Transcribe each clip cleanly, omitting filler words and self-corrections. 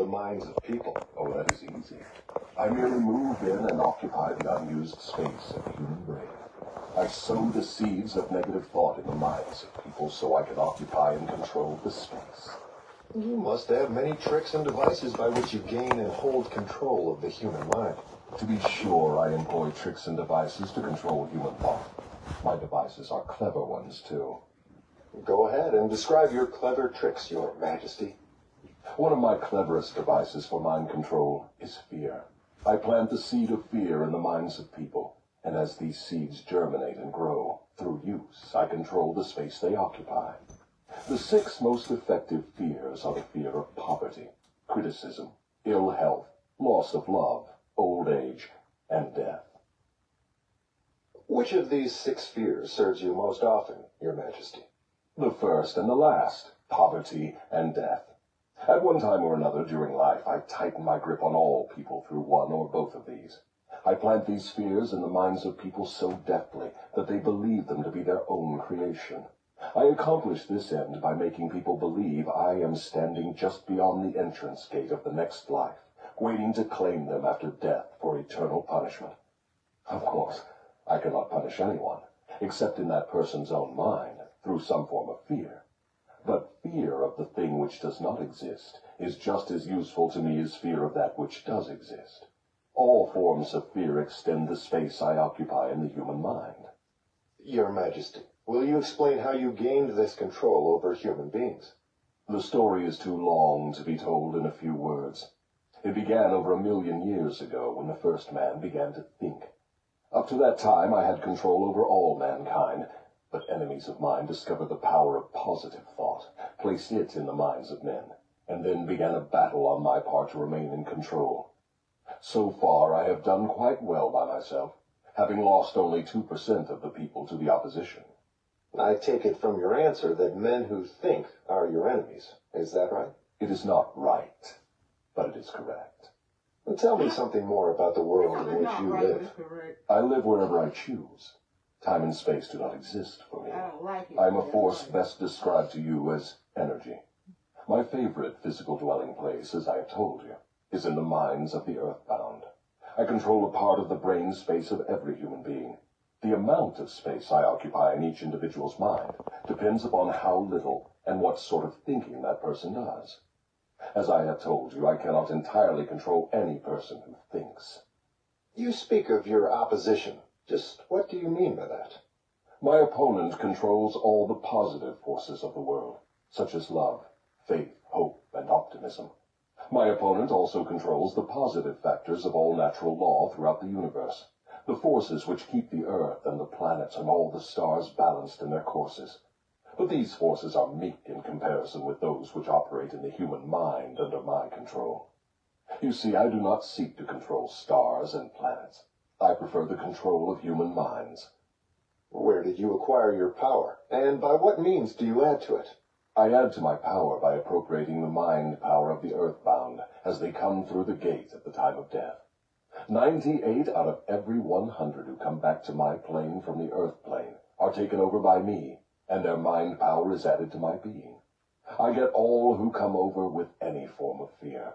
minds of people? Oh, that is easy. I merely move in and occupy the unused space of the human brain. I sow the seeds of negative thought in the minds of people so I can occupy and control the space. You must have many tricks and devices by which you gain and hold control of the human mind. To be sure, I employ tricks and devices to control human thought. My devices are clever ones, too. Go ahead and describe your clever tricks, Your Majesty. One of my cleverest devices for mind control is fear. I plant the seed of fear in the minds of people, and as these seeds germinate and grow, through use, I control the space they occupy. The 6 most effective fears are the fear of poverty, criticism, ill health, loss of love, old age, and death. Which of these 6 fears serves you most often, Your Majesty? The first and the last, poverty and death. At one time or another during life, I tighten my grip on all people through one or both of these. I plant these fears in the minds of people so deftly that they believe them to be their own creation. I accomplish this end by making people believe I am standing just beyond the entrance gate of the next life, waiting to claim them after death for eternal punishment. Of course, I cannot punish anyone, except in that person's own mind, through some form of fear. But fear of the thing which does not exist is just as useful to me as fear of that which does exist. All forms of fear extend the space I occupy in the human mind. Your Majesty, will you explain how you gained this control over human beings? The story is too long to be told in a few words. It began over 1 million years ago when the first man began to think. Up to that time I had control over all mankind, but enemies of mine discovered the power of positive thought, placed it in the minds of men, and then began a battle on my part to remain in control. So far I have done quite well by myself, having lost only 2% of the people to the opposition. I take it from your answer that men who think are your enemies. Is that right? It is not right, but it is correct. Well, tell me something more about the world in which you live. I live wherever I choose. Time and space do not exist for me. I am a force best described to you as energy. My favorite physical dwelling place, as I have told you, is in the minds of the earthbound. I control a part of the brain space of every human being. The amount of space I occupy in each individual's mind depends upon how little and what sort of thinking that person does. As I have told you, I cannot entirely control any person who thinks. You speak of your opposition. Just what do you mean by that? My opponent controls all the positive forces of the world, such as love, faith, hope, and optimism. My opponent also controls the positive factors of all natural law throughout the universe, the forces which keep the earth and the planets and all the stars balanced in their courses. But these forces are meek in comparison with those which operate in the human mind under my control. You see, I do not seek to control stars and planets. I prefer the control of human minds. Where did you acquire your power, and by what means do you add to it? I add to my power by appropriating the mind power of the earthbound as they come through the gate at the time of death. 98 out of every 100 who come back to my plane from the earth plane are taken over by me, and their mind power is added to my being. I get all who come over with any form of fear.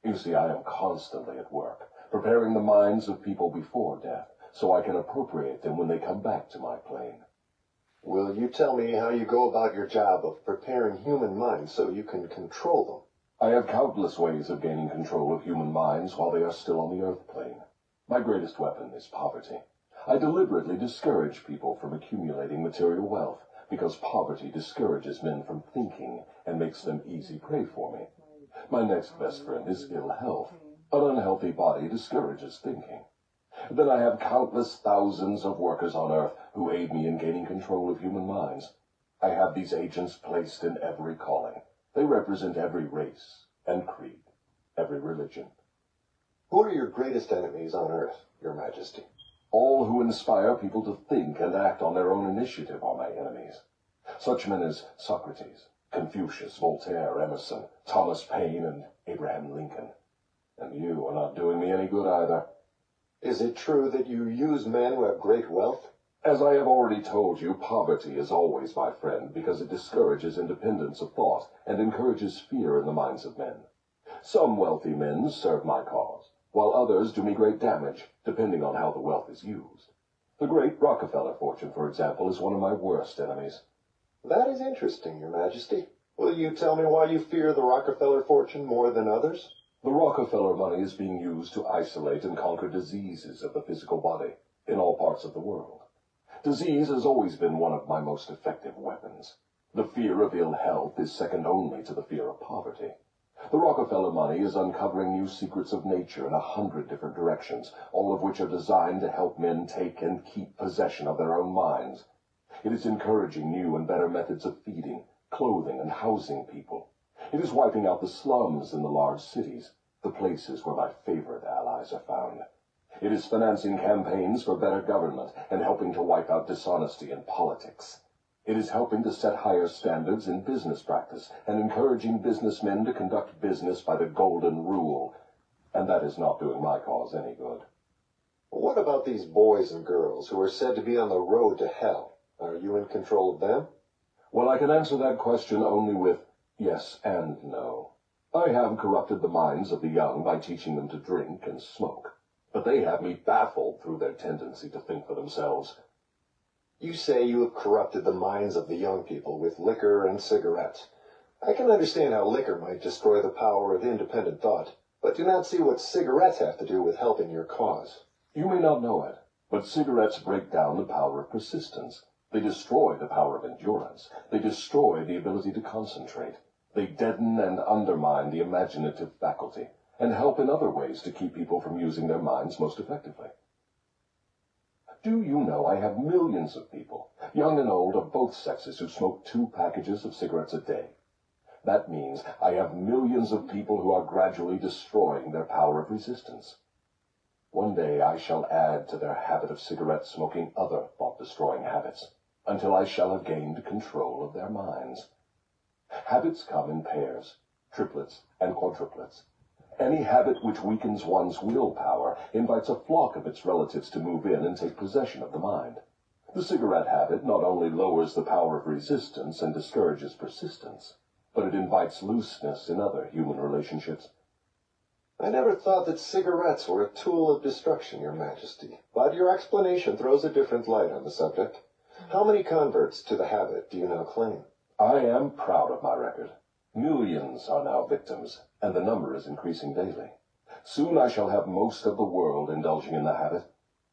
You see, I am constantly at work, preparing the minds of people before death, so I can appropriate them when they come back to my plane. Will you tell me how you go about your job of preparing human minds so you can control them? I have countless ways of gaining control of human minds while they are still on the earth plane. My greatest weapon is poverty. I deliberately discourage people from accumulating material wealth, because poverty discourages men from thinking and makes them easy prey for me. My next best friend is ill health. An unhealthy body discourages thinking. Then I have countless thousands of workers on earth who aid me in gaining control of human minds. I have these agents placed in every calling. They represent every race and creed, every religion. Who are your greatest enemies on earth, Your Majesty? All who inspire people to think and act on their own initiative are my enemies. Such men as Socrates, Confucius, Voltaire, Emerson, Thomas Paine, and Abraham Lincoln. And you are not doing me any good either. Is it true that you use men who have great wealth? As I have already told you, poverty is always my friend because it discourages independence of thought and encourages fear in the minds of men. Some wealthy men serve my cause, while others do me great damage, depending on how the wealth is used. The great Rockefeller fortune, for example, is one of my worst enemies. That is interesting, Your Majesty. Will you tell me why you fear the Rockefeller fortune more than others? The Rockefeller money is being used to isolate and conquer diseases of the physical body in all parts of the world. Disease has always been one of my most effective weapons. The fear of ill health is second only to the fear of poverty. The Rockefeller money is uncovering new secrets of nature in 100 different directions, all of which are designed to help men take and keep possession of their own minds. It is encouraging new and better methods of feeding, clothing, and housing people. It is wiping out the slums in the large cities, the places where my favorite allies are found. It is financing campaigns for better government and helping to wipe out dishonesty in politics. It is helping to set higher standards in business practice and encouraging businessmen to conduct business by the golden rule. And that is not doing my cause any good. What about these boys and girls who are said to be on the road to hell? Are you in control of them? Well, I can answer that question only with yes and no. I have corrupted the minds of the young by teaching them to drink and smoke, but they have me baffled through their tendency to think for themselves. You say you have corrupted the minds of the young people with liquor and cigarettes. I can understand how liquor might destroy the power of independent thought, but do not see what cigarettes have to do with helping your cause. You may not know it, but cigarettes break down the power of persistence. They destroy the power of endurance. They destroy the ability to concentrate. They deaden and undermine the imaginative faculty, and help in other ways to keep people from using their minds most effectively. Do you know I have millions of people, young and old of both sexes, who smoke 2 packages of cigarettes a day? That means I have millions of people who are gradually destroying their power of resistance. One day I shall add to their habit of cigarette smoking other thought-destroying habits, until I shall have gained control of their minds. Habits come in pairs, triplets, and quadruplets. Any habit which weakens one's willpower invites a flock of its relatives to move in and take possession of the mind. The cigarette habit not only lowers the power of resistance and discourages persistence, but it invites looseness in other human relationships. I never thought that cigarettes were a tool of destruction, Your Majesty, but your explanation throws a different light on the subject. How many converts to the habit do you now claim? I am proud of my record. Millions are now victims, and the number is increasing daily. Soon I shall have most of the world indulging in the habit.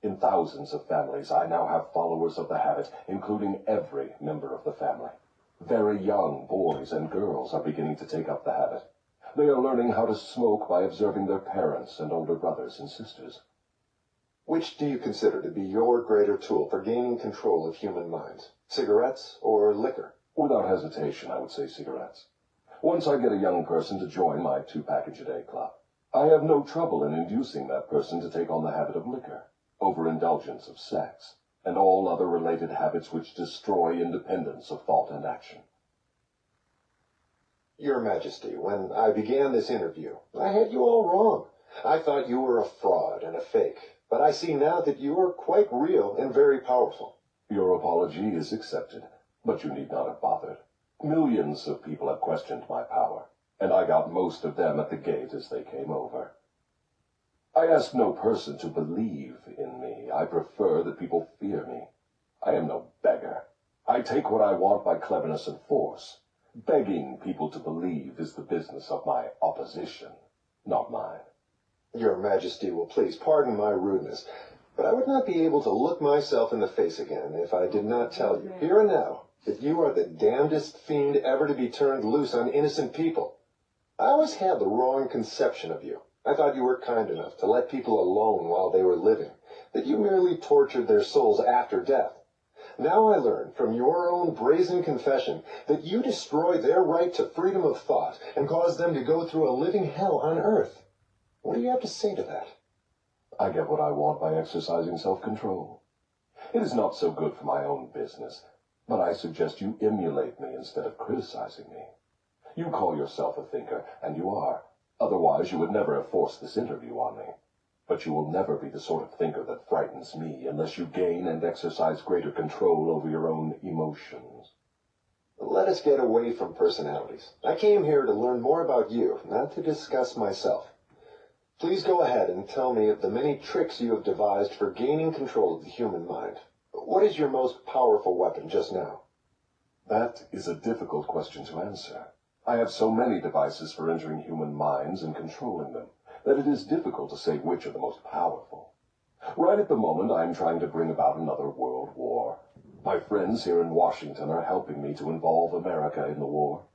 In thousands of families, I now have followers of the habit, including every member of the family. Very young boys and girls are beginning to take up the habit. They are learning how to smoke by observing their parents and older brothers and sisters. Which do you consider to be your greater tool for gaining control of human minds, cigarettes or liquor? Without hesitation, I would say cigarettes. Once I get a young person to join my 2-package-a-day club, I have no trouble in inducing that person to take on the habit of liquor, overindulgence of sex, and all other related habits which destroy independence of thought and action. Your Majesty, when I began this interview, I had you all wrong. I thought you were a fraud and a fake, but I see now that you are quite real and very powerful. Your apology is accepted, but you need not have bothered. Millions of people have questioned my power, and I got most of them at the gate as they came over. I ask no person to believe in me. I prefer that people fear me. I am no beggar. I take what I want by cleverness and force. Begging people to believe is the business of my opposition, not mine. Your Majesty will please pardon my rudeness, but I would not be able to look myself in the face again if I did not tell you, here and now, that you are the damnedest fiend ever to be turned loose on innocent people. I always had the wrong conception of you. I thought you were kind enough to let people alone while they were living, that you merely tortured their souls after death. Now I learn from your own brazen confession that you destroy their right to freedom of thought and cause them to go through a living hell on earth. What do you have to say to that? I get what I want by exercising self-control. It is not so good for my own business, but I suggest you emulate me instead of criticizing me. You call yourself a thinker, and you are. Otherwise, you would never have forced this interview on me. But you will never be the sort of thinker that frightens me unless you gain and exercise greater control over your own emotions. Let us get away from personalities. I came here to learn more about you, not to discuss myself. Please go ahead and tell me of the many tricks you have devised for gaining control of the human mind. What is your most powerful weapon just now? That is a difficult question to answer. I have so many devices for entering human minds and controlling them that it is difficult to say which are the most powerful. Right at the moment, I am trying to bring about another world war. My friends here in Washington are helping me to involve America in the war.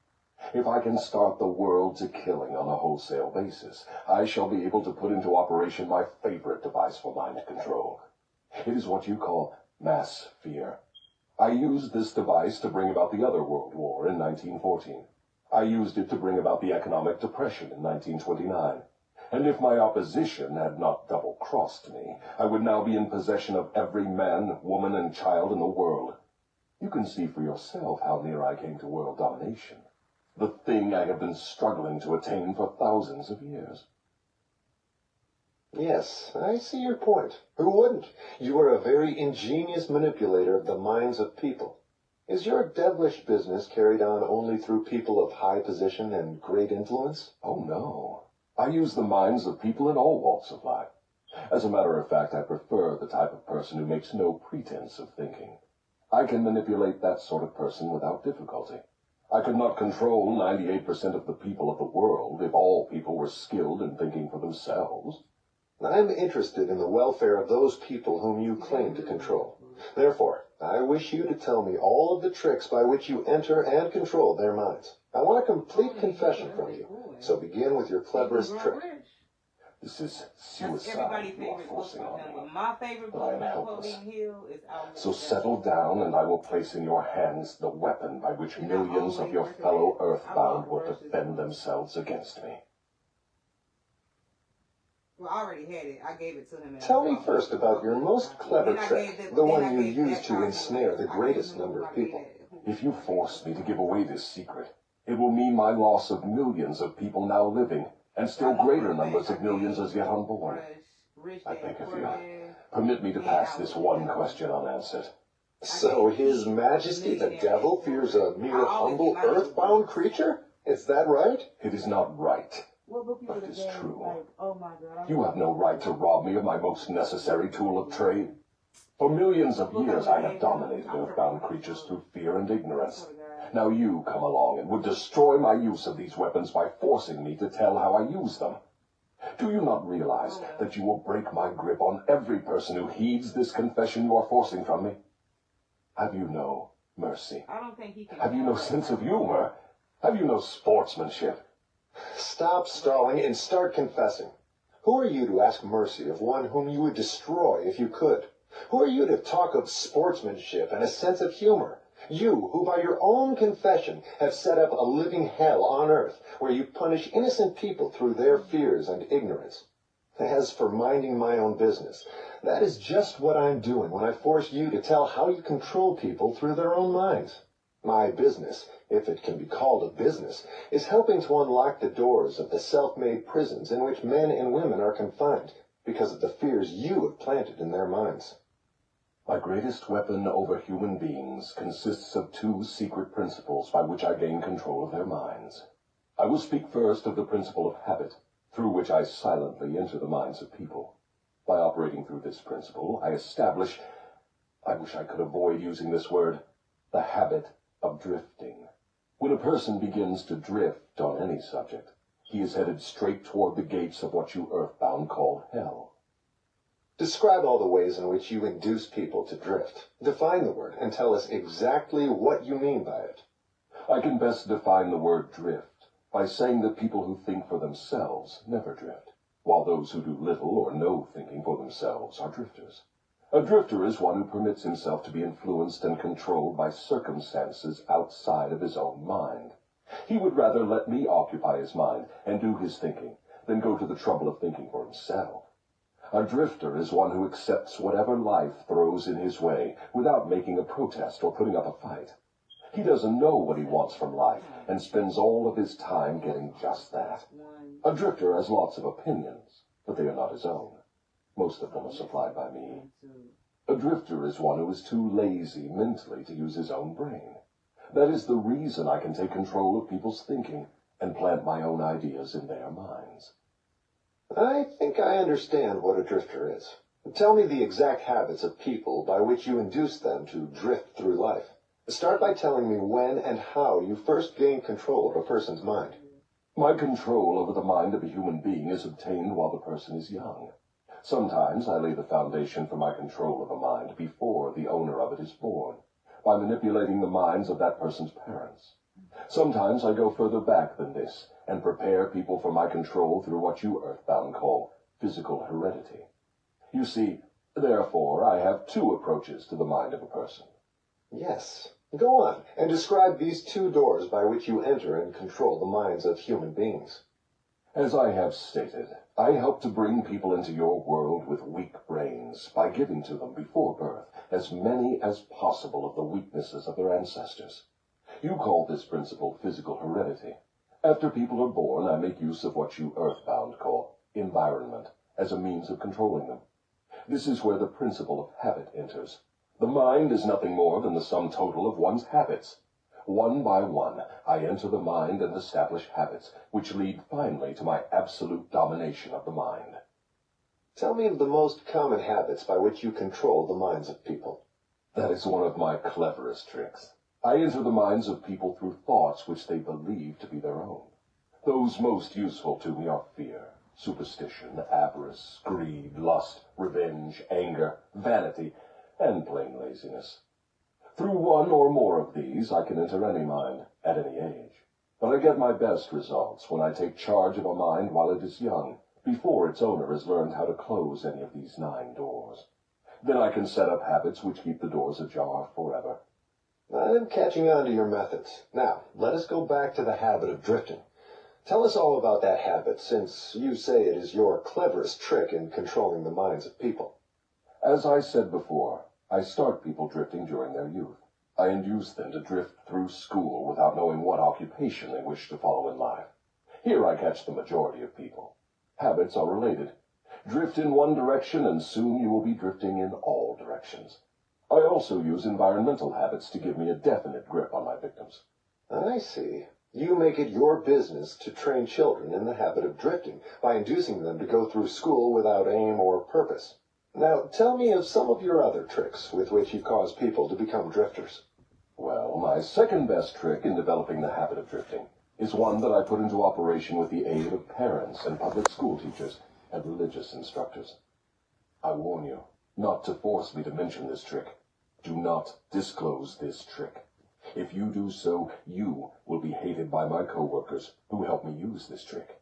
If I can start the world to killing on a wholesale basis, I shall be able to put into operation my favorite device for mind control. It is what you call mass fear. I used this device to bring about the other World War in 1914. I used it to bring about the economic depression in 1929. And if my opposition had not double-crossed me, I would now be in possession of every man, woman, and child in the world. You can see for yourself how near I came to world domination. The thing I have been struggling to attain for thousands of years. Yes, I see your point. Who wouldn't? You are a very ingenious manipulator of the minds of people. Is your devilish business carried on only through people of high position and great influence? Oh, no. I use the minds of people in all walks of life. As a matter of fact, I prefer the type of person who makes no pretense of thinking. I can manipulate that sort of person without difficulty. I could not control 98% of the people of the world if all people were skilled in thinking for themselves. I'm interested in the welfare of those people whom you claim to control. Therefore, I wish you to tell me all of the tricks by which you enter and control their minds. I want a complete confession from you, so begin with your cleverest trick. This is suicide you are forcing on me, but I am helpless. So settle down, and I will place in your hands the weapon by which millions of your fellow Earthbound will defend themselves against me. Well, I already had it. I gave it to him. Tell me first about your most clever trick, the one you used to ensnare the greatest number of people. If you force me to give away this secret, it will mean my loss of millions of people now living, and still greater numbers of millions as yet unborn. I beg of you, permit me to pass this one question unanswered. So His Majesty the Devil fears a mere humble earthbound creature? Is that right? It is not right, but it is true. You have no right to rob me of my most necessary tool of trade. For millions of years I have dominated earthbound creatures through fear and ignorance. Now you come along and would destroy my use of these weapons by forcing me to tell how I use them. Do you not realize that you will break my grip on every person who heeds this confession you are forcing from me? Have you no mercy? Have you no sense of humor? Have you no sportsmanship? Stop stalling and start confessing. Who are you to ask mercy of one whom you would destroy if you could? Who are you to talk of sportsmanship and a sense of humor? You, who by your own confession have set up a living hell on earth, where you punish innocent people through their fears and ignorance. As for minding my own business, that is just what I'm doing when I force you to tell how you control people through their own minds. My business, if it can be called a business, is helping to unlock the doors of the self-made prisons in which men and women are confined because of the fears you have planted in their minds. My greatest weapon over human beings consists of two secret principles by which I gain control of their minds. I will speak first of the principle of habit, through which I silently enter the minds of people. By operating through this principle, I establish, I wish I could avoid using this word, the habit of drifting. When a person begins to drift on any subject, he is headed straight toward the gates of what you earthbound call hell. Describe all the ways in which you induce people to drift. Define the word and tell us exactly what you mean by it. I can best define the word drift by saying that people who think for themselves never drift, while those who do little or no thinking for themselves are drifters. A drifter is one who permits himself to be influenced and controlled by circumstances outside of his own mind. He would rather let me occupy his mind and do his thinking than go to the trouble of thinking for himself. A drifter is one who accepts whatever life throws in his way without making a protest or putting up a fight. He doesn't know what he wants from life and spends all of his time getting just that. A drifter has lots of opinions, but they are not his own. Most of them are supplied by me. A drifter is one who is too lazy mentally to use his own brain. That is the reason I can take control of people's thinking and plant my own ideas in their minds. I think I understand what a drifter is. Tell me the exact habits of people by which you induce them to drift through life. Start by telling me when and how you first gained control of a person's mind. My control over the mind of a human being is obtained while the person is young. Sometimes I lay the foundation for my control of a mind before the owner of it is born, by manipulating the minds of that person's parents. Sometimes I go further back than this, and prepare people for my control through what you earthbound call physical heredity. You see, therefore, I have two approaches to the mind of a person. Yes. Go on, and describe these two doors by which you enter and control the minds of human beings. As I have stated, I help to bring people into your world with weak brains by giving to them before birth as many as possible of the weaknesses of their ancestors. You call this principle physical heredity. After people are born, I make use of what you earthbound call environment as a means of controlling them. This is where the principle of habit enters. The mind is nothing more than the sum total of one's habits. One by one, I enter the mind and establish habits, which lead finally to my absolute domination of the mind. Tell me of the most common habits by which you control the minds of people. That is one of my cleverest tricks. I enter the minds of people through thoughts which they believe to be their own. Those most useful to me are fear, superstition, avarice, greed, lust, revenge, anger, vanity, and plain laziness. Through one or more of these, I can enter any mind, at any age. But I get my best results when I take charge of a mind while it is young, before its owner has learned how to close any of these 9 doors. Then I can set up habits which keep the doors ajar forever. I'm catching on to your methods. Now, let us go back to the habit of drifting. Tell us all about that habit, since you say it is your cleverest trick in controlling the minds of people. As I said before, I start people drifting during their youth. I induce them to drift through school without knowing what occupation they wish to follow in life. Here I catch the majority of people. Habits are related. Drift in one direction, and soon you will be drifting in all directions. I also use environmental habits to give me a definite grip on my victims. I see. You make it your business to train children in the habit of drifting by inducing them to go through school without aim or purpose. Now, tell me of some of your other tricks with which you cause people to become drifters. Well, my second best trick in developing the habit of drifting is one that I put into operation with the aid of parents and public school teachers and religious instructors. I warn you not to force me to mention this trick. Do not disclose this trick. If you do so, you will be hated by my co-workers who help me use this trick.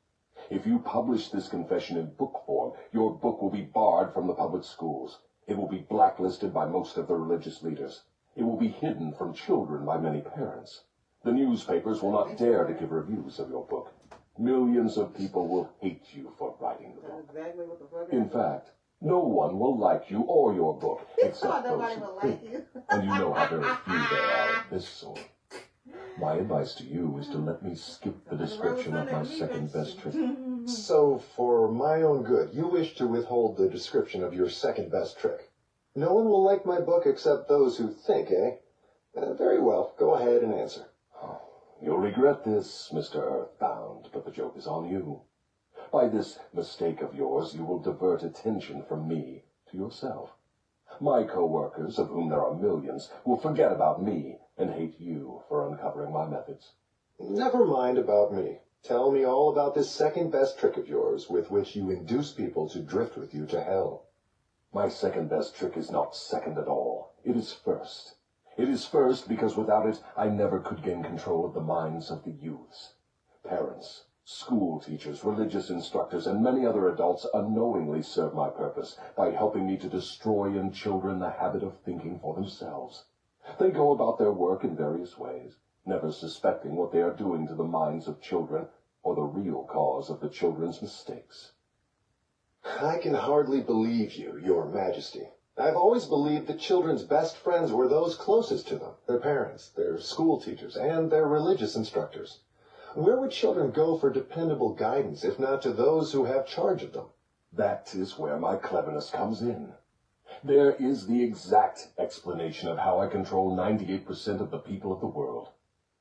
If you publish this confession in book form, your book will be barred from the public schools. It will be blacklisted by most of the religious leaders. It will be hidden from children by many parents. The newspapers will not dare to give reviews of your book. Millions of people will hate you for writing the book. Exactly what the fuck. In fact, no one will like you or your book except those Nobody who will think. like you. And you know how very few there are of this sort. My advice to you is to let me skip the description of my second best trick. So, for my own good, you wish to withhold the description of your second best trick. No one will like my book except those who think, eh? Very well. Go ahead and answer. Oh, you'll regret this, Mr. Earthbound, but the joke is on you. By this mistake of yours, you will divert attention from me to yourself. My co-workers, of whom there are millions, will forget about me and hate you for uncovering my methods. Never mind about me. Tell me all about this second best trick of yours with which you induce people to drift with you to hell. My second best trick is not second at all. It is first. It is first because without it, I never could gain control of the minds of the youths. Parents, school teachers, religious instructors, and many other adults unknowingly serve my purpose by helping me to destroy in children the habit of thinking for themselves. They go about their work in various ways, never suspecting what they are doing to the minds of children or the real cause of the children's mistakes. I can hardly believe you, Your Majesty. I've always believed that children's best friends were those closest to them, their parents, their school teachers, and their religious instructors. Where would children go for dependable guidance, if not to those who have charge of them? That is where my cleverness comes in. There is the exact explanation of how I control 98% of the people of the world.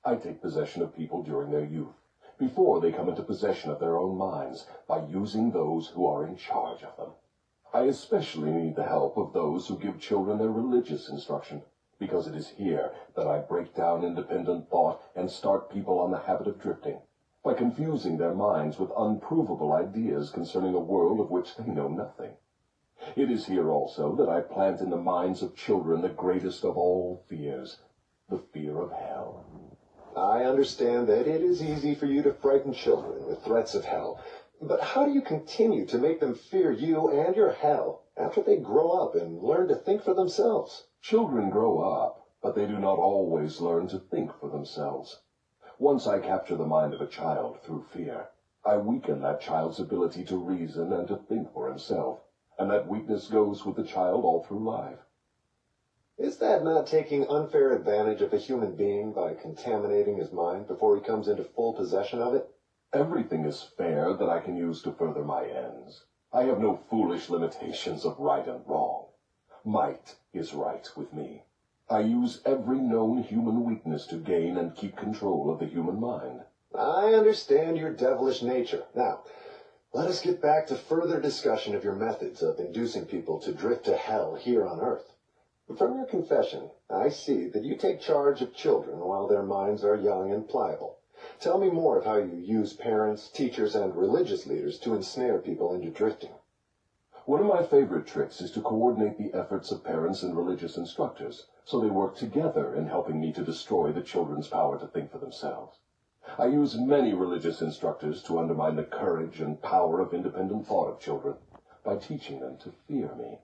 I take possession of people during their youth, before they come into possession of their own minds, by using those who are in charge of them. I especially need the help of those who give children their religious instruction, because it is here that I break down independent thought and start people on the habit of drifting, by confusing their minds with unprovable ideas concerning a world of which they know nothing. It is here also that I plant in the minds of children the greatest of all fears, the fear of hell. I understand that it is easy for you to frighten children with threats of hell, but how do you continue to make them fear you and your hell after they grow up and learn to think for themselves? Children grow up, but they do not always learn to think for themselves. Once I capture the mind of a child through fear, I weaken that child's ability to reason and to think for himself, and that weakness goes with the child all through life. Is that not taking unfair advantage of a human being by contaminating his mind before he comes into full possession of it? Everything is fair that I can use to further my ends. I have no foolish limitations of right and wrong. Might is right with me. I use every known human weakness to gain and keep control of the human mind. I understand your devilish nature. Now, let us get back to further discussion of your methods of inducing people to drift to hell here on earth. From your confession, I see that you take charge of children while their minds are young and pliable. Tell me more of how you use parents, teachers, and religious leaders to ensnare people into drifting. One of my favorite tricks is to coordinate the efforts of parents and religious instructors, so they work together in helping me to destroy the children's power to think for themselves. I use many religious instructors to undermine the courage and power of independent thought of children by teaching them to fear me.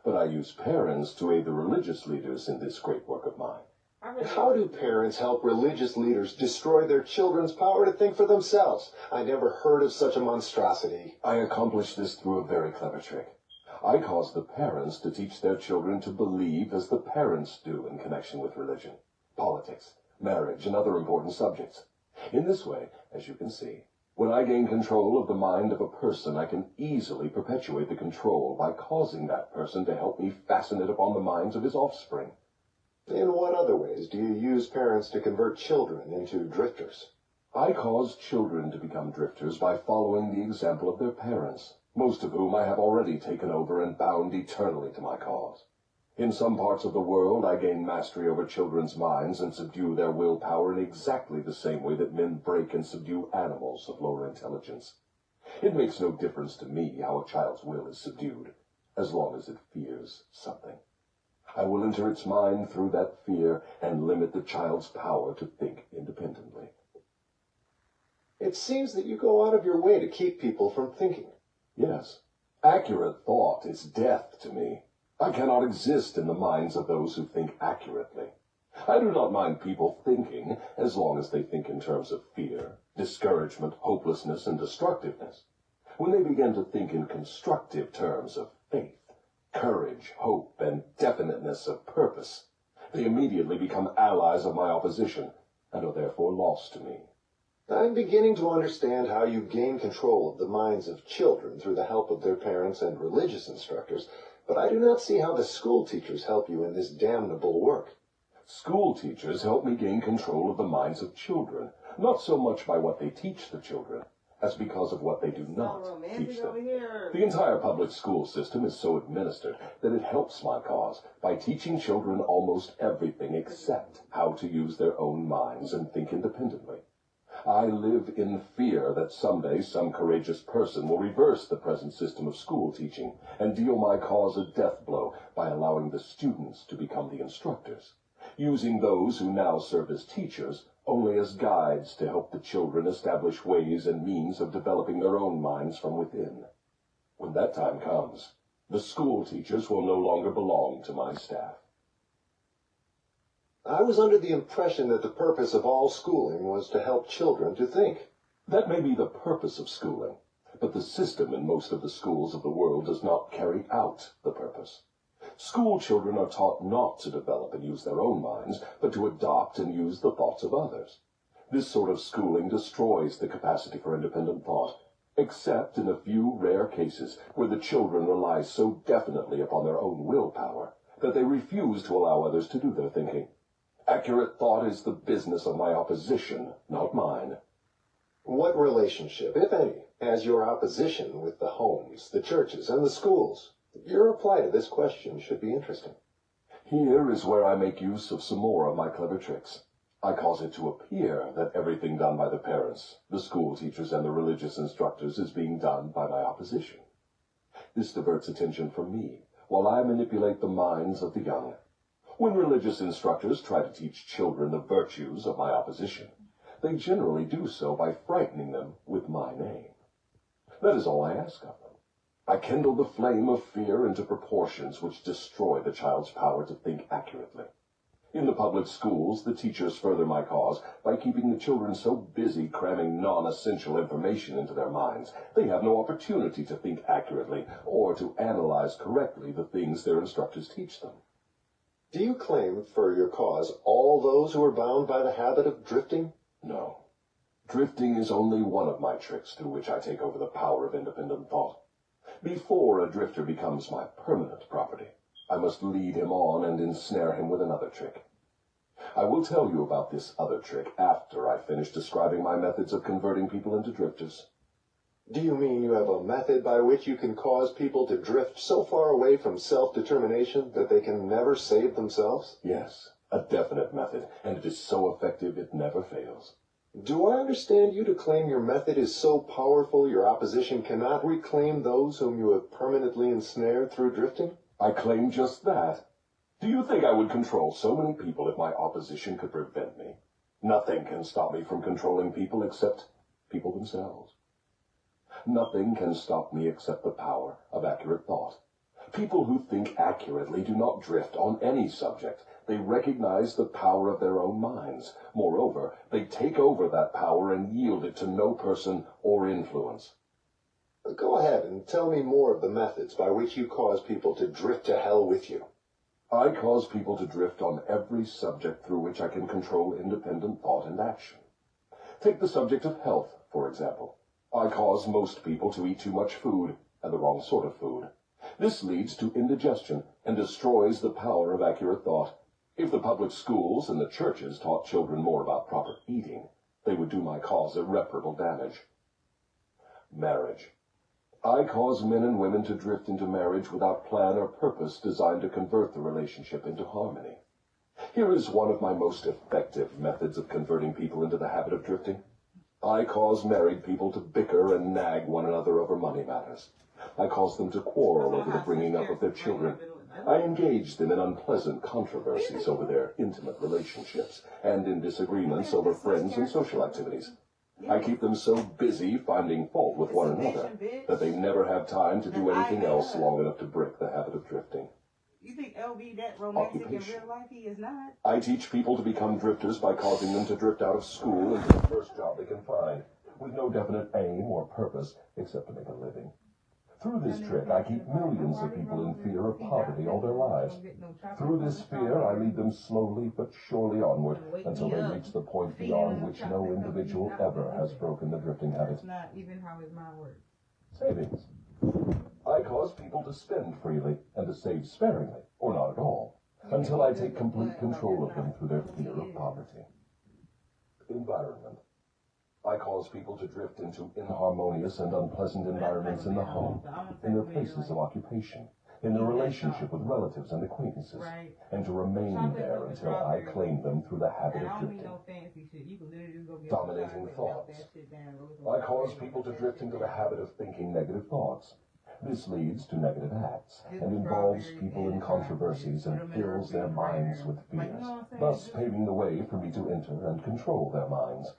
But I use parents to aid the religious leaders in this great work of mine. How do parents help religious leaders destroy their children's power to think for themselves? I never heard of such a monstrosity. I accomplish this through a very clever trick. I cause the parents to teach their children to believe as the parents do in connection with religion, politics, marriage, and other important subjects. In this way, as you can see, when I gain control of the mind of a person, I can easily perpetuate the control by causing that person to help me fasten it upon the minds of his offspring. In what other ways do you use parents to convert children into drifters? I cause children to become drifters by following the example of their parents, most of whom I have already taken over and bound eternally to my cause. In some parts of the world, I gain mastery over children's minds and subdue their willpower in exactly the same way that men break and subdue animals of lower intelligence. It makes no difference to me how a child's will is subdued, as long as it fears something. I will enter its mind through that fear and limit the child's power to think independently. It seems that you go out of your way to keep people from thinking. Yes, accurate thought is death to me. I cannot exist in the minds of those who think accurately. I do not mind people thinking, as long as they think in terms of fear, discouragement, hopelessness, and destructiveness. When they begin to think in constructive terms of faith, courage, hope, and definiteness of purpose, they immediately become allies of my opposition, and are therefore lost to me. I'm beginning to understand how you gain control of the minds of children through the help of their parents and religious instructors, but I do not see how the school teachers help you in this damnable work. School teachers help me gain control of the minds of children, not so much by what they teach the children, as because of what they do not teach them. The entire public school system is so administered that it helps my cause by teaching children almost everything except how to use their own minds and think independently. I live in fear that someday some courageous person will reverse the present system of school teaching and deal my cause a death blow by allowing the students to become the instructors, using those who now serve as teachers only as guides to help the children establish ways and means of developing their own minds from within. When that time comes, the school teachers will no longer belong to my staff. I was under the impression that the purpose of all schooling was to help children to think. That may be the purpose of schooling, but the system in most of the schools of the world does not carry out the purpose. School children are taught not to develop and use their own minds, but to adopt and use the thoughts of others. This sort of schooling destroys the capacity for independent thought, except in a few rare cases where the children rely so definitely upon their own willpower that they refuse to allow others to do their thinking. Accurate thought is the business of my opposition, not mine. What relationship, if any, has your opposition with the homes, the churches, and the schools? Your reply to this question should be interesting. Here is where I make use of some more of my clever tricks. I cause it to appear that everything done by the parents, the school teachers, and the religious instructors is being done by my opposition. This diverts attention from me, while I manipulate the minds of the young. When religious instructors try to teach children the virtues of my opposition, they generally do so by frightening them with my name. That is all I ask of them. I kindle the flame of fear into proportions which destroy the child's power to think accurately. In the public schools, the teachers further my cause by keeping the children so busy cramming non-essential information into their minds, they have no opportunity to think accurately or to analyze correctly the things their instructors teach them. Do you claim for your cause all those who are bound by the habit of drifting? No. Drifting is only one of my tricks through which I take over the power of independent thought. Before a drifter becomes my permanent property, I must lead him on and ensnare him with another trick. I will tell you about this other trick after I finish describing my methods of converting people into drifters. Do you mean you have a method by which you can cause people to drift so far away from self-determination that they can never save themselves? Yes, a definite method, and it is so effective it never fails. Do I understand you to claim your method is so powerful your opposition cannot reclaim those whom you have permanently ensnared through drifting? I claim just that. Do you think I would control so many people if my opposition could prevent me? Nothing can stop me from controlling people except people themselves. Nothing can stop me except the power of accurate thought. People who think accurately do not drift on any subject. They recognize the power of their own minds. Moreover, they take over that power and yield it to no person or influence. Go ahead and tell me more of the methods by which you cause people to drift to hell with you. I cause people to drift on every subject through which I can control independent thought and action. Take the subject of health, for example. I cause most people to eat too much food, and the wrong sort of food. This leads to indigestion and destroys the power of accurate thought. If the public schools and the churches taught children more about proper eating, they would do my cause irreparable damage. Marriage. I cause men and women to drift into marriage without plan or purpose designed to convert the relationship into harmony. Here is one of my most effective methods of converting people into the habit of drifting. I cause married people to bicker and nag one another over money matters. I cause them to quarrel over the bringing up of their children. I engage them in unpleasant controversies over their intimate relationships and in disagreements over friends and social activities. I keep them so busy finding fault with one another that they never have time to do anything else long enough to break the habit of drifting. You think LB that romantic in Occupation. real life? He is not. I teach people to become drifters by causing them to drift out of school into the first job they can find, with no definite aim or purpose except to make a living. Through this trick, I keep millions of people in fear of poverty all their lives. Through this fear, I lead them slowly but surely onward until they reach the point beyond which no individual ever has broken the drifting habit. That's not even how his mind works. Savings. I cause people to spend freely and to save sparingly, or not at all, until I take complete control of them through their fear of poverty. Environment. I cause people to drift into inharmonious and unpleasant environments in the home, in their places of occupation, in their relationship with relatives and acquaintances, and to remain there until I claim them through the habit of drifting. Dominating thoughts. I cause people to drift into the habit of thinking negative thoughts. This leads to negative acts, and involves people in controversies and fills their minds with fears, thus paving the way for me to enter and control their minds.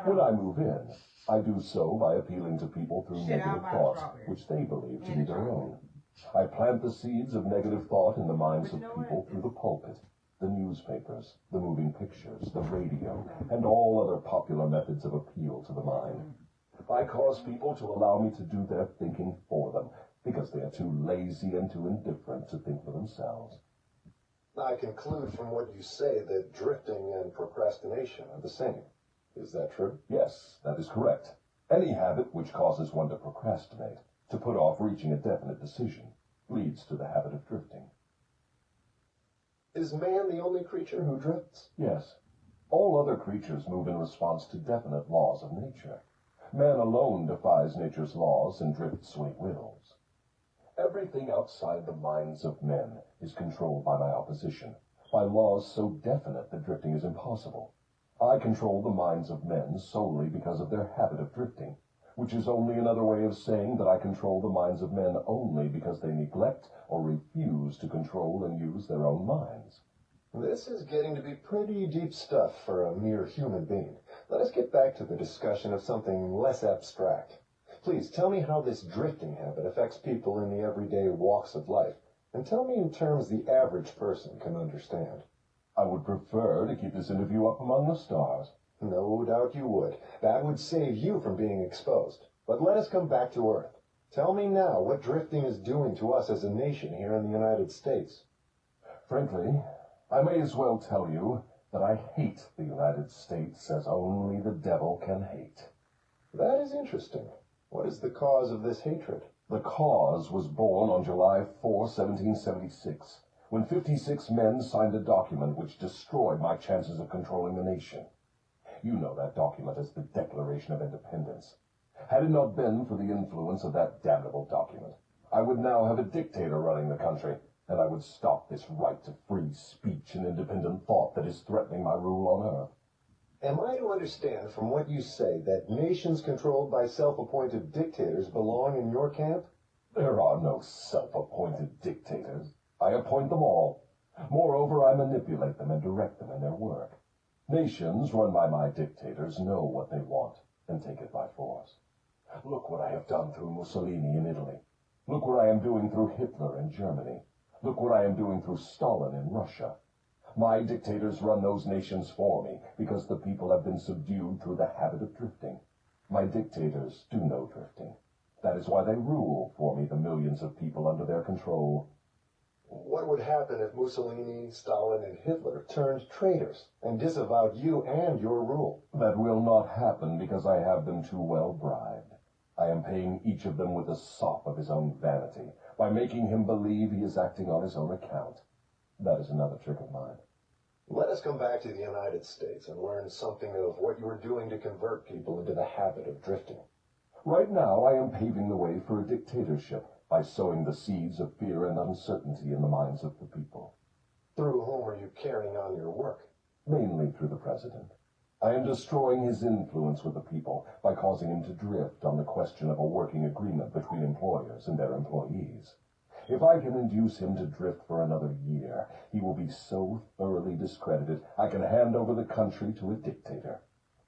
When I move in, I do so by appealing to people through negative thoughts, which they believe to be their own. I plant the seeds of negative thought in the minds of people through the pulpit, the newspapers, the moving pictures, the radio, and all other popular methods of appeal to the mind. I cause people to allow me to do their thinking for them, because they are too lazy and too indifferent to think for themselves. I conclude from what you say that drifting and procrastination are the same. Is that true? Yes, that is correct. Any habit which causes one to procrastinate, to put off reaching a definite decision, leads to the habit of drifting. Is man the only creature who drifts? Yes. All other creatures move in response to definite laws of nature. Man alone defies nature's laws and drifts when he wills. Everything outside the minds of men is controlled by my opposition, by laws so definite that drifting is impossible. I control the minds of men solely because of their habit of drifting, which is only another way of saying that I control the minds of men only because they neglect or refuse to control and use their own minds. This is getting to be pretty deep stuff for a mere human being. Let us get back to the discussion of something less abstract. Please tell me how this drifting habit affects people in the everyday walks of life, and tell me in terms the average person can understand. I would prefer to keep this interview up among the stars. No doubt you would. That would save you from being exposed. But let us come back to Earth. Tell me now what drifting is doing to us as a nation here in the United States. Frankly, I may as well tell you that I hate the United States as only the devil can hate. That is interesting. What is the cause of this hatred? The cause was born on July 4, 1776, when 56 men signed a document which destroyed my chances of controlling the nation. You know that document as the Declaration of Independence. Had it not been for the influence of that damnable document, I would now have a dictator running the country, and I would stop this right to free speech and independent thought that is threatening my rule on Earth. Am I to understand from what you say that nations controlled by self-appointed dictators belong in your camp? There are no self-appointed dictators. I appoint them all. Moreover, I manipulate them and direct them in their work. Nations run by my dictators know what they want and take it by force. Look what I have done through Mussolini in Italy. Look what I am doing through Hitler in Germany. Look what I am doing through Stalin in Russia. My dictators run those nations for me because the people have been subdued through the habit of drifting. My dictators do no drifting. That is why they rule for me the millions of people under their control. What would happen if Mussolini, Stalin, and Hitler turned traitors and disavowed you and your rule? That will not happen because I have them too well bribed. I am paying each of them with the sop of his own vanity, by making him believe he is acting on his own account. That is another trick of mine. Let us come back to the United States and learn something of what you are doing to convert people into the habit of drifting. Right now, I am paving the way for a dictatorship by sowing the seeds of fear and uncertainty in the minds of the people. Through whom are you carrying on your work? Mainly through the president. I am destroying his influence with the people by causing him to drift on the question of a working agreement between employers and their employees. If I can induce him to drift for another year, he will be so thoroughly discredited I can hand over the country to a dictator.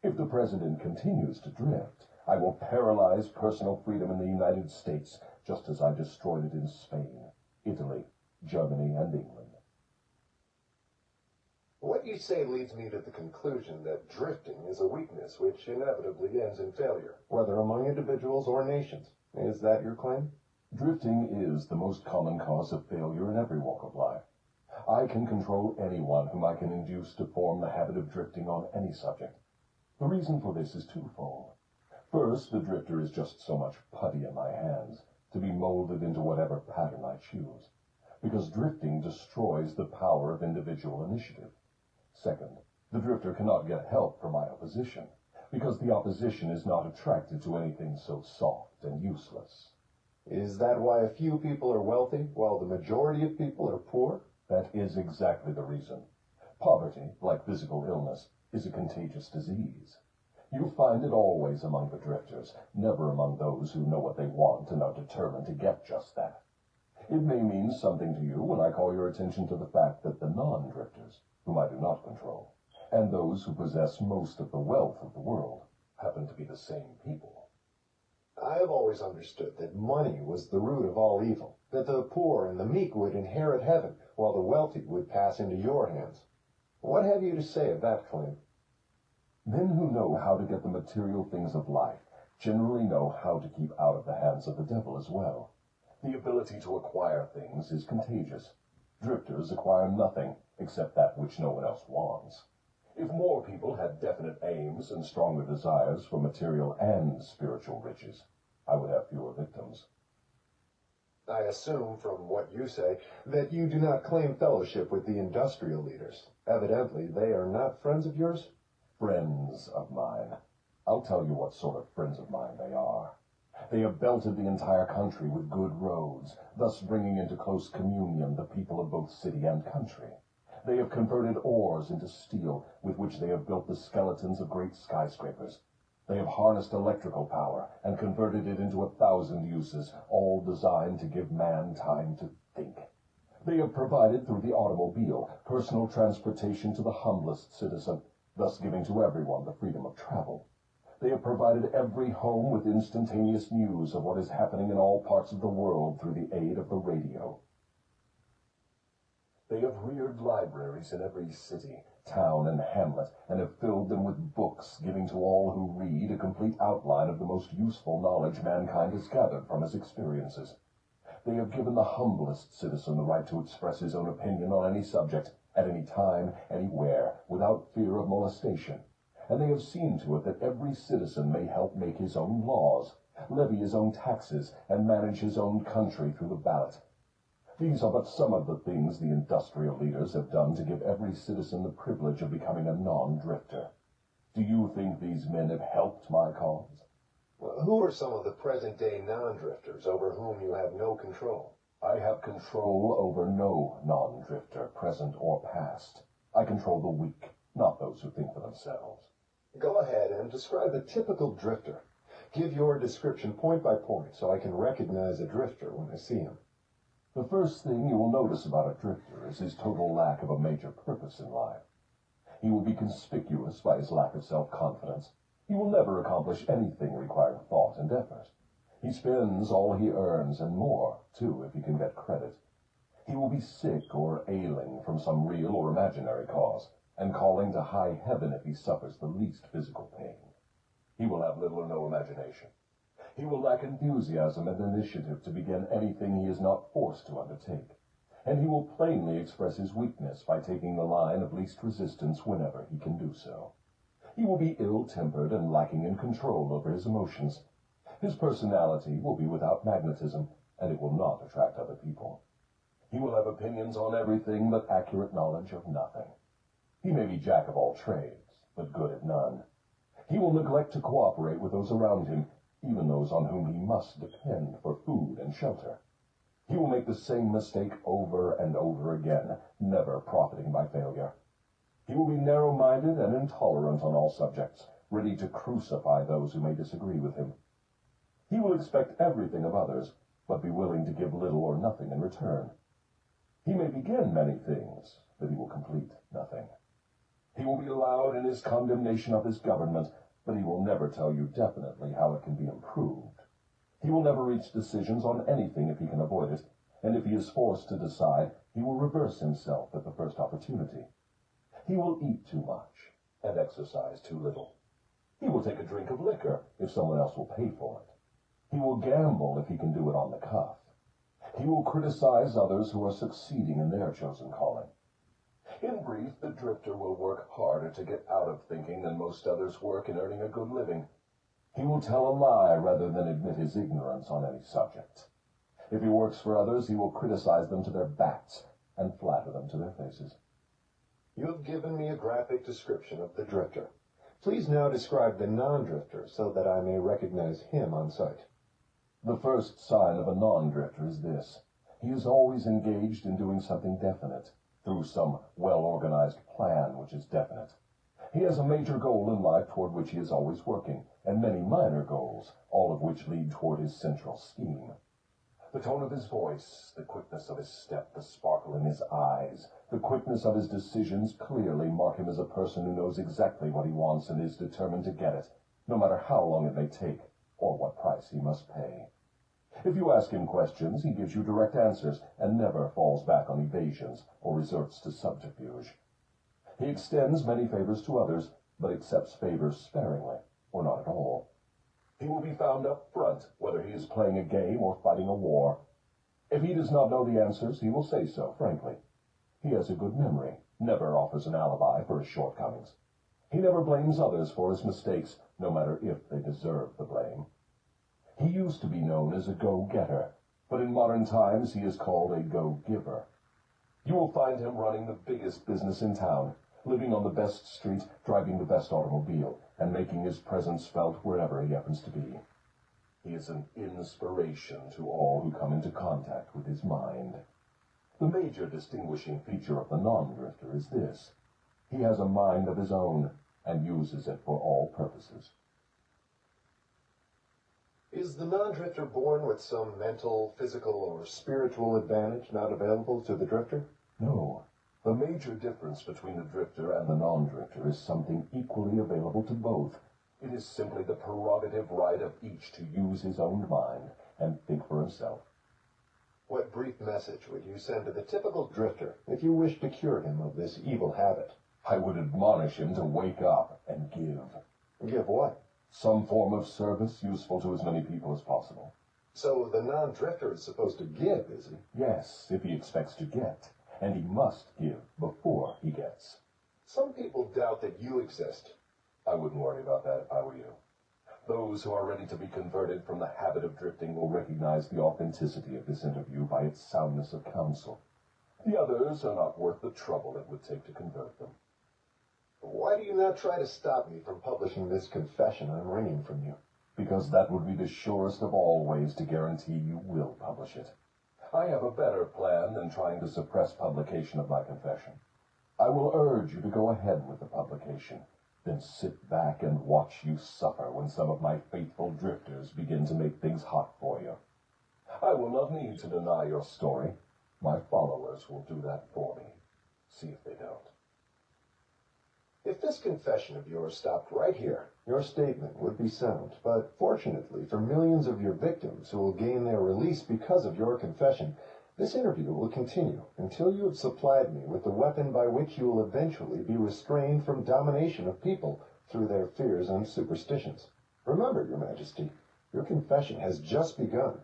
If the president continues to drift, I will paralyze personal freedom in the United States, just as I destroyed it in Spain, Italy, Germany, and England. What you say leads me to the conclusion that drifting is a weakness which inevitably ends in failure, whether among individuals or nations. Is that your claim? Drifting is the most common cause of failure in every walk of life. I can control anyone whom I can induce to form the habit of drifting on any subject. The reason for this is twofold. First, the drifter is just so much putty in my hands, to be molded into whatever pattern I choose, because drifting destroys the power of individual initiative. Second, the drifter cannot get help from my opposition, because the opposition is not attracted to anything so soft and useless. Is that why a few people are wealthy, while the majority of people are poor? That is exactly the reason. Poverty, like physical illness, is a contagious disease. You find it always among the drifters, never among those who know what they want and are determined to get just that. It may mean something to you when I call your attention to the fact that the non-drifters, whom I do not control, and those who possess most of the wealth of the world, happen to be the same people. I have always understood that money was the root of all evil, that the poor and the meek would inherit heaven, while the wealthy would pass into your hands. What have you to say of that claim? Men who know how to get the material things of life generally know how to keep out of the hands of the devil as well. The ability to acquire things is contagious. Drifters acquire nothing except that which no one else wants. If more people had definite aims and stronger desires for material and spiritual riches, I would have fewer victims. I assume from what you say that you do not claim fellowship with the industrial leaders. Evidently, they are not friends of yours? Friends of mine. I'll tell you what sort of friends of mine they are. They have belted the entire country with good roads, thus bringing into close communion the people of both city and country. They have converted ores into steel, with which they have built the skeletons of great skyscrapers. They have harnessed electrical power and converted it into 1,000 uses, all designed to give man time to think. They have provided, through the automobile, personal transportation to the humblest citizen, thus giving to everyone the freedom of travel. They have provided every home with instantaneous news of what is happening in all parts of the world through the aid of the radio. They have reared libraries in every city, town, and hamlet, and have filled them with books, giving to all who read a complete outline of the most useful knowledge mankind has gathered from his experiences. They have given the humblest citizen the right to express his own opinion on any subject, at any time, anywhere, without fear of molestation. And they have seen to it that every citizen may help make his own laws, levy his own taxes, and manage his own country through the ballot. These are but some of the things the industrial leaders have done to give every citizen the privilege of becoming a non-drifter. Do you think these men have helped my cause? Well, who are some of the present-day non-drifters over whom you have no control? I have control over no non-drifter, present or past. I control the weak, not those who think for themselves. Go ahead and describe a typical drifter. Give your description point by point so I can recognize a drifter when I see him. The first thing you will notice about a drifter is his total lack of a major purpose in life. He will be conspicuous by his lack of self-confidence. He will never accomplish anything requiring thought and effort. He spends all he earns and more, too, if he can get credit. He will be sick or ailing from some real or imaginary cause, and calling to high heaven if he suffers the least physical pain. He will have little or no imagination. He will lack enthusiasm and initiative to begin anything he is not forced to undertake, and he will plainly express his weakness by taking the line of least resistance whenever he can do so. He will be ill-tempered and lacking in control over his emotions. His personality will be without magnetism, and it will not attract other people. He will have opinions on everything but accurate knowledge of nothing. He may be jack of all trades, but good at none. He will neglect to cooperate with those around him, even those on whom he must depend for food and shelter. He will make the same mistake over and over again, never profiting by failure. He will be narrow-minded and intolerant on all subjects, ready to crucify those who may disagree with him. He will expect everything of others, but be willing to give little or nothing in return. He may begin many things, but he will complete nothing. He will be loud in his condemnation of his government, but he will never tell you definitely how it can be improved. He will never reach decisions on anything if he can avoid it, and if he is forced to decide, he will reverse himself at the first opportunity. He will eat too much and exercise too little. He will take a drink of liquor if someone else will pay for it. He will gamble if he can do it on the cuff. He will criticize others who are succeeding in their chosen calling. In brief, the drifter will work harder to get out of thinking than most others work in earning a good living. He will tell a lie rather than admit his ignorance on any subject. If he works for others, he will criticize them to their backs and flatter them to their faces. You have given me a graphic description of the drifter. Please now describe the non-drifter so that I may recognize him on sight. The first sign of a non-drifter is this. He is always engaged in doing something definite, through some well-organized plan which is definite. He has a major goal in life toward which he is always working, and many minor goals, all of which lead toward his central scheme. The tone of his voice, the quickness of his step, the sparkle in his eyes, the quickness of his decisions clearly mark him as a person who knows exactly what he wants and is determined to get it, no matter how long it may take, or what price he must pay. If you ask him questions, he gives you direct answers and never falls back on evasions or resorts to subterfuge. He extends many favors to others, but accepts favors sparingly, or not at all. He will be found up front, whether he is playing a game or fighting a war. If he does not know the answers, he will say so, frankly. He has a good memory, never offers an alibi for his shortcomings. He never blames others for his mistakes, no matter if they deserve the blame. He used to be known as a go-getter, but in modern times he is called a go-giver. You will find him running the biggest business in town, living on the best street, driving the best automobile, and making his presence felt wherever he happens to be. He is an inspiration to all who come into contact with his mind. The major distinguishing feature of the non-drifter is this: he has a mind of his own and uses it for all purposes. Is the non-drifter born with some mental, physical, or spiritual advantage not available to the drifter? No. The major difference between the drifter and the non-drifter is something equally available to both. It is simply the prerogative right of each to use his own mind and think for himself. What brief message would you send to the typical drifter if you wished to cure him of this evil habit? I would admonish him to wake up and give. Give what? Some form of service useful to as many people as possible. So the non-drifter is supposed to give, is he? Yes, if he expects to get. And he must give before he gets. Some people doubt that you exist. I wouldn't worry about that if I were you. Those who are ready to be converted from the habit of drifting will recognize the authenticity of this interview by its soundness of counsel. The others are not worth the trouble it would take to convert them. Why do you not try to stop me from publishing this confession I'm wringing from you? Because that would be the surest of all ways to guarantee you will publish it. I have a better plan than trying to suppress publication of my confession. I will urge you to go ahead with the publication, then sit back and watch you suffer when some of my faithful drifters begin to make things hot for you. I will not need to deny your story. My followers will do that for me. See if they don't. If this confession of yours stopped right here, your statement would be sound. But fortunately for millions of your victims who will gain their release because of your confession, this interview will continue until you have supplied me with the weapon by which you will eventually be restrained from domination of people through their fears and superstitions. Remember, Your Majesty, your confession has just begun.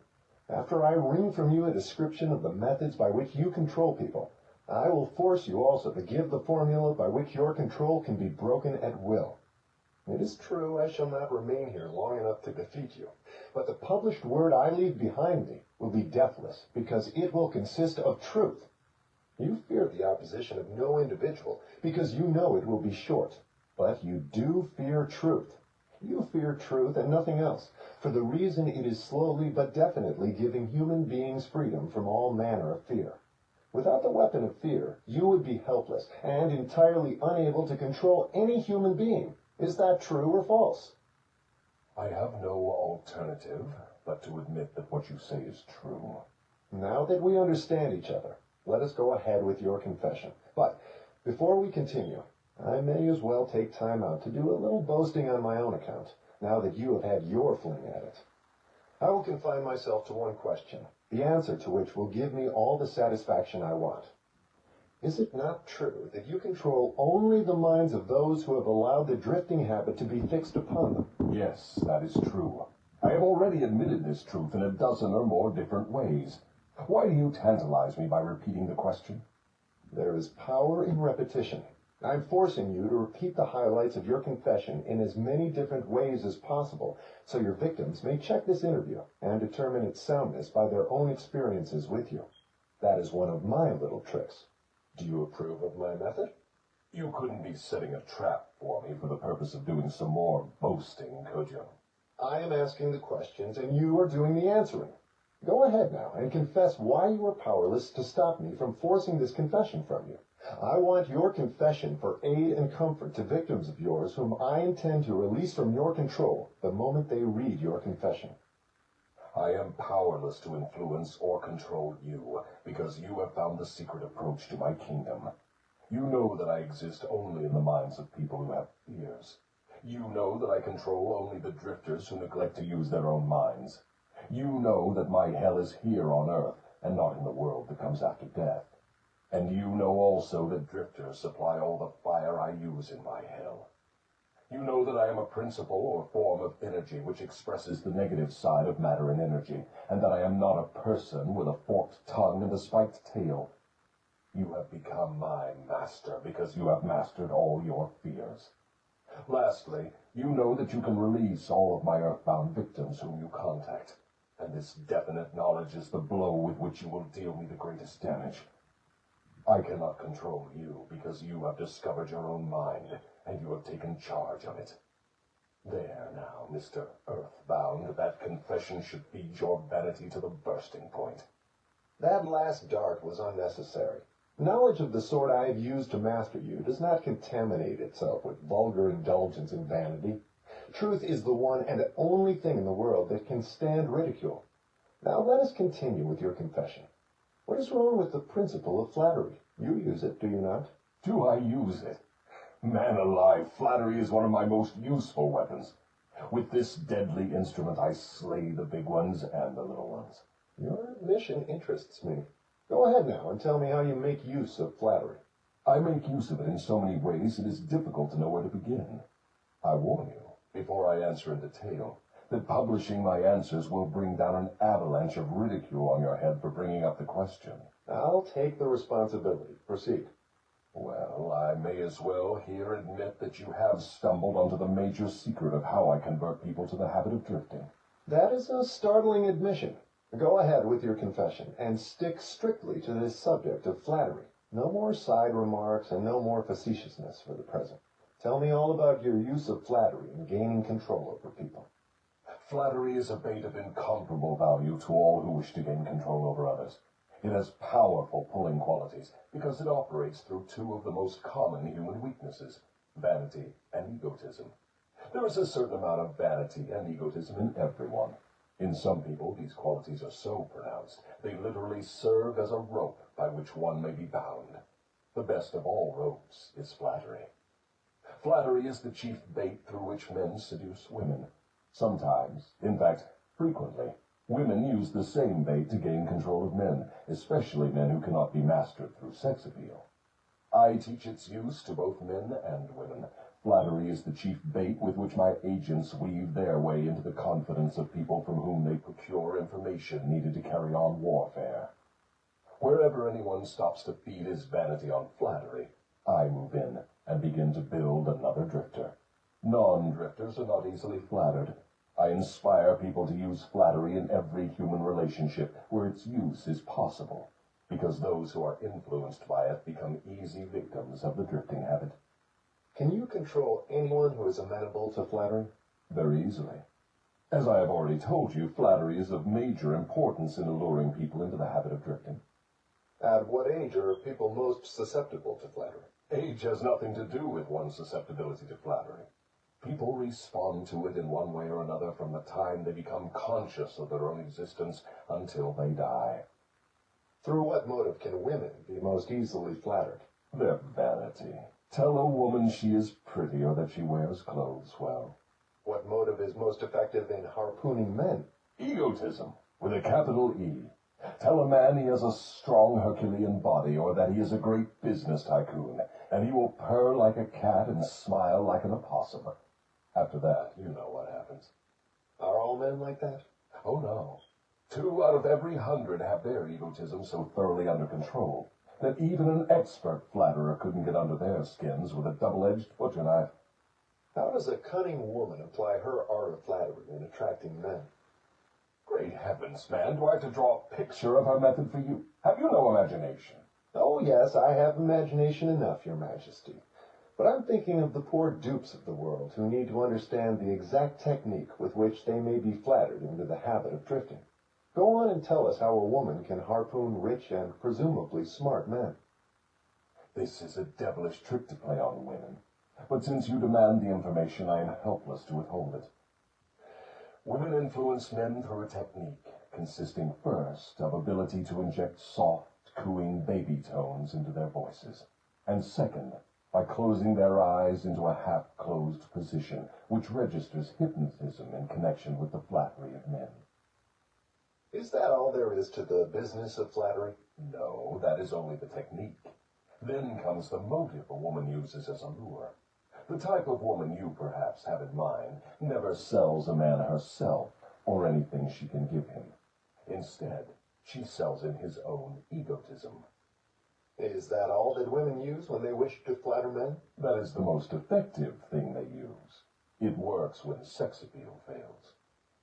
After I wring from you a description of the methods by which you control people, I will force you also to give the formula by which your control can be broken at will. It is true I shall not remain here long enough to defeat you, but the published word I leave behind me will be deathless, because it will consist of truth. You fear the opposition of no individual, because you know it will be short, but you do fear truth. You fear truth and nothing else, for the reason it is slowly but definitely giving human beings freedom from all manner of fear. Without the weapon of fear, you would be helpless and entirely unable to control any human being. Is that true or false? I have no alternative but to admit that what you say is true. Now that we understand each other, let us go ahead with your confession. But before we continue, I may as well take time out to do a little boasting on my own account, now that you have had your fling at it. I will confine myself to one question, the answer to which will give me all the satisfaction I want. Is it not true that you control only the minds of those who have allowed the drifting habit to be fixed upon them? Yes, that is true. I have already admitted this truth in a dozen or more different ways. Why do you tantalize me by repeating the question? There is power in repetition. I'm forcing you to repeat the highlights of your confession in as many different ways as possible, so your victims may check this interview and determine its soundness by their own experiences with you. That is one of my little tricks. Do you approve of my method? You couldn't be setting a trap for me for the purpose of doing some more boasting, could you? I am asking the questions, and you are doing the answering. Go ahead now and confess why you are powerless to stop me from forcing this confession from you. I want your confession for aid and comfort to victims of yours whom I intend to release from your control the moment they read your confession. I am powerless to influence or control you, because you have found the secret approach to my kingdom. You know that I exist only in the minds of people who have fears. You know that I control only the drifters who neglect to use their own minds. You know that my hell is here on earth, and not in the world that comes after death. And you know also that drifters supply all the fire I use in my hell. You know that I am a principle or form of energy which expresses the negative side of matter and energy, and that I am not a person with a forked tongue and a spiked tail. You have become my master because you have mastered all your fears. Lastly, you know that you can release all of my earthbound victims whom you contact. and this definite knowledge is the blow with which you will deal me the greatest damage. I cannot control you because you have discovered your own mind, and you have taken charge of it. There now, Mr. Earthbound, that confession should feed your vanity to the bursting point. That last dart was unnecessary. Knowledge of the sort I have used to master you does not contaminate itself with vulgar indulgence and vanity. Truth is the one and only thing in the world that can stand ridicule. Now let us continue with your confession. What is wrong with the principle of flattery? You use it, do you not? Do I use it? Man alive, flattery is one of my most useful weapons. With this deadly instrument I slay the big ones and the little ones. Your admission interests me. Go ahead now and tell me how you make use of flattery. I make use of it in so many ways it is difficult to know where to begin. I warn you, before I answer in detail, that publishing my answers will bring down an avalanche of ridicule on your head for bringing up the question. I'll take the responsibility. Proceed. Well, I may as well here admit that you have stumbled onto the major secret of how I convert people to the habit of drifting. That is a startling admission. Go ahead with your confession, and stick strictly to this subject of flattery. No more side remarks and no more facetiousness for the present. Tell me all about your use of flattery in gaining control over people. Flattery is a bait of incomparable value to all who wish to gain control over others. It has powerful pulling qualities because it operates through two of the most common human weaknesses, vanity and egotism. There is a certain amount of vanity and egotism in everyone. In some people, these qualities are so pronounced, they literally serve as a rope by which one may be bound. The best of all ropes is flattery. Flattery is the chief bait through which men seduce women. Sometimes, in fact, frequently, women use the same bait to gain control of men, especially men who cannot be mastered through sex appeal. I teach its use to both men and women. Flattery is the chief bait with which my agents weave their way into the confidence of people from whom they procure information needed to carry on warfare. Wherever anyone stops to feed his vanity on flattery, I move in and begin to build another drifter. Non-drifters are not easily flattered. I inspire people to use flattery in every human relationship where its use is possible, because those who are influenced by it become easy victims of the drifting habit. Can you control anyone who is amenable to flattery? Very easily. As I have already told you, flattery is of major importance in alluring people into the habit of drifting. At what age are people most susceptible to flattery? Age has nothing to do with one's susceptibility to flattery. People respond to it in one way or another from the time they become conscious of their own existence until they die. Through what motive can women be most easily flattered? Their vanity. Tell a woman she is pretty or that she wears clothes well. What motive is most effective in harpooning men? Egotism, with a capital E. Tell a man he has a strong Herculean body or that he is a great business tycoon, and he will purr like a cat and smile like an opossum. After that, you know what happens. Are all men like that? Oh, no. 2 out of every 100 have their egotism so thoroughly under control that even an expert flatterer couldn't get under their skins with a double-edged butcher knife. How does a cunning woman apply her art of flattery in attracting men? Great heavens, man, do I have to draw a picture of her method for you? Have you no imagination? Oh, yes, I have imagination enough, Your Majesty. But I'm thinking of the poor dupes of the world who need to understand the exact technique with which they may be flattered into the habit of drifting. Go on and tell us how a woman can harpoon rich and presumably smart men. This is a devilish trick to play on women. But since you demand the information, I am helpless to withhold it. Women influence men through a technique consisting first of ability to inject soft, cooing baby tones into their voices, and second, by closing their eyes into a half-closed position, which registers hypnotism in connection with the flattery of men. Is that all there is to the business of flattery? No, that is only the technique. Then comes the motive a woman uses as a lure. The type of woman you perhaps have in mind never sells a man herself or anything she can give him. Instead, she sells him his own egotism. Is that all that women use when they wish to flatter men? That is the most effective thing they use. It works when sex appeal fails.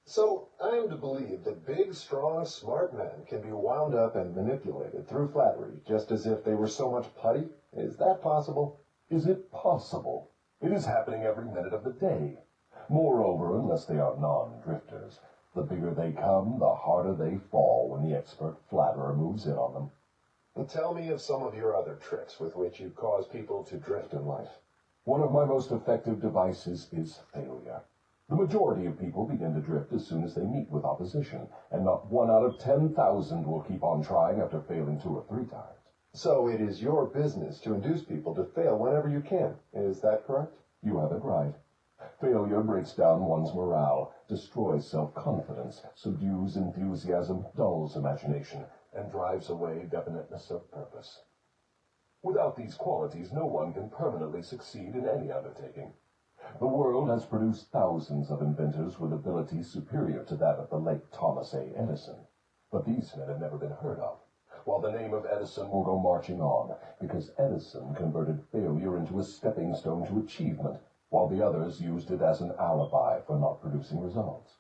So, I am to believe that big, strong, smart men can be wound up and manipulated through flattery, just as if they were so much putty? Is that possible? Is it possible? It is happening every minute of the day. Moreover, unless they are non-drifters, the bigger they come, the harder they fall when the expert flatterer moves in on them. And tell me of some of your other tricks with which you cause people to drift in life. One of my most effective devices is failure. The majority of people begin to drift as soon as they meet with opposition, and not 1 out of 10,000 will keep on trying after failing 2 or 3 times. So it is your business to induce people to fail whenever you can. Is that correct? You have it right. Failure breaks down one's morale, destroys self-confidence, subdues enthusiasm, dulls imagination, and drives away definiteness of purpose. Without these qualities, no one can permanently succeed in any undertaking. The world has produced thousands of inventors with abilities superior to that of the late Thomas A. Edison. But these men have never been heard of, while the name of Edison will go marching on, because Edison converted failure into a stepping stone to achievement, while the others used it as an alibi for not producing results.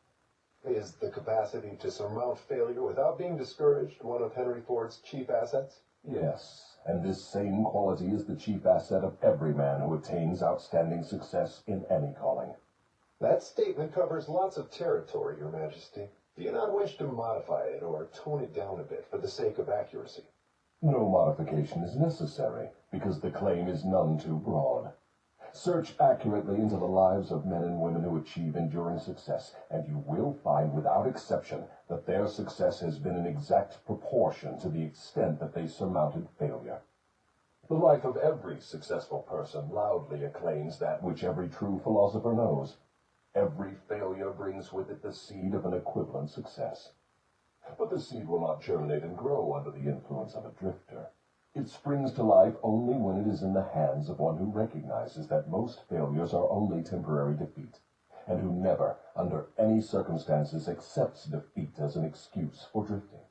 Is the capacity to surmount failure without being discouraged one of Henry Ford's chief assets? Yes, and this same quality is the chief asset of every man who attains outstanding success in any calling. That statement covers lots of territory, Your Majesty. Do you not wish to modify it or tone it down a bit for the sake of accuracy? No modification is necessary, because the claim is none too broad. Search accurately into the lives of men and women who achieve enduring success, and you will find without exception that their success has been in exact proportion to the extent that they surmounted failure. The life of every successful person loudly acclaims that which every true philosopher knows. Every failure brings with it the seed of an equivalent success. But the seed will not germinate and grow under the influence of a drifter. It springs to life only when it is in the hands of one who recognizes that most failures are only temporary defeat, and who never, under any circumstances, accepts defeat as an excuse for drifting.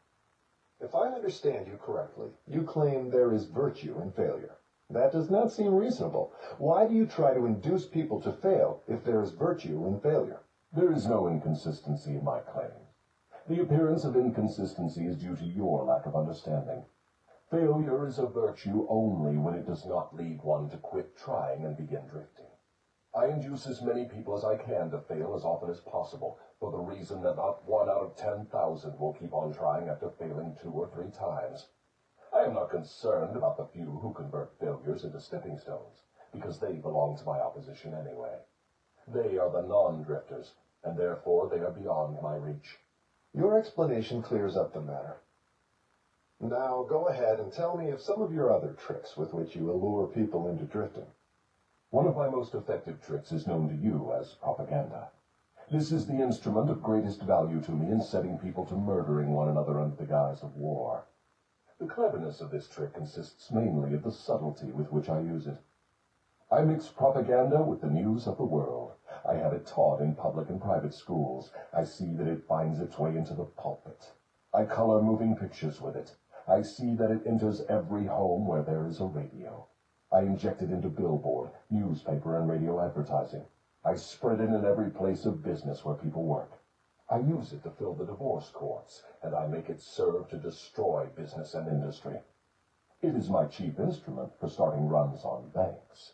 If I understand you correctly, you claim there is virtue in failure. That does not seem reasonable. Why do you try to induce people to fail if there is virtue in failure? There is no inconsistency in my claims. The appearance of inconsistency is due to your lack of understanding. Failure is a virtue only when it does not lead one to quit trying and begin drifting. I induce as many people as I can to fail as often as possible, for the reason that not 1 out of 10,000 will keep on trying after failing 2 or 3 times. I am not concerned about the few who convert failures into stepping stones, because they belong to my opposition anyway. They are the non-drifters, and therefore they are beyond my reach. Your explanation clears up the matter. Now, go ahead and tell me of some of your other tricks with which you allure people into drifting. One of my most effective tricks is known to you as propaganda. This is the instrument of greatest value to me in setting people to murdering one another under the guise of war. The cleverness of this trick consists mainly of the subtlety with which I use it. I mix propaganda with the news of the world. I have it taught in public and private schools. I see that it finds its way into the pulpit. I color moving pictures with it. I see that it enters every home where there is a radio. I inject it into billboard, newspaper, and radio advertising. I spread it in every place of business where people work. I use it to fill the divorce courts, and I make it serve to destroy business and industry. It is my chief instrument for starting runs on banks.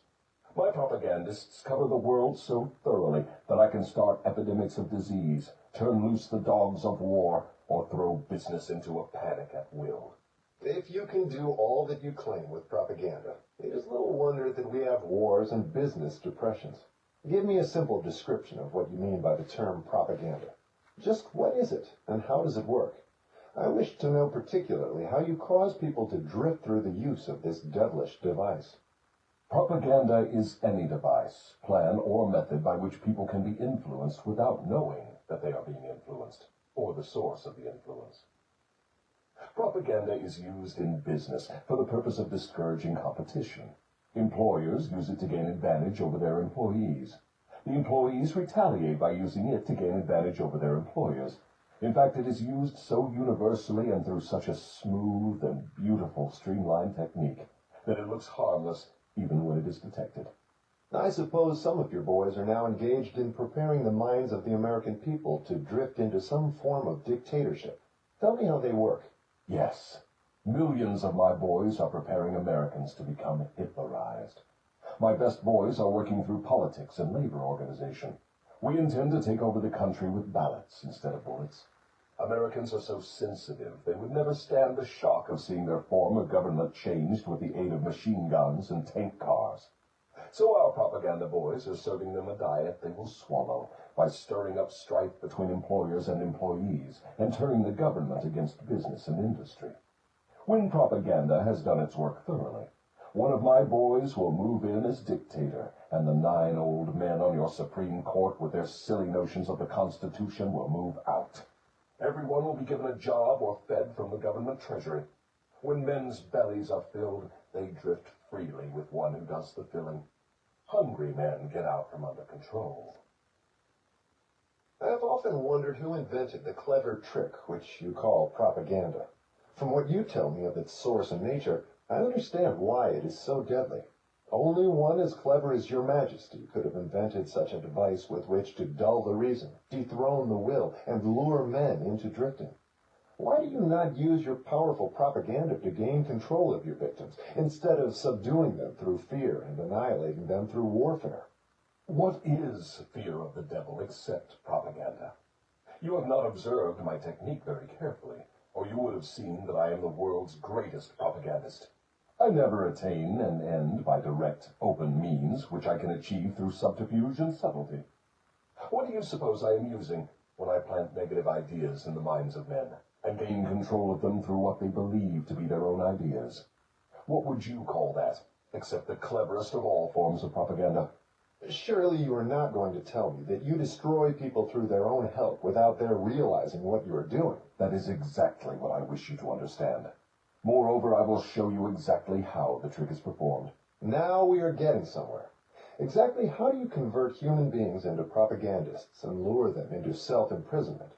My propagandists cover the world so thoroughly that I can start epidemics of disease, turn loose the dogs of war, or throw business into a panic at will. If you can do all that you claim with propaganda, it is little wonder that we have wars and business depressions. Give me a simple description of what you mean by the term propaganda. Just what is it, and how does it work? I wish to know particularly how you cause people to drift through the use of this devilish device. Propaganda is any device, plan, or method by which people can be influenced without knowing that they are being influenced, or the source of the influence. Propaganda is used in business for the purpose of discouraging competition. Employers use it to gain advantage over their employees. The employees retaliate by using it to gain advantage over their employers. In fact, it is used so universally and through such a smooth and beautiful streamlined technique that it looks harmless even when it is detected. I suppose some of your boys are now engaged in preparing the minds of the American people to drift into some form of dictatorship. Tell me how they work. Yes, millions of my boys are preparing Americans to become Hitlerized. My best boys are working through politics and labor organization. We intend to take over the country with ballots instead of bullets. Americans are so sensitive, they would never stand the shock of seeing their form of government changed with the aid of machine guns and tank cars. So our propaganda boys are serving them a diet they will swallow by stirring up strife between employers and employees and turning the government against business and industry. When propaganda has done its work thoroughly, one of my boys will move in as dictator, and the 9 old men on your Supreme Court with their silly notions of the Constitution will move out. Everyone will be given a job or fed from the government treasury. When men's bellies are filled, they drift freely with one who does the filling. Hungry men get out from under control. I have often wondered who invented the clever trick which you call propaganda. From what you tell me of its source and nature, I understand why it is so deadly. Only one as clever as your Majesty could have invented such a device with which to dull the reason, dethrone the will, and lure men into drifting. Why do you not use your powerful propaganda to gain control of your victims, instead of subduing them through fear and annihilating them through warfare? What is fear of the devil except propaganda? You have not observed my technique very carefully, or you would have seen that I am the world's greatest propagandist. I never attain an end by direct, open means, which I can achieve through subterfuge and subtlety. What do you suppose I am using when I plant negative ideas in the minds of men, and gain control of them through what they believe to be their own ideas? What would you call that, except the cleverest of all forms of propaganda? Surely you are not going to tell me that you destroy people through their own help without their realizing what you are doing. That is exactly what I wish you to understand. Moreover, I will show you exactly how the trick is performed. Now we are getting somewhere. Exactly how do you convert human beings into propagandists and lure them into self-imprisonment?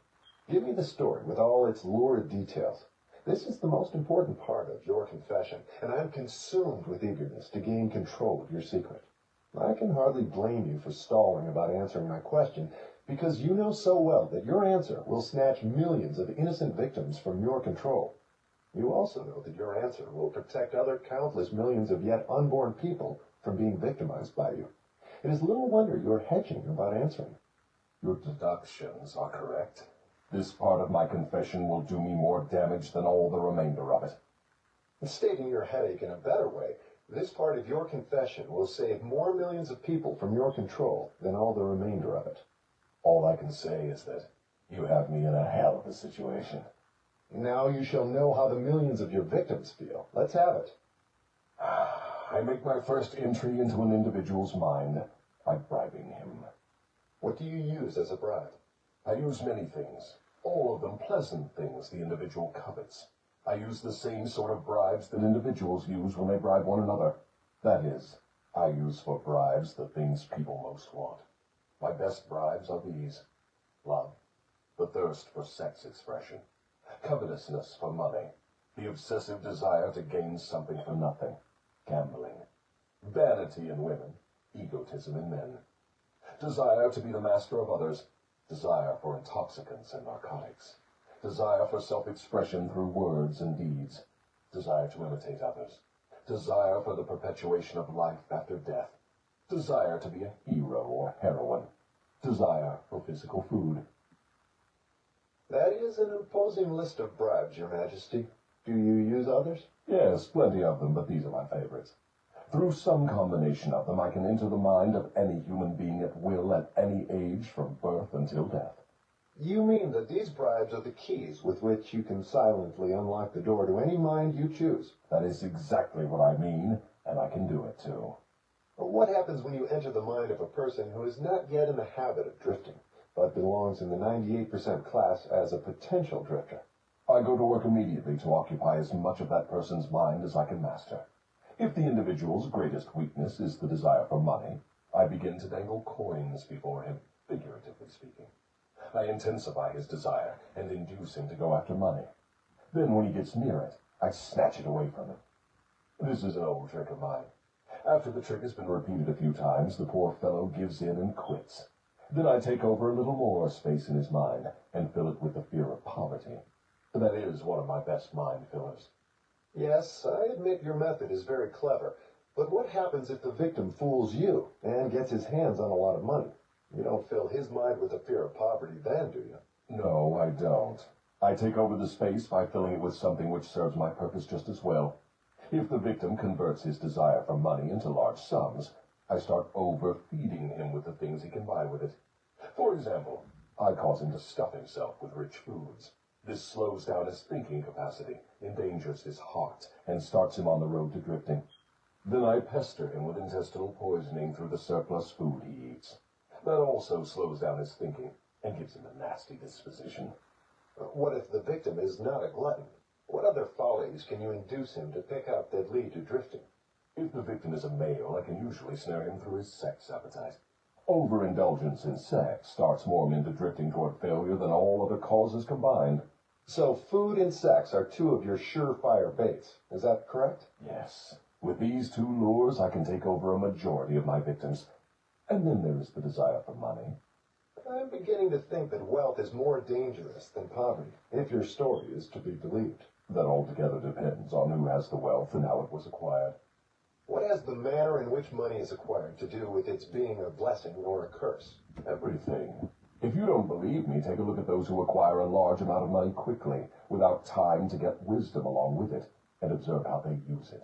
Give me the story with all its lurid details. This is the most important part of your confession, and I am consumed with eagerness to gain control of your secret. I can hardly blame you for stalling about answering my question, because you know so well that your answer will snatch millions of innocent victims from your control. You also know that your answer will protect other countless millions of yet unborn people from being victimized by you. It is little wonder you are hedging about answering. Your deductions are correct. This part of my confession will do me more damage than all the remainder of it. Stating your headache in a better way, this part of your confession will save more millions of people from your control than all the remainder of it. All I can say is that you have me in a hell of a situation. Now you shall know how the millions of your victims feel. Let's have it. I make my first entry into an individual's mind by bribing him. What do you use as a bribe? I use many things, all of them pleasant things the individual covets. I use the same sort of bribes that individuals use when they bribe one another. That is, I use for bribes the things people most want. My best bribes are these: love, the thirst for sex expression, covetousness for money, the obsessive desire to gain something for nothing, gambling, vanity in women, egotism in men, desire to be the master of others, desire for intoxicants and narcotics, desire for self-expression through words and deeds, desire to imitate others, desire for the perpetuation of life after death, desire to be a hero or heroine, desire for physical food. That is an imposing list of bribes, Your Majesty. Do you use others? Yes, plenty of them, but these are my favorites. Through some combination of them, I can enter the mind of any human being at will at any age from birth until death. You mean that these bribes are the keys with which you can silently unlock the door to any mind you choose? That is exactly what I mean, and I can do it too. But what happens when you enter the mind of a person who is not yet in the habit of drifting, but belongs in the 98% class as a potential drifter? I go to work immediately to occupy as much of that person's mind as I can master. If the individual's greatest weakness is the desire for money, I begin to dangle coins before him, figuratively speaking. I intensify his desire and induce him to go after money. Then when he gets near it, I snatch it away from him. This is an old trick of mine. After the trick has been repeated a few times, the poor fellow gives in and quits. Then I take over a little more space in his mind and fill it with the fear of poverty. That is one of my best mind fillers. Yes, I admit your method is very clever, but what happens if the victim fools you and gets his hands on a lot of money? You don't fill his mind with the fear of poverty then, do you? No, I don't. I take over the space by filling it with something which serves my purpose just as well. If the victim converts his desire for money into large sums, I start overfeeding him with the things he can buy with it. For example, I cause him to stuff himself with rich foods. This slows down his thinking capacity, endangers his heart, and starts him on the road to drifting. Then I pester him with intestinal poisoning through the surplus food he eats. That also slows down his thinking and gives him a nasty disposition. What if the victim is not a glutton? What other follies can you induce him to pick up that lead to drifting? If the victim is a male, I can usually snare him through his sex appetite. Overindulgence in sex starts more men into drifting toward failure than all other causes combined. So food and sex are two of your surefire baits. Is that correct? Yes. With these two lures, I can take over a majority of my victims. And then there is the desire for money. I'm beginning to think that wealth is more dangerous than poverty, if your story is to be believed. That altogether depends on who has the wealth and how it was acquired. What has the manner in which money is acquired to do with its being a blessing or a curse? Everything. If you don't believe me, take a look at those who acquire a large amount of money quickly, without time to get wisdom along with it, and observe how they use it.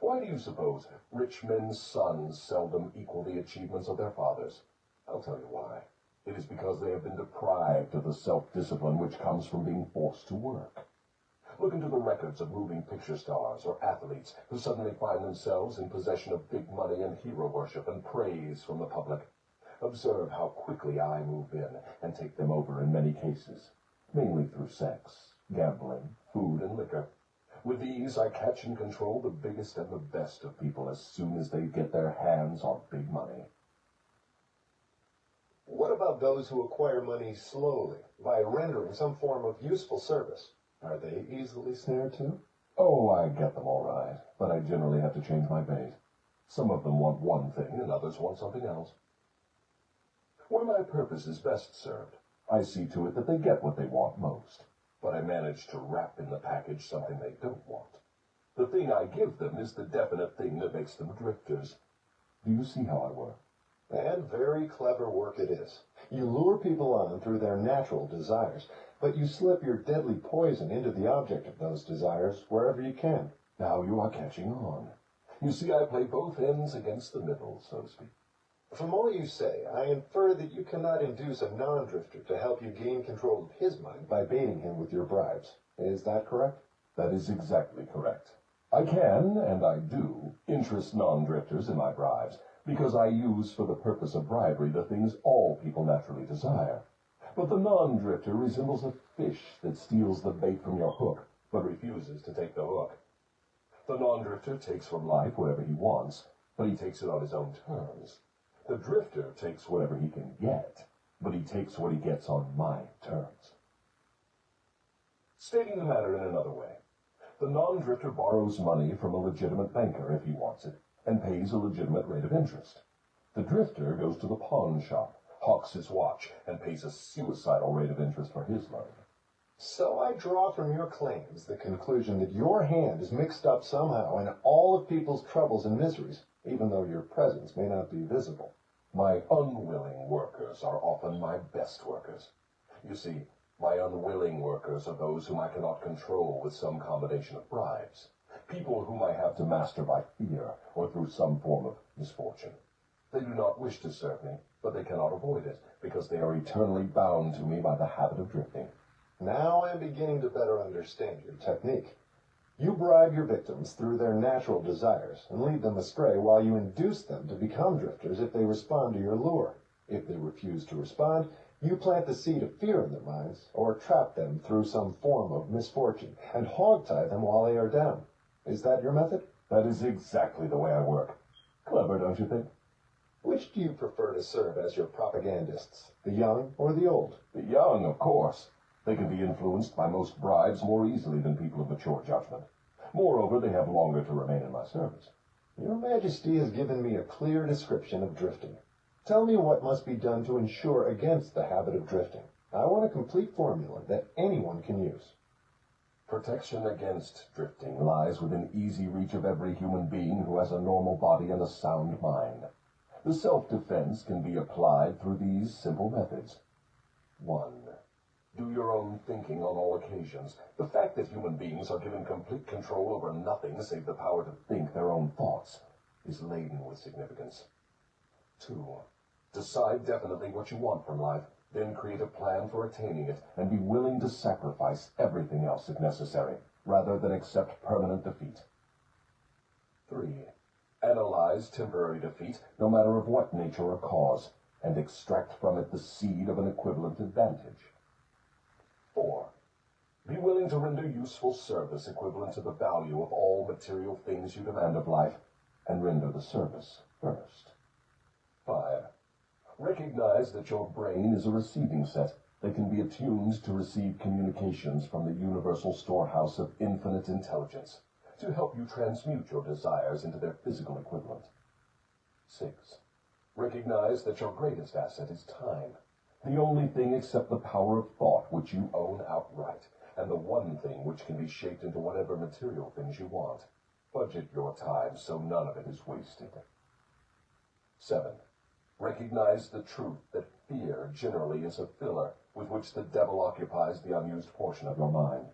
Why do you suppose rich men's sons seldom equal the achievements of their fathers? I'll tell you why. It is because they have been deprived of the self-discipline which comes from being forced to work. Look into the records of moving picture stars or athletes who suddenly find themselves in possession of big money and hero worship and praise from the public. Observe how quickly I move in and take them over in many cases, mainly through sex, gambling, food, and liquor. With these, I catch and control the biggest and the best of people as soon as they get their hands on big money. What about those who acquire money slowly, by rendering some form of useful service? Are they easily snared too? Oh, I get them all right, but I generally have to change my bait. Some of them want one thing and others want something else. Where my purpose is best served, I see to it that they get what they want most, but I manage to wrap in the package something they don't want. The thing I give them is the definite thing that makes them drifters. Do you see how I work? And very clever work it is. You lure people on through their natural desires, but you slip your deadly poison into the object of those desires wherever you can. Now you are catching on. You see, I play both ends against the middle, so to speak. From all you say, I infer that you cannot induce a non-drifter to help you gain control of his mind by baiting him with your bribes. Is that correct? That is exactly correct. I can, and I do, interest non-drifters in my bribes, because I use for the purpose of bribery the things all people naturally desire. But the non-drifter resembles a fish that steals the bait from your hook, but refuses to take the hook. The non-drifter takes from life whatever he wants, but he takes it on his own terms. The drifter takes whatever he can get, but he takes what he gets on my terms. Stating the matter in another way, the non-drifter borrows money from a legitimate banker if he wants it, and pays a legitimate rate of interest. The drifter goes to the pawn shop, hawks his watch, and pays a suicidal rate of interest for his loan. So I draw from your claims the conclusion that your hand is mixed up somehow in all of people's troubles and miseries, even though your presence may not be visible. My unwilling workers are often my best workers. You see, my unwilling workers are those whom I cannot control with some combination of bribes, people whom I have to master by fear or through some form of misfortune. They do not wish to serve me, but they cannot avoid it, because they are eternally bound to me by the habit of drifting. Now I'm beginning to better understand your technique. You bribe your victims through their natural desires and lead them astray while you induce them to become drifters if they respond to your lure. If they refuse to respond, you plant the seed of fear in their minds or trap them through some form of misfortune and hogtie them while they are down. Is that your method? That is exactly the way I work. Clever, don't you think? Which do you prefer to serve as your propagandists, the young or the old? The young, of course. They can be influenced by most bribes more easily than people of mature judgment. Moreover, they have longer to remain in my service. Your Majesty has given me a clear description of drifting. Tell me what must be done to ensure against the habit of drifting. I want a complete formula that anyone can use. Protection against drifting lies within easy reach of every human being who has a normal body and a sound mind. The self-defense can be applied through these simple methods. 1. Do your own thinking on all occasions. The fact that human beings are given complete control over nothing save the power to think their own thoughts is laden with significance. 2. Decide definitely what you want from life, then create a plan for attaining it, and be willing to sacrifice everything else if necessary, rather than accept permanent defeat. 3. Analyze temporary defeat, no matter of what nature or cause, and extract from it the seed of an equivalent advantage. 4. Be willing to render useful service equivalent to the value of all material things you demand of life, and render the service first. 5. Recognize that your brain is a receiving set that can be attuned to receive communications from the universal storehouse of infinite intelligence to help you transmute your desires into their physical equivalent. 6. Recognize that your greatest asset is time, the only thing except the power of thought which you own outright, and the one thing which can be shaped into whatever material things you want. Budget your time so none of it is wasted. 7. Recognize the truth that fear generally is a filler with which the devil occupies the unused portion of your mind.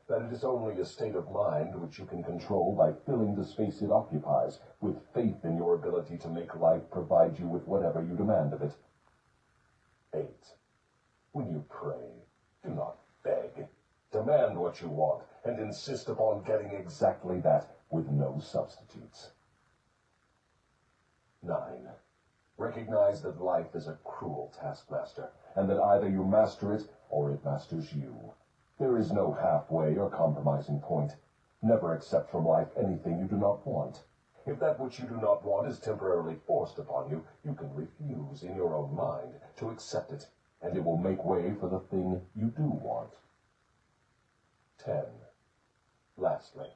That it is only a state of mind which you can control by filling the space it occupies with faith in your ability to make life provide you with whatever you demand of it. 8. When you pray, do not beg. Demand what you want and insist upon getting exactly that with no substitutes. 9. Recognize that life is a cruel taskmaster, and that either you master it or it masters you. There is no halfway or compromising point. Never accept from life anything you do not want. If that which you do not want is temporarily forced upon you, you can refuse in your own mind to accept it, and it will make way for the thing you do want. 10. Lastly,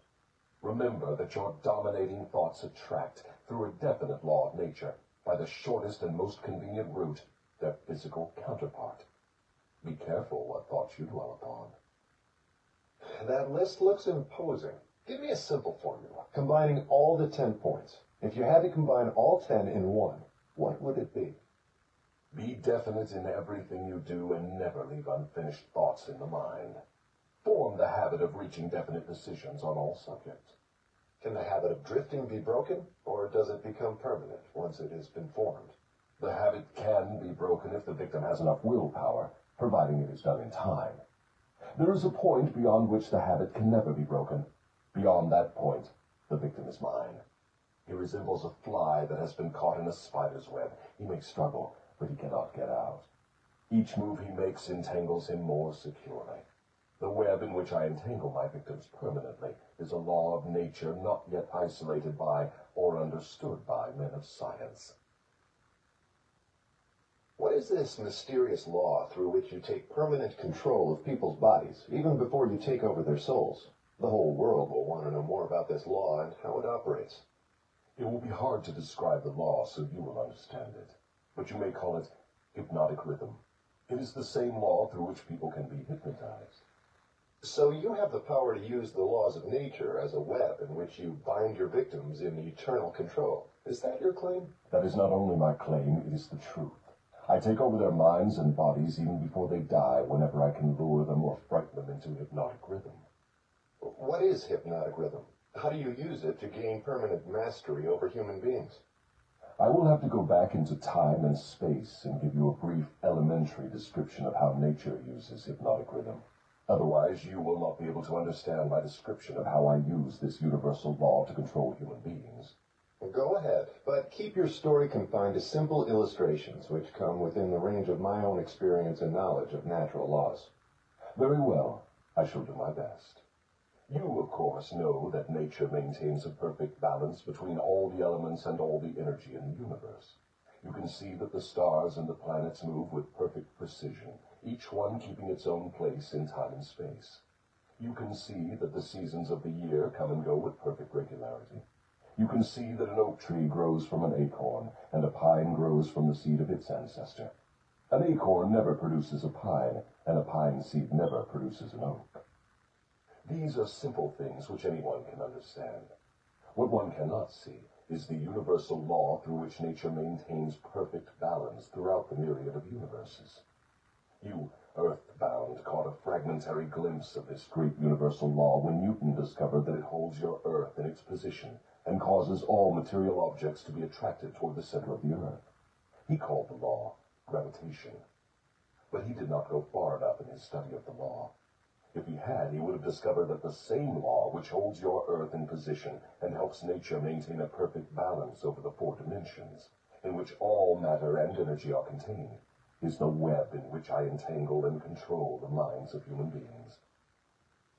remember that your dominating thoughts attract, through a definite law of nature, by the shortest and most convenient route, their physical counterpart. Be careful what thoughts you dwell upon. That list looks imposing. Give me a simple formula, combining all the 10 points. If you had to combine all 10 in one, what would it be? Be definite in everything you do and never leave unfinished thoughts in the mind. Form the habit of reaching definite decisions on all subjects. Can the habit of drifting be broken, or does it become permanent once it has been formed? The habit can be broken if the victim has enough willpower, providing it is done in time. There is a point beyond which the habit can never be broken. Beyond that point, the victim is mine. He resembles a fly that has been caught in a spider's web. He may struggle, but he cannot get out. Each move he makes entangles him more securely. The web in which I entangle my victims permanently is a law of nature not yet isolated by or understood by men of science. What is this mysterious law through which you take permanent control of people's bodies, even before you take over their souls? The whole world will want to know more about this law and how it operates. It will be hard to describe the law so you will understand it, but you may call it hypnotic rhythm. It is the same law through which people can be hypnotized. So you have the power to use the laws of nature as a web in which you bind your victims in eternal control. Is that your claim? That is not only my claim, it is the truth. I take over their minds and bodies even before they die whenever I can lure them or frighten them into hypnotic rhythm. What is hypnotic rhythm? How do you use it to gain permanent mastery over human beings? I will have to go back into time and space and give you a brief elementary description of how nature uses hypnotic rhythm. Otherwise, you will not be able to understand my description of how I use this universal law to control human beings. Go ahead, but keep your story confined to simple illustrations which come within the range of my own experience and knowledge of natural laws. Very well, I shall do my best. You, of course, know that nature maintains a perfect balance between all the elements and all the energy in the universe. You can see that the stars and the planets move with perfect precision, each one keeping its own place in time and space. You can see that the seasons of the year come and go with perfect regularity. You can see that an oak tree grows from an acorn, and a pine grows from the seed of its ancestor. An acorn never produces a pine, and a pine seed never produces an oak. These are simple things which anyone can understand. What one cannot see is the universal law through which nature maintains perfect balance throughout the myriad of universes. You, earthbound, caught a fragmentary glimpse of this great universal law when Newton discovered that it holds your earth in its position and causes all material objects to be attracted toward the center of the earth. He called the law gravitation. But he did not go far enough in his study of the law. If he had, he would have discovered that the same law which holds your earth in position and helps nature maintain a perfect balance over the 4 dimensions, in which all matter and energy are contained, is the web in which I entangle and control the minds of human beings.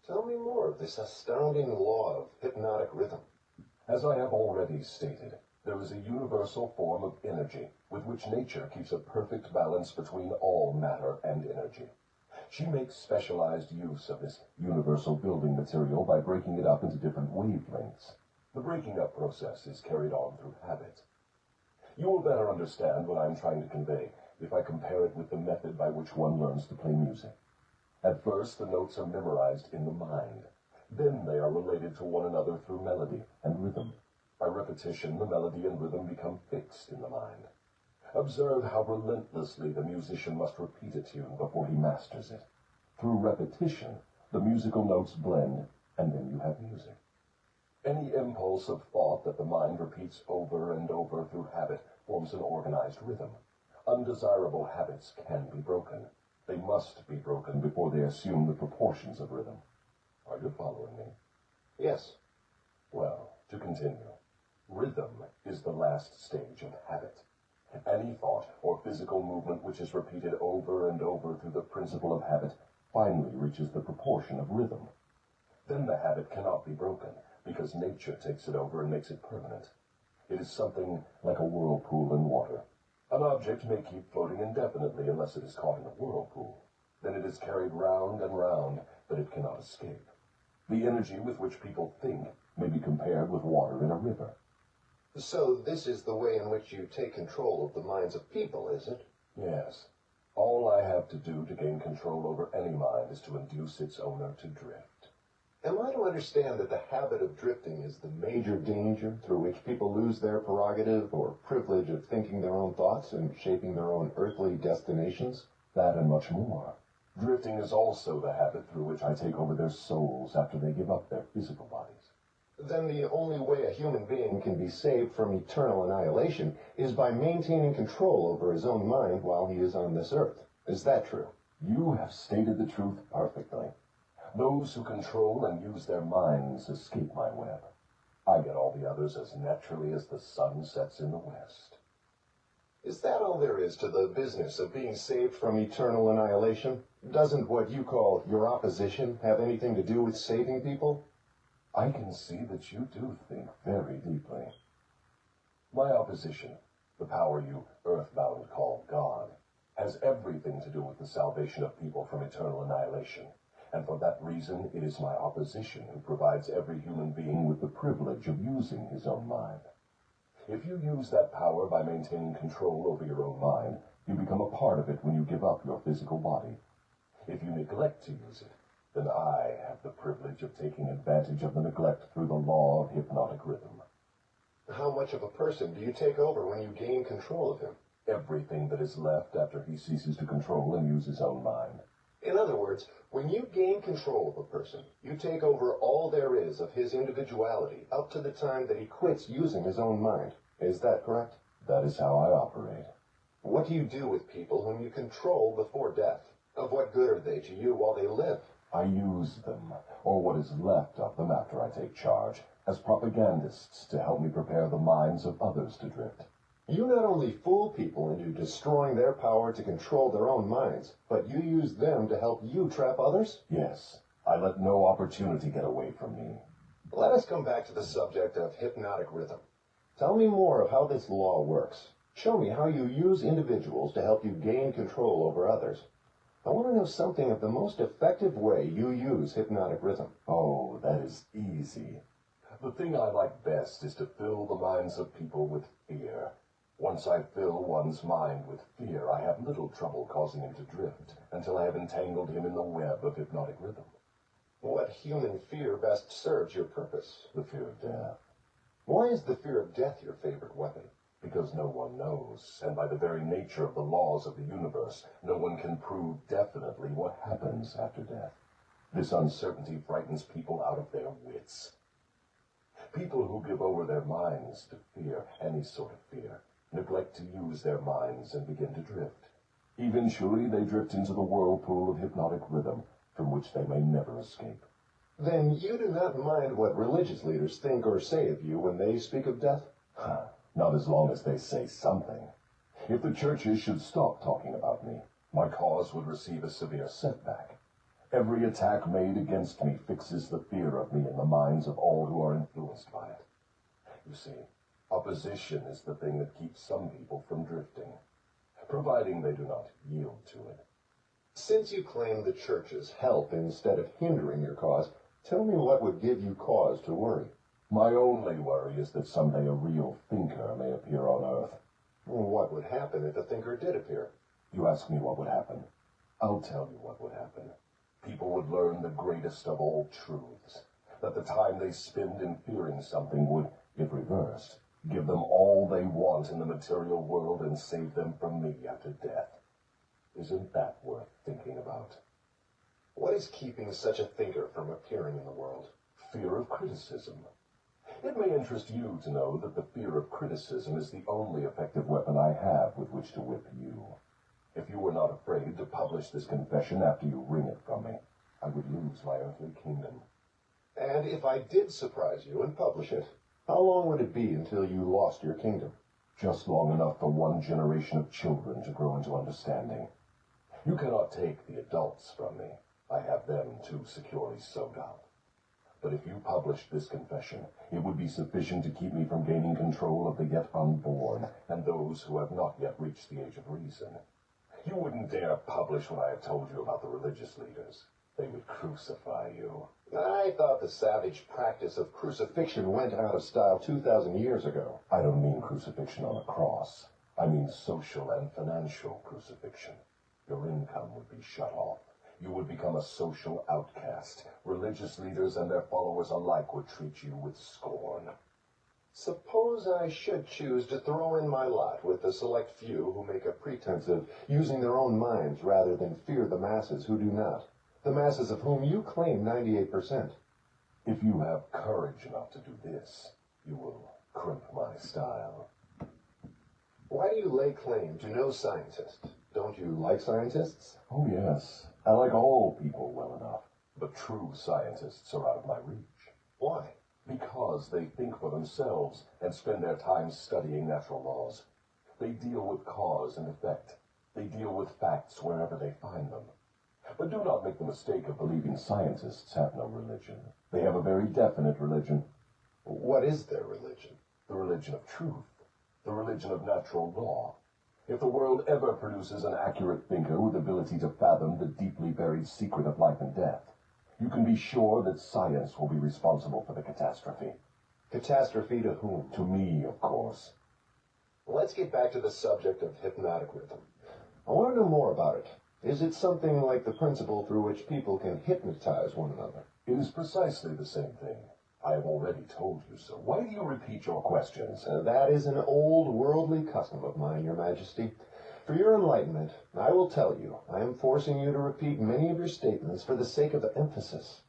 Tell me more of this astounding law of hypnotic rhythm. As I have already stated, there is a universal form of energy with which nature keeps a perfect balance between all matter and energy. She makes specialized use of this universal building material by breaking it up into different wavelengths. The breaking up process is carried on through habit. You will better understand what I am trying to convey if I compare it with the method by which one learns to play music. At first, the notes are memorized in the mind. Then they are related to one another through melody and rhythm. By repetition, the melody and rhythm become fixed in the mind. Observe how relentlessly the musician must repeat a tune before he masters it. Through repetition, the musical notes blend, and then you have music. Any impulse of thought that the mind repeats over and over through habit forms an organized rhythm. Undesirable habits can be broken. They must be broken before they assume the proportions of rhythm. Are you following me? Yes. Well, to continue. Rhythm is the last stage of habit. Any thought or physical movement which is repeated over and over through the principle of habit finally reaches the proportion of rhythm. Then the habit cannot be broken, because nature takes it over and makes it permanent. It is something like a whirlpool in water. An object may keep floating indefinitely unless it is caught in a whirlpool. Then it is carried round and round, but it cannot escape. The energy with which people think may be compared with water in a river. So this is the way in which you take control of the minds of people, is it? Yes. All I have to do to gain control over any mind is to induce its owner to drift. Am I to understand that the habit of drifting is the major danger through which people lose their prerogative or privilege of thinking their own thoughts and shaping their own earthly destinations? That and much more. Drifting is also the habit through which I take over their souls after they give up their physical bodies. Then the only way a human being can be saved from eternal annihilation is by maintaining control over his own mind while he is on this earth. Is that true? You have stated the truth perfectly. Those who control and use their minds escape my web. I get all the others as naturally as the sun sets in the west. Is that all there is to the business of being saved from eternal annihilation? Doesn't what you call your opposition have anything to do with saving people? I can see that you do think very deeply. My opposition, the power you earthbound call God, has everything to do with the salvation of people from eternal annihilation, and for that reason it is my opposition who provides every human being with the privilege of using his own mind. If you use that power by maintaining control over your own mind, you become a part of it when you give up your physical body. If you neglect to use it, then I have the privilege of taking advantage of the neglect through the law of hypnotic rhythm. How much of a person do you take over when you gain control of him? Everything that is left after he ceases to control and use his own mind. In other words, when you gain control of a person, you take over all there is of his individuality up to the time that he quits using his own mind. Is that correct? That is how I operate. What do you do with people whom you control before death? Of what good are they to you while they live? I use them, or what is left of them after I take charge, as propagandists to help me prepare the minds of others to drift. You not only fool people into destroying their power to control their own minds, but you use them to help you trap others? Yes, I let no opportunity get away from me. Let us come back to the subject of hypnotic rhythm. Tell me more of how this law works. Show me how you use individuals to help you gain control over others. I want to know something of the most effective way you use hypnotic rhythm. Oh, that is easy. The thing I like best is to fill the minds of people with fear. Once I fill one's mind with fear, I have little trouble causing him to drift, until I have entangled him in the web of hypnotic rhythm. What human fear best serves your purpose? The fear of death. Why is the fear of death your favorite weapon? Because no one knows, and by the very nature of the laws of the universe, no one can prove definitely what happens after death. This uncertainty frightens people out of their wits. People who give over their minds to fear, any sort of fear, neglect to use their minds and begin to drift. Eventually, they drift into the whirlpool of hypnotic rhythm, from which they may never escape. Then you do not mind what religious leaders think or say of you when they speak of death? Not as long as they say something. If the churches should stop talking about me, my cause would receive a severe setback. Every attack made against me fixes the fear of me in the minds of all who are influenced by it. You see, opposition is the thing that keeps some people from drifting, providing they do not yield to it. Since you claim the churches help instead of hindering your cause, tell me what would give you cause to worry. My only worry is that someday a real thinker may appear on Earth. What would happen if a thinker did appear? You ask me what would happen. I'll tell you what would happen. People would learn the greatest of all truths, that the time they spend in fearing something would, if reversed, give them all they want in the material world and save them from me after death. Isn't that worth thinking about? What is keeping such a thinker from appearing in the world? Fear of criticism. It may interest you to know that the fear of criticism is the only effective weapon I have with which to whip you. If you were not afraid to publish this confession after you wring it from me, I would lose my earthly kingdom. And if I did surprise you and publish it, how long would it be until you lost your kingdom? Just long enough for one generation of children to grow into understanding. You cannot take the adults from me. I have them too securely sewed up. But if you published this confession, it would be sufficient to keep me from gaining control of the yet unborn and those who have not yet reached the age of reason. You wouldn't dare publish what I have told you about the religious leaders. They would crucify you. I thought the savage practice of crucifixion went out of style 2,000 years ago. I don't mean crucifixion on a cross. I mean social and financial crucifixion. Your income would be shut off. You would become a social outcast. Religious leaders and their followers alike would treat you with scorn. Suppose I should choose to throw in my lot with the select few who make a pretense of using their own minds rather than fear the masses who do not. The masses of whom you claim 98%. If you have courage enough to do this, you will crimp my style. Why do you lay claim to no scientist? Don't you like scientists? Oh, yes. I like all people well enough. But true scientists are out of my reach. Why? Because they think for themselves and spend their time studying natural laws. They deal with cause and effect. They deal with facts wherever they find them. But do not make the mistake of believing scientists have no religion. They have a very definite religion. What is their religion? The religion of truth. The religion of natural law. If the world ever produces an accurate thinker with ability to fathom the deeply buried secret of life and death, you can be sure that science will be responsible for the catastrophe. Catastrophe to whom? To me, of course. Let's get back to the subject of hypnotic rhythm. I want to know more about it. Is it something like the principle through which people can hypnotize one another? It is precisely the same thing. I have already told you so. Why do you repeat your questions? That is an old worldly custom of mine, Your Majesty. For your enlightenment, I will tell you, I am forcing you to repeat many of your statements for the sake of the emphasis.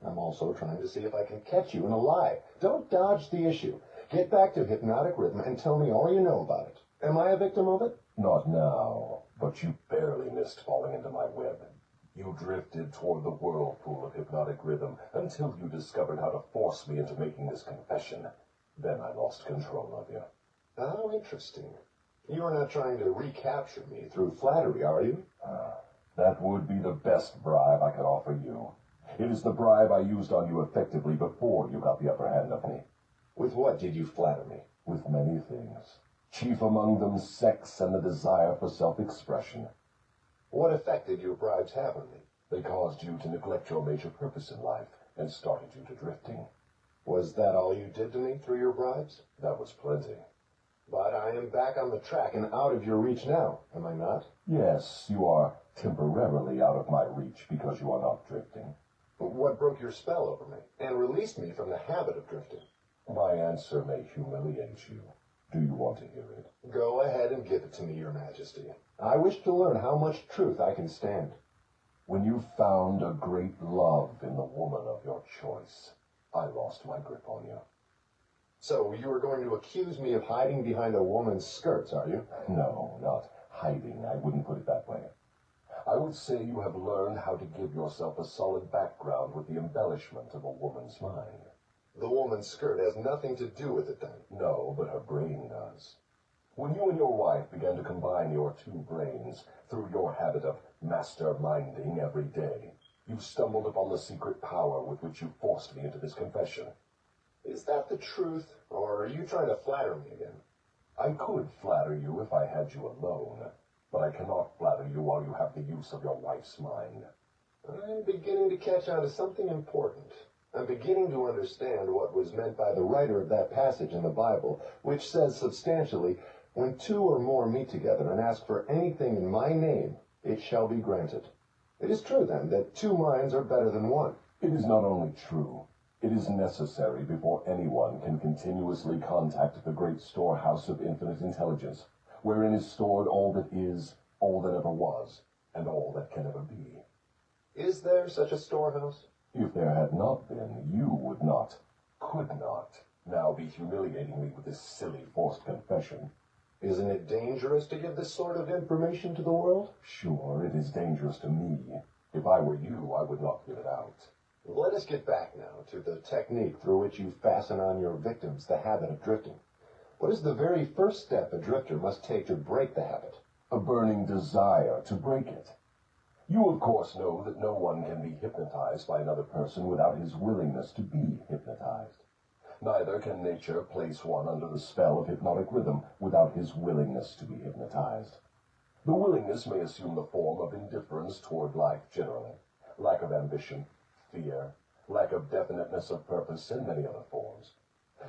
I'm also trying to see if I can catch you in a lie. Don't dodge the issue. Get back to hypnotic rhythm and tell me all you know about it. Am I a victim of it? Not now, but you barely missed falling into my web. You drifted toward the whirlpool of hypnotic rhythm until you discovered how to force me into making this confession. Then I lost control of you. How interesting. You are not trying to recapture me through flattery, are you? That would be the best bribe I could offer you. It is the bribe I used on you effectively before you got the upper hand of me. With what did you flatter me? With many things. Chief among them sex and the desire for self-expression. What effect did your bribes have on me? They caused you to neglect your major purpose in life and started you to drifting. Was that all you did to me through your bribes? That was plenty. But I am back on the track and out of your reach now, am I not? Yes, you are temporarily out of my reach because you are not drifting. What broke your spell over me and released me from the habit of drifting? My answer may humiliate you. Do you want to hear it? Go ahead and give it to me, Your Majesty. I wish to learn how much truth I can stand. When you found a great love in the woman of your choice, I lost my grip on you. So you are going to accuse me of hiding behind a woman's skirts, are you? No, not hiding. I wouldn't put it that way. I would say you have learned how to give yourself a solid background with the embellishment of a woman's mind. The woman's skirt has nothing to do with it, then? No, but her brain does. When you and your wife began to combine your two brains through your habit of masterminding every day, you stumbled upon the secret power with which you forced me into this confession. Is that the truth, or are you trying to flatter me again? I could flatter you if I had you alone, but I cannot flatter you while you have the use of your wife's mind. I'm beginning to catch on to something important. I'm beginning to understand what was meant by the writer of that passage in the Bible, which says substantially, "When two or more meet together and ask for anything in my name, it shall be granted." It is true, then, that two minds are better than one. It is not only true, it is necessary before anyone can continuously contact the great storehouse of infinite intelligence, wherein is stored all that is, all that ever was, and all that can ever be. Is there such a storehouse? If there had not been, you would not, could not, now be humiliating me with this silly forced confession. Isn't it dangerous to give this sort of information to the world? Sure, it is dangerous to me. If I were you, I would not give it out. Let us get back now to the technique through which you fasten on your victims the habit of drifting. What is the very first step a drifter must take to break the habit? A burning desire to break it. You, of course, know that no one can be hypnotized by another person without his willingness to be hypnotized. Neither can nature place one under the spell of hypnotic rhythm without his willingness to be hypnotized. The willingness may assume the form of indifference toward life generally, lack of ambition, fear, lack of definiteness of purpose, and many other forms.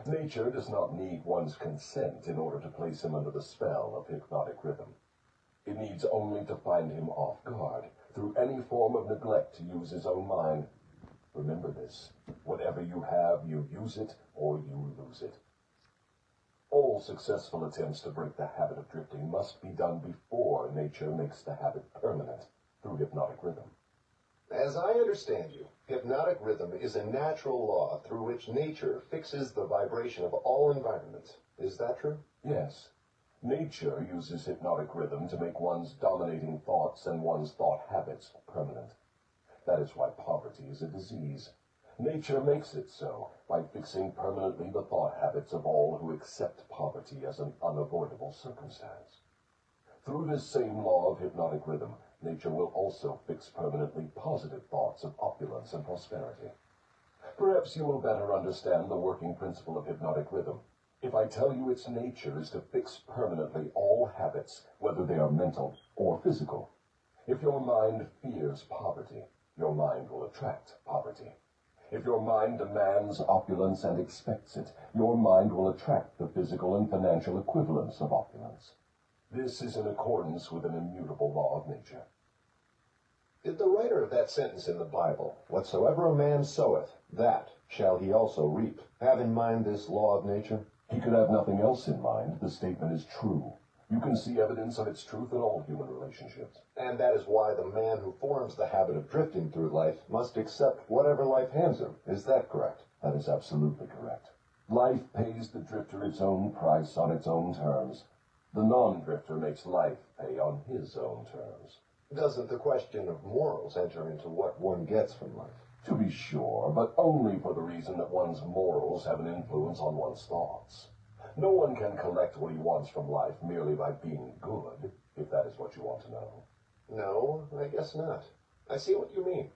Nature does not need one's consent in order to place him under the spell of hypnotic rhythm. It needs only to find him off guard through any form of neglect to use his own mind. Remember this. Whatever you have, you use it or you lose it. All successful attempts to break the habit of drifting must be done before nature makes the habit permanent through hypnotic rhythm. As I understand you, hypnotic rhythm is a natural law through which nature fixes the vibration of all environments. Is that true? Yes. Nature uses hypnotic rhythm to make one's dominating thoughts and one's thought habits permanent. That is why poverty is a disease. Nature makes it so by fixing permanently the thought habits of all who accept poverty as an unavoidable circumstance. Through this same law of hypnotic rhythm, nature will also fix permanently positive thoughts of opulence and prosperity. Perhaps you will better understand the working principle of hypnotic rhythm if I tell you its nature is to fix permanently all habits, whether they are mental or physical. If your mind fears poverty, your mind will attract poverty. If your mind demands opulence and expects it, your mind will attract the physical and financial equivalents of opulence. This is in accordance with an immutable law of nature. Did the writer of that sentence in the Bible, "Whatsoever a man soweth, that shall he also reap," have in mind this law of nature? He could have nothing else in mind. The statement is true. You can see evidence of its truth in all human relationships. And that is why the man who forms the habit of drifting through life must accept whatever life hands him. Is that correct? That is absolutely correct. Life pays the drifter its own price on its own terms. The non-drifter makes life pay on his own terms. Doesn't the question of morals enter into what one gets from life? To be sure, but only for the reason that one's morals have an influence on one's thoughts. No one can collect what he wants from life merely by being good, if that is what you want to know. No, I guess not. I see what you mean.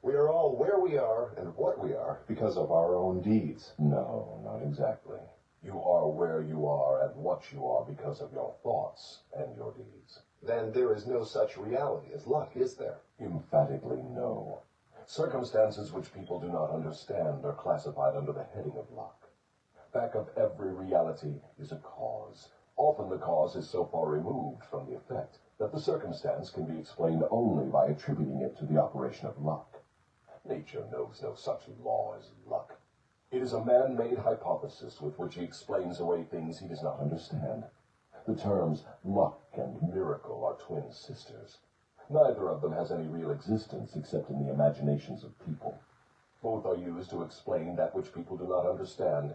We are all where we are and what we are because of our own deeds. No, not exactly. You are where you are and what you are because of your thoughts and your deeds. Then there is no such reality as luck, is there? Emphatically no. Circumstances which people do not understand are classified under the heading of luck. Back of every reality is a cause. Often the cause is so far removed from the effect that the circumstance can be explained only by attributing it to the operation of luck. Nature knows no such law as luck. It is a man-made hypothesis with which he explains away things he does not understand. The terms luck and miracle are twin sisters. Neither of them has any real existence except in the imaginations of people. Both are used to explain that which people do not understand.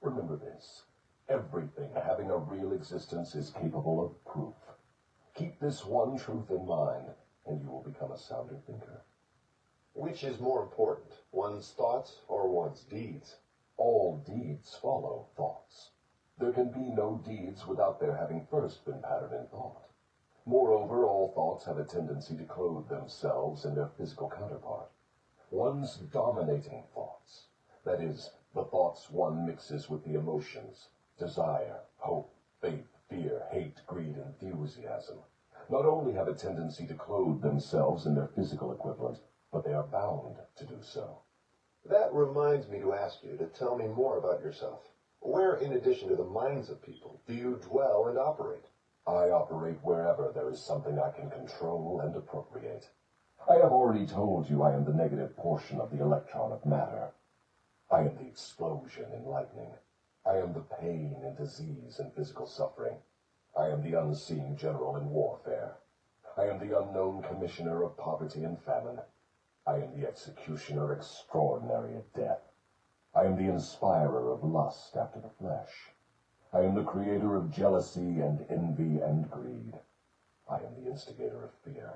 Remember this: everything having a real existence is capable of proof. Keep this one truth in mind, and you will become a sounder thinker. Which is more important, one's thoughts or one's deeds? All deeds follow thoughts. There can be no deeds without their having first been patterned in thought. Moreover, all thoughts have a tendency to clothe themselves in their physical counterpart. One's dominating thoughts, that is, the thoughts one mixes with the emotions, desire, hope, faith, fear, hate, greed, enthusiasm, not only have a tendency to clothe themselves in their physical equivalent, but they are bound to do so. That reminds me to ask you to tell me more about yourself. Where, in addition to the minds of people, do you dwell and operate? I operate wherever there is something I can control and appropriate. I have already told you I am the negative portion of the electron of matter. I am the explosion in lightning. I am the pain in disease and physical suffering. I am the unseen general in warfare. I am the unknown commissioner of poverty and famine. I am the executioner extraordinary of death. I am the inspirer of lust after the flesh. I am the creator of jealousy and envy and greed. I am the instigator of fear.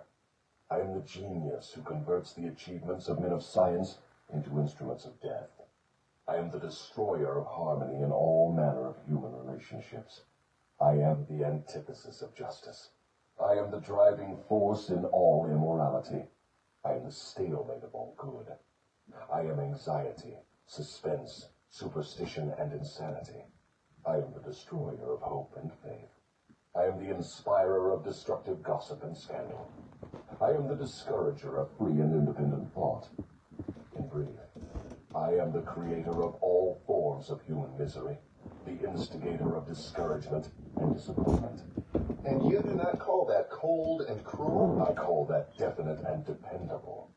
I am the genius who converts the achievements of men of science into instruments of death. I am the destroyer of harmony in all manner of human relationships. I am the antithesis of justice. I am the driving force in all immorality. I am the stalemate of all good. I am anxiety, suspense, superstition, and insanity. I am the destroyer of hope and faith. I am the inspirer of destructive gossip and scandal. I am the discourager of free and independent thought. In brief, I am the creator of all forms of human misery, the instigator of discouragement and disappointment. And you do not call that cold and cruel? I call that definite and dependable.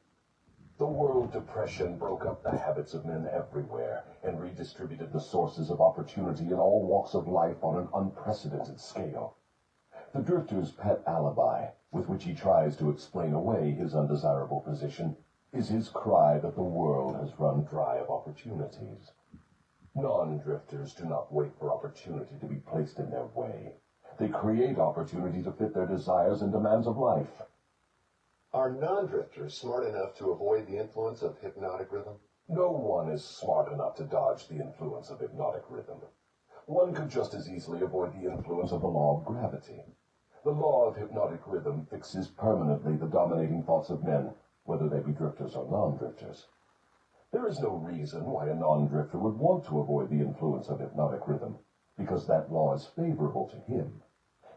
The world depression broke up the habits of men everywhere and redistributed the sources of opportunity in all walks of life on an unprecedented scale. The drifter's pet alibi, with which he tries to explain away his undesirable position, is his cry that the world has run dry of opportunities. Non-drifters do not wait for opportunity to be placed in their way. They create opportunity to fit their desires and demands of life. Are non-drifters smart enough to avoid the influence of hypnotic rhythm? No one is smart enough to dodge the influence of hypnotic rhythm. One could just as easily avoid the influence of the law of gravity. The law of hypnotic rhythm fixes permanently the dominating thoughts of men, whether they be drifters or non-drifters. There is no reason why a non-drifter would want to avoid the influence of hypnotic rhythm, because that law is favorable to him.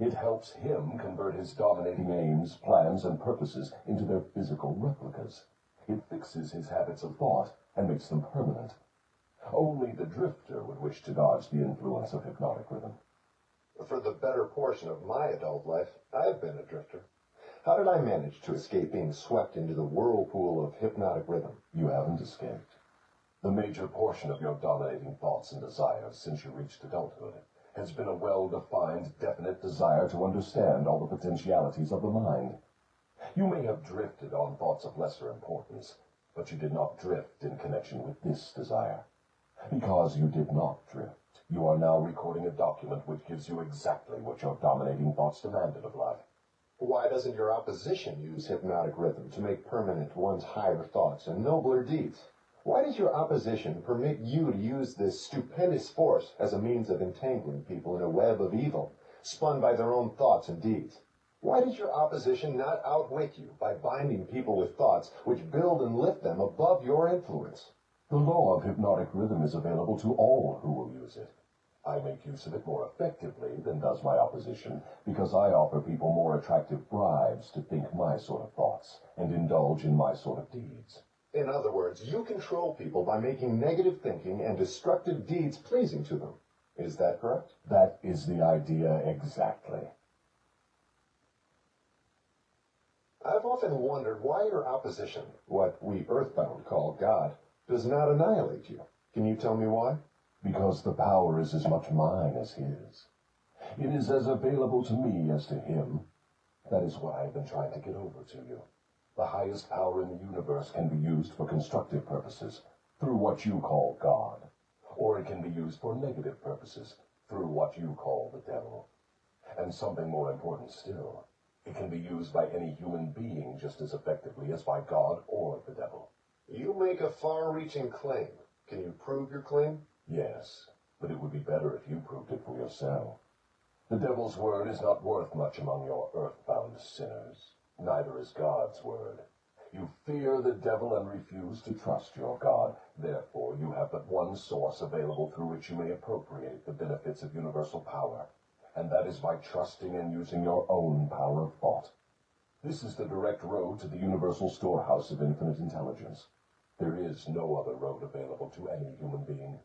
It helps him convert his dominating aims, plans, and purposes into their physical replicas. It fixes his habits of thought and makes them permanent. Only the drifter would wish to dodge the influence of hypnotic rhythm. For the better portion of my adult life, I've been a drifter. How did I manage to escape being swept into the whirlpool of hypnotic rhythm? You haven't escaped. The major portion of your dominating thoughts and desires since you reached adulthood has been a well-defined, definite desire to understand all the potentialities of the mind. You may have drifted on thoughts of lesser importance, but you did not drift in connection with this desire. Because you did not drift, you are now recording a document which gives you exactly what your dominating thoughts demanded of life. Why doesn't your opposition use hypnotic rhythm to make permanent one's higher thoughts and nobler deeds? Why does your opposition permit you to use this stupendous force as a means of entangling people in a web of evil, spun by their own thoughts and deeds? Why does your opposition not outwit you by binding people with thoughts which build and lift them above your influence? The law of hypnotic rhythm is available to all who will use it. I make use of it more effectively than does my opposition, because I offer people more attractive bribes to think my sort of thoughts and indulge in my sort of deeds. In other words, you control people by making negative thinking and destructive deeds pleasing to them. Is that correct? That is the idea exactly. I've often wondered why your opposition, what we Earthbound call God, does not annihilate you. Can you tell me why? Because the power is as much mine as his. It is as available to me as to him. That is what I have been trying to get over to you. The highest power in the universe can be used for constructive purposes, through what you call God. Or it can be used for negative purposes, through what you call the devil. And something more important still, it can be used by any human being just as effectively as by God or the devil. You make a far-reaching claim. Can you prove your claim? Yes, but it would be better if you proved it for yourself. The devil's word is not worth much among your earthbound sinners. Neither is God's word. You fear the devil and refuse to trust your God. Therefore, you have but one source available through which you may appropriate the benefits of universal power, and that is by trusting and using your own power of thought. This is the direct road to the universal storehouse of infinite intelligence. There is no other road available to any human being.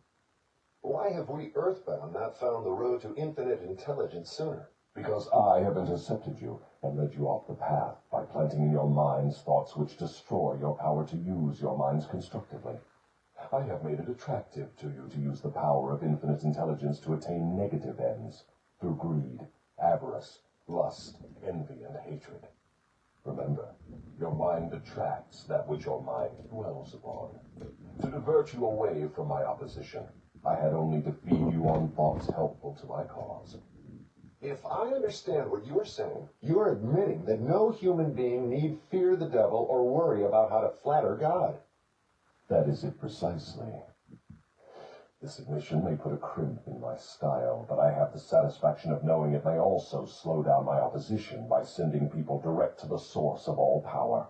Why have we Earthbound not found the road to infinite intelligence sooner? Because I have intercepted you and led you off the path by planting in your minds thoughts which destroy your power to use your minds constructively. I have made it attractive to you to use the power of infinite intelligence to attain negative ends through greed, avarice, lust, envy, and hatred. Remember, your mind attracts that which your mind dwells upon. To divert you away from my opposition, I had only to feed you on thoughts helpful to my cause. If I understand what you're saying, you're admitting that no human being need fear the devil or worry about how to flatter God. That is it precisely. This admission may put a crimp in my style, but I have the satisfaction of knowing it may also slow down my opposition by sending people direct to the source of all power.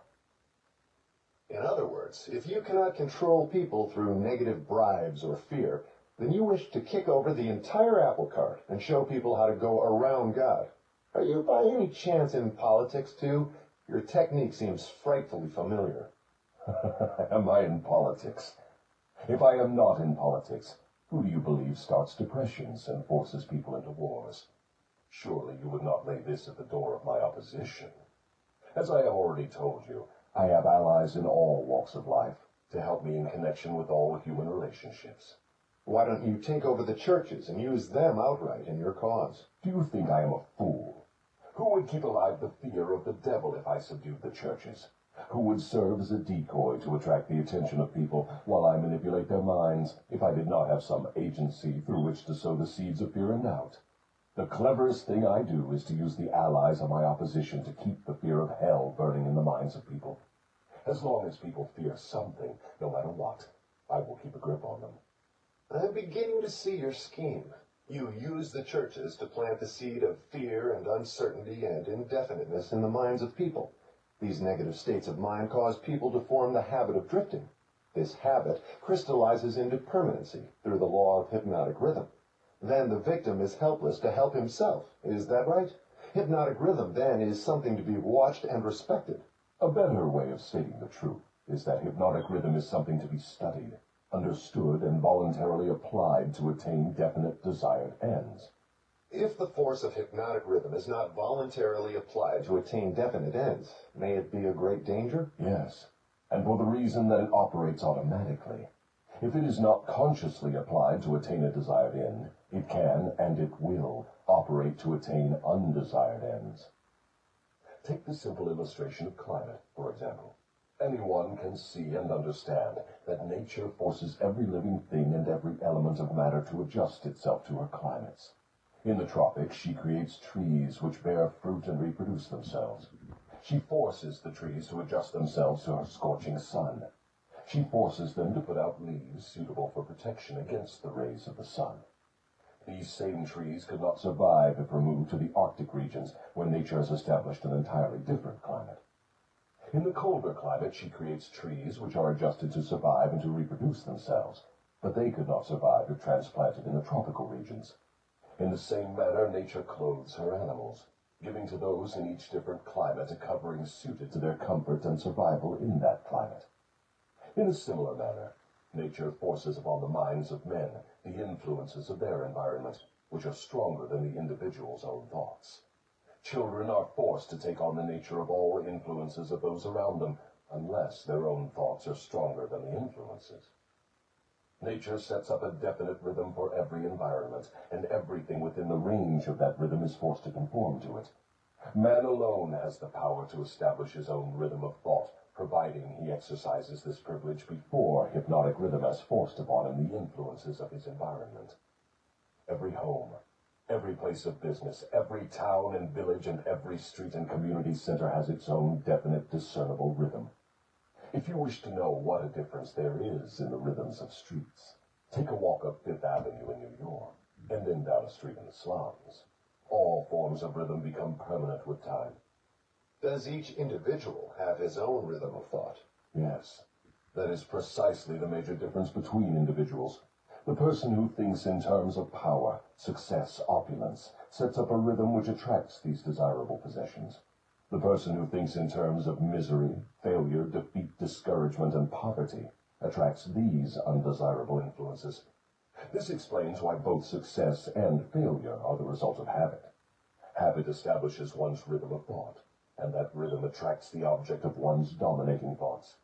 In other words, if you cannot control people through negative bribes or fear, then you wish to kick over the entire apple cart and show people how to go around God. Are you by any chance in politics, too? Your technique seems frightfully familiar. Am I in politics? If I am not in politics, who do you believe starts depressions and forces people into wars? Surely you would not lay this at the door of my opposition. As I have already told you, I have allies in all walks of life to help me in connection with all human relationships. Why don't you take over the churches and use them outright in your cause? Do you think I am a fool? Who would keep alive the fear of the devil if I subdued the churches? Who would serve as a decoy to attract the attention of people while I manipulate their minds if I did not have some agency through which to sow the seeds of fear and doubt? The cleverest thing I do is to use the allies of my opposition to keep the fear of hell burning in the minds of people. As long as people fear something, no matter what, I will keep a grip on them. I'm beginning to see your scheme. You use the churches to plant the seed of fear and uncertainty and indefiniteness in the minds of people. These negative states of mind cause people to form the habit of drifting. This habit crystallizes into permanency through the law of hypnotic rhythm. Then the victim is helpless to help himself. Is that right? Hypnotic rhythm, then, is something to be watched and respected. A better way of stating the truth is that hypnotic rhythm is something to be studied, understood, and voluntarily applied to attain definite desired ends. If the force of hypnotic rhythm is not voluntarily applied to attain definite ends, may it be a great danger? Yes, and for the reason that it operates automatically. If it is not consciously applied to attain a desired end, it can, and it will, operate to attain undesired ends. Take the simple illustration of climate, for example. Anyone can see and understand that nature forces every living thing and every element of matter to adjust itself to her climates. In the tropics, she creates trees which bear fruit and reproduce themselves. She forces the trees to adjust themselves to her scorching sun. She forces them to put out leaves suitable for protection against the rays of the sun. These same trees could not survive if removed to the Arctic regions, where nature has established an entirely different climate. In the colder climate, she creates trees which are adjusted to survive and to reproduce themselves, but they could not survive if transplanted in the tropical regions. In the same manner, nature clothes her animals, giving to those in each different climate a covering suited to their comfort and survival in that climate. In a similar manner, nature forces upon the minds of men the influences of their environment, which are stronger than the individual's own thoughts. Children are forced to take on the nature of all influences of those around them, unless their own thoughts are stronger than the influences. Nature sets up a definite rhythm for every environment, and everything within the range of that rhythm is forced to conform to it. Man alone has the power to establish his own rhythm of thought, providing he exercises this privilege before hypnotic rhythm has forced upon him the influences of his environment. Every home, every place of business, every town and village, and every street and community center has its own definite, discernible rhythm. If you wish to know what a difference there is in the rhythms of streets, take a walk up Fifth Avenue in New York, and then down a street in the slums. All forms of rhythm become permanent with time. Does each individual have his own rhythm of thought? Yes, that is precisely the major difference between individuals. The person who thinks in terms of power, success, opulence, sets up a rhythm which attracts these desirable possessions. The person who thinks in terms of misery, failure, defeat, discouragement, and poverty attracts these undesirable influences. This explains why both success and failure are the result of habit. Habit establishes one's rhythm of thought, and that rhythm attracts the object of one's dominating thoughts.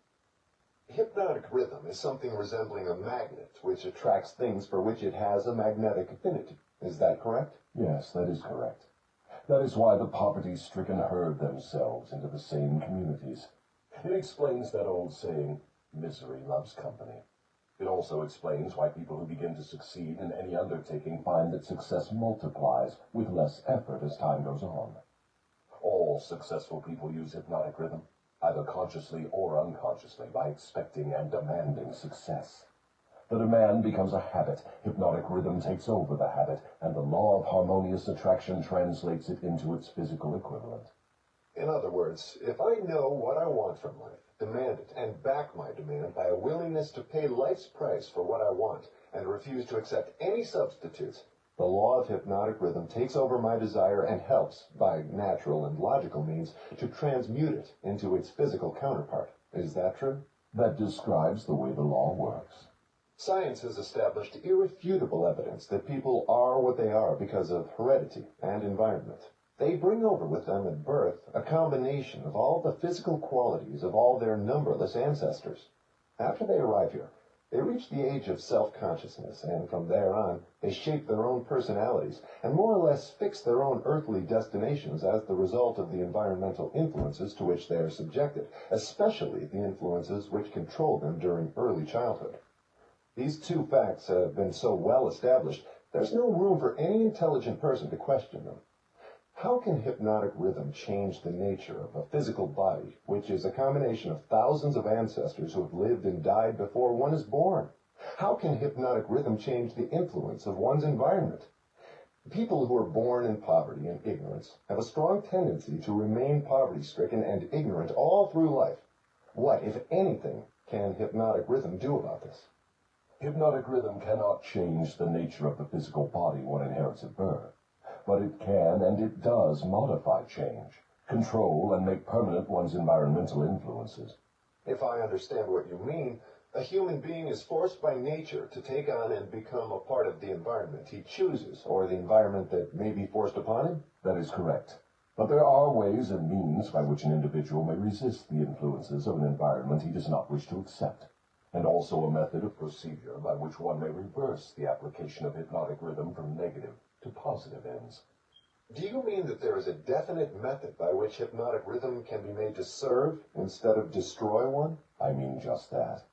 Hypnotic rhythm is something resembling a magnet, which attracts things for which it has a magnetic affinity. Is that correct? Yes, that is correct. That is why the poverty-stricken herd themselves into the same communities. It explains that old saying, misery loves company. It also explains why people who begin to succeed in any undertaking find that success multiplies with less effort as time goes on. All successful people use hypnotic rhythm, either consciously or unconsciously, by expecting and demanding success. The demand becomes a habit, hypnotic rhythm takes over the habit, and the law of harmonious attraction translates it into its physical equivalent. In other words, if I know what I want from life, demand it, and back my demand by a willingness to pay life's price for what I want, and refuse to accept any substitutes, the law of hypnotic rhythm takes over my desire and helps, by natural and logical means, to transmute it into its physical counterpart. Is that true? That describes the way the law works. Science has established irrefutable evidence that people are what they are because of heredity and environment. They bring over with them at birth a combination of all the physical qualities of all their numberless ancestors. After they arrive here, they reach the age of self-consciousness, and from there on, they shape their own personalities and more or less fix their own earthly destinations as the result of the environmental influences to which they are subjected, especially the influences which control them during early childhood. These two facts have been so well established, there's no room for any intelligent person to question them. How can hypnotic rhythm change the nature of a physical body, which is a combination of thousands of ancestors who have lived and died before one is born? How can hypnotic rhythm change the influence of one's environment? People who are born in poverty and ignorance have a strong tendency to remain poverty-stricken and ignorant all through life. What, if anything, can hypnotic rhythm do about this? Hypnotic rhythm cannot change the nature of the physical body one inherits at birth, but it can and it does modify change, control, and make permanent one's environmental influences. If I understand what you mean, a human being is forced by nature to take on and become a part of the environment he chooses, or the environment that may be forced upon him? That is correct. But there are ways and means by which an individual may resist the influences of an environment he does not wish to accept, and also a method of procedure by which one may reverse the application of hypnotic rhythm from negative to positive ends. Do you mean that there is a definite method by which hypnotic rhythm can be made to serve instead of destroy one? I mean just that.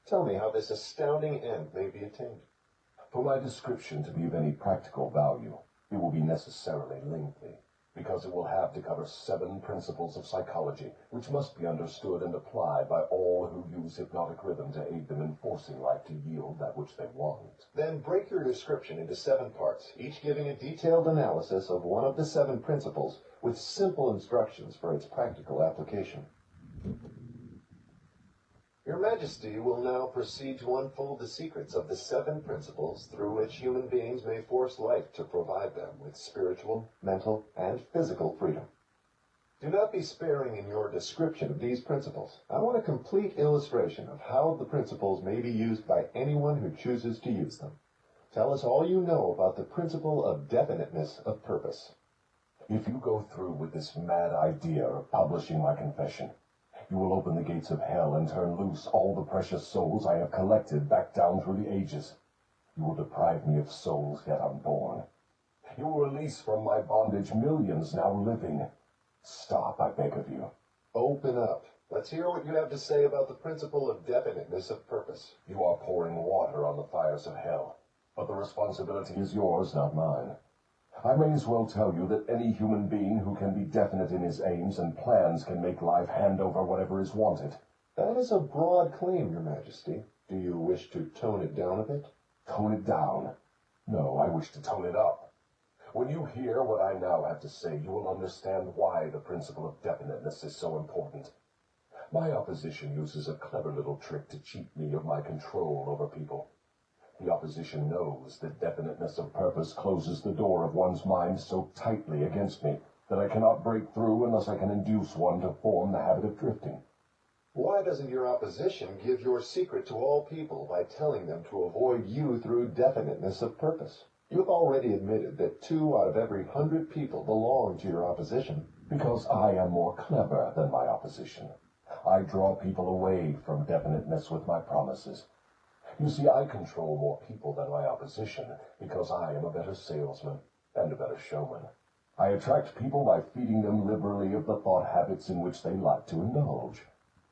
Tell me how this astounding end may be attained. For my description to be of any practical value, it will be necessarily lengthy, because it will have to cover 7 principles of psychology, which must be understood and applied by all who use hypnotic rhythm to aid them in forcing life to yield that which they want. Then break your description into 7 parts, each giving a detailed analysis of one of the 7 principles with simple instructions for its practical application. Your Majesty will now proceed to unfold the secrets of the 7 principles through which human beings may force life to provide them with spiritual, mental, and physical freedom. Do not be sparing in your description of these principles. I want a complete illustration of how the principles may be used by anyone who chooses to use them. Tell us all you know about the principle of definiteness of purpose. If you go through with this mad idea of publishing my confession, you will open the gates of hell and turn loose all the precious souls I have collected back down through the ages. You will deprive me of souls yet unborn. You will release from my bondage millions now living. Stop, I beg of you. Open up. Let's hear what you have to say about the principle of definiteness of purpose. You are pouring water on the fires of hell, but the responsibility is yours, not mine. I may as well tell you that any human being who can be definite in his aims and plans can make life hand over whatever is wanted. That is a broad claim, Your Majesty. Do you wish to tone it down a bit? Tone it down? No, I wish to tone it up. When you hear what I now have to say, you will understand why the principle of definiteness is so important. My opposition uses a clever little trick to cheat me of my control over people. The opposition knows that definiteness of purpose closes the door of one's mind so tightly against me that I cannot break through unless I can induce one to form the habit of drifting. Why doesn't your opposition give your secret to all people by telling them to avoid you through definiteness of purpose? You have already admitted that 2 out of every 100 people belong to your opposition. Because I am more clever than my opposition. I draw people away from definiteness with my promises. You see, I control more people than my opposition because I am a better salesman and a better showman. I attract people by feeding them liberally of the thought habits in which they like to indulge.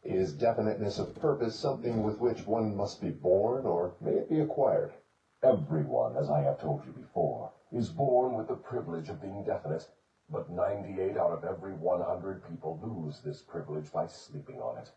Is definiteness of purpose something with which one must be born, or may it be acquired? Everyone, as I have told you before, is born with the privilege of being definite, but 98 out of every 100 people lose this privilege by sleeping on it.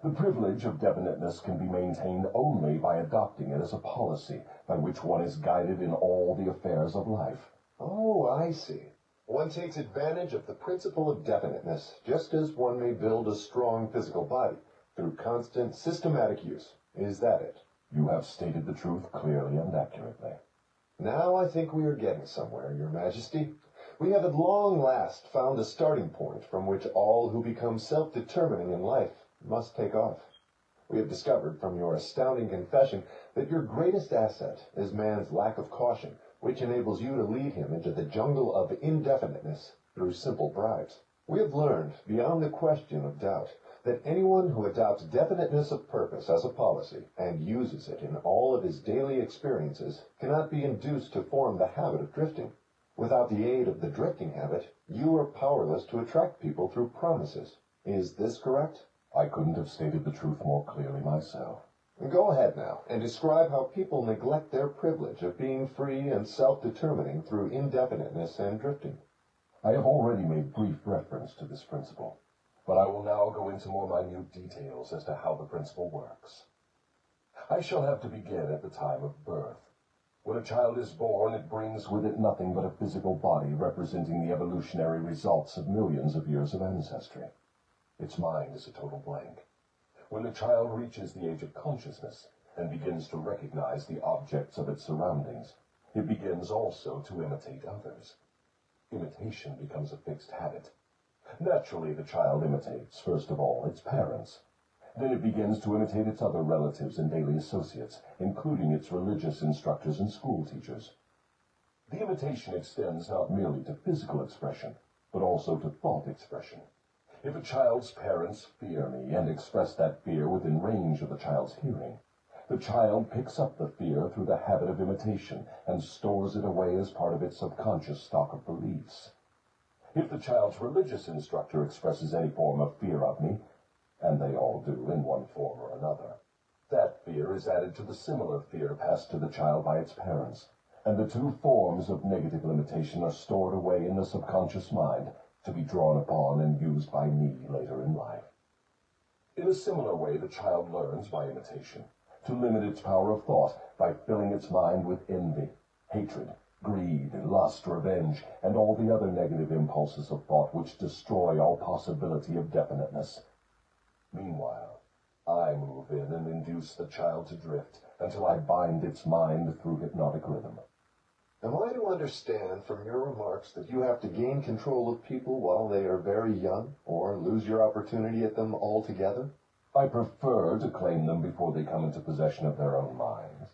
The privilege of definiteness can be maintained only by adopting it as a policy by which one is guided in all the affairs of life. Oh, I see. One takes advantage of the principle of definiteness, just as one may build a strong physical body, through constant, systematic use. Is that it? You have stated the truth clearly and accurately. Now I think we are getting somewhere, Your Majesty. We have at long last found a starting point from which all who become self-determining in life must take off. We have discovered from your astounding confession that your greatest asset is man's lack of caution, which enables you to lead him into the jungle of indefiniteness through simple bribes. We have learned, beyond the question of doubt, that anyone who adopts definiteness of purpose as a policy and uses it in all of his daily experiences cannot be induced to form the habit of drifting. Without the aid of the drifting habit, you are powerless to attract people through promises. Is this correct? I couldn't have stated the truth more clearly myself. Go ahead now, and describe how people neglect their privilege of being free and self-determining through indefiniteness and drifting. I have already made brief reference to this principle, but I will now go into more minute details as to how the principle works. I shall have to begin at the time of birth. When a child is born, it brings with it nothing but a physical body representing the evolutionary results of millions of years of ancestry. Its mind is a total blank. When the child reaches the age of consciousness and begins to recognize the objects of its surroundings, it begins also to imitate others. Imitation becomes a fixed habit. Naturally, the child imitates, first of all, its parents. Then it begins to imitate its other relatives and daily associates, including its religious instructors and school teachers. The imitation extends not merely to physical expression, but also to thought expression. If a child's parents fear me and express that fear within range of the child's hearing, the child picks up the fear through the habit of imitation and stores it away as part of its subconscious stock of beliefs. If the child's religious instructor expresses any form of fear of me, and they all do in one form or another, that fear is added to the similar fear passed to the child by its parents, and the 2 forms of negative imitation are stored away in the subconscious mind, to be drawn upon and used by me later in life. In a similar way, the child learns by imitation to limit its power of thought by filling its mind with envy, hatred, greed, lust, revenge, and all the other negative impulses of thought which destroy all possibility of definiteness. Meanwhile, I move in and induce the child to drift until I bind its mind through hypnotic rhythm. Am I to understand from your remarks that you have to gain control of people while they are very young, or lose your opportunity at them altogether? I prefer to claim them before they come into possession of their own minds.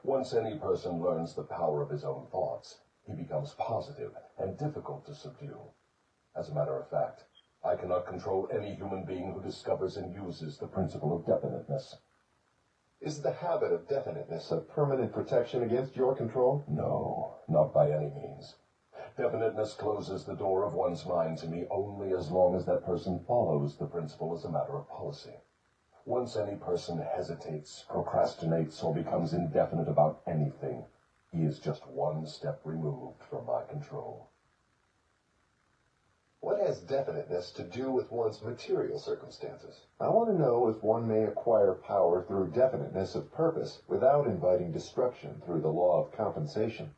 Once any person learns the power of his own thoughts, he becomes positive and difficult to subdue. As a matter of fact, I cannot control any human being who discovers and uses the principle of definiteness. Is the habit of definiteness a permanent protection against your control? No, not by any means. Definiteness closes the door of one's mind to me only as long as that person follows the principle as a matter of policy. Once any person hesitates, procrastinates, or becomes indefinite about anything, he is just one step removed from my control. What has definiteness to do with one's material circumstances? I want to know if one may acquire power through definiteness of purpose without inviting destruction through the law of compensation.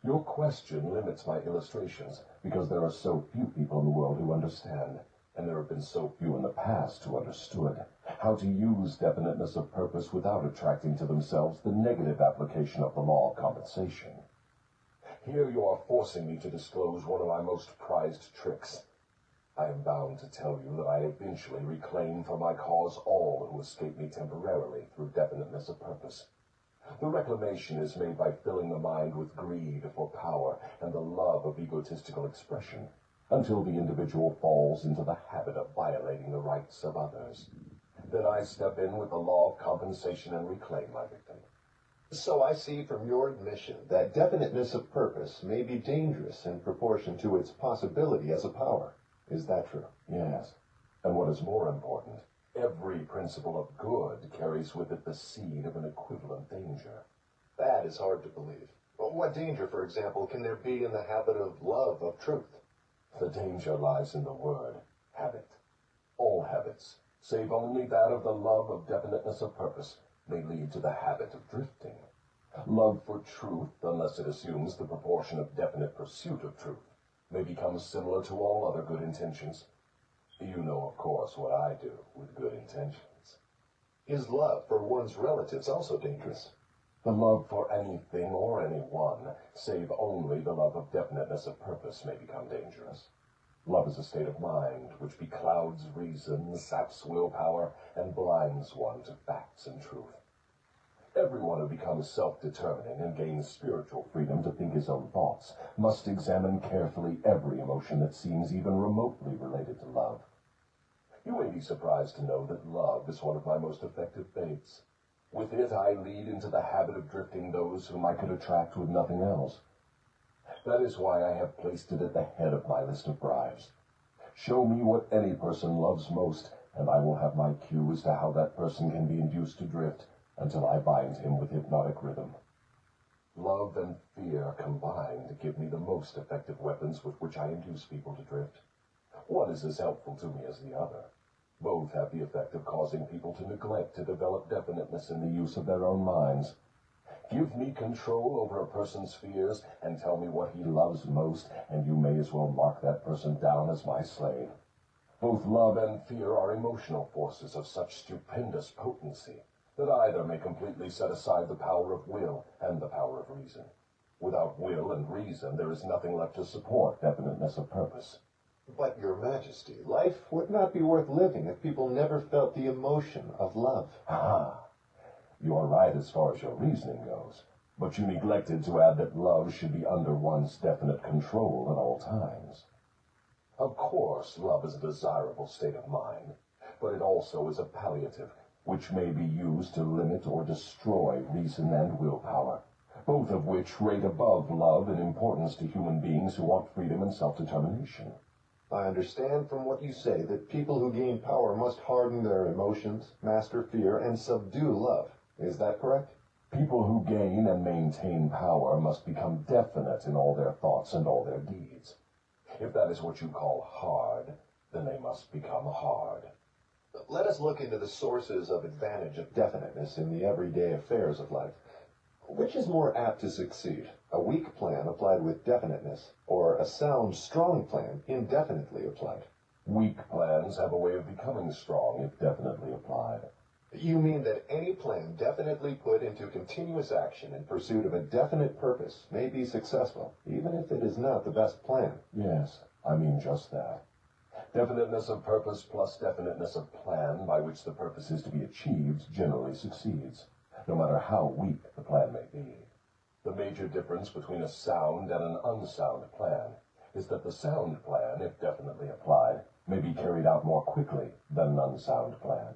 Your question limits my illustrations because there are so few people in the world who understand, and there have been so few in the past who understood, how to use definiteness of purpose without attracting to themselves the negative application of the law of compensation. Here you are forcing me to disclose one of my most prized tricks. I am bound to tell you that I eventually reclaim for my cause all who escape me temporarily through definiteness of purpose. The reclamation is made by filling the mind with greed for power and the love of egotistical expression, until the individual falls into the habit of violating the rights of others. Then I step in with the law of compensation and reclaim my victim. So I see from your admission that definiteness of purpose may be dangerous in proportion to its possibility as a power. Is that true? Yes. And what is more important, every principle of good carries with it the seed of an equivalent danger. That is hard to believe. What danger, for example, can there be in the habit of love of truth? The danger lies in the word habit. All habits, save only that of the love of definiteness of purpose, may lead to the habit of drifting. Love for truth, unless it assumes the proportion of definite pursuit of truth, may become similar to all other good intentions. You know, of course, what I do with good intentions. Is love for one's relatives also dangerous? The love for anything or anyone, save only the love of definiteness of purpose, may become dangerous. Love is a state of mind which beclouds reason, saps willpower, and blinds one to facts and truth. Everyone who becomes self-determining and gains spiritual freedom to think his own thoughts must examine carefully every emotion that seems even remotely related to love. You may be surprised to know that love is one of my most effective baits. With it I lead into the habit of drifting those whom I could attract with nothing else. That is why I have placed it at the head of my list of bribes. Show me what any person loves most, and I will have my cue as to how that person can be induced to drift, until I bind him with hypnotic rhythm. Love and fear combined give me the most effective weapons with which I induce people to drift. One is as helpful to me as the other. Both have the effect of causing people to neglect to develop definiteness in the use of their own minds. Give me control over a person's fears, and tell me what he loves most, and you may as well mark that person down as my slave. Both love and fear are emotional forces of such stupendous potency that either may completely set aside the power of will and the power of reason. Without will and reason, there is nothing left to support definiteness of purpose. But, Your Majesty, life would not be worth living if people never felt the emotion of love. Ah, you are right as far as your reasoning goes, but you neglected to add that love should be under one's definite control at all times. Of course, love is a desirable state of mind, but it also is a palliative, which may be used to limit or destroy reason and willpower, both of which rate above love in importance to human beings who want freedom and self-determination. I understand from what you say that people who gain power must harden their emotions, master fear, and subdue love. Is that correct? People who gain and maintain power must become definite in all their thoughts and all their deeds. If that is what you call hard, then they must become hard. Let us look into the sources of advantage of definiteness in the everyday affairs of life. Which is more apt to succeed, a weak plan applied with definiteness, or a sound, strong plan indefinitely applied? Weak plans have a way of becoming strong if definitely applied. You mean that any plan definitely put into continuous action in pursuit of a definite purpose may be successful, even if it is not the best plan? Yes, I mean just that. Definiteness of purpose plus definiteness of plan by which the purpose is to be achieved generally succeeds, no matter how weak the plan may be. The major difference between a sound and an unsound plan is that the sound plan, if definitely applied, may be carried out more quickly than an unsound plan.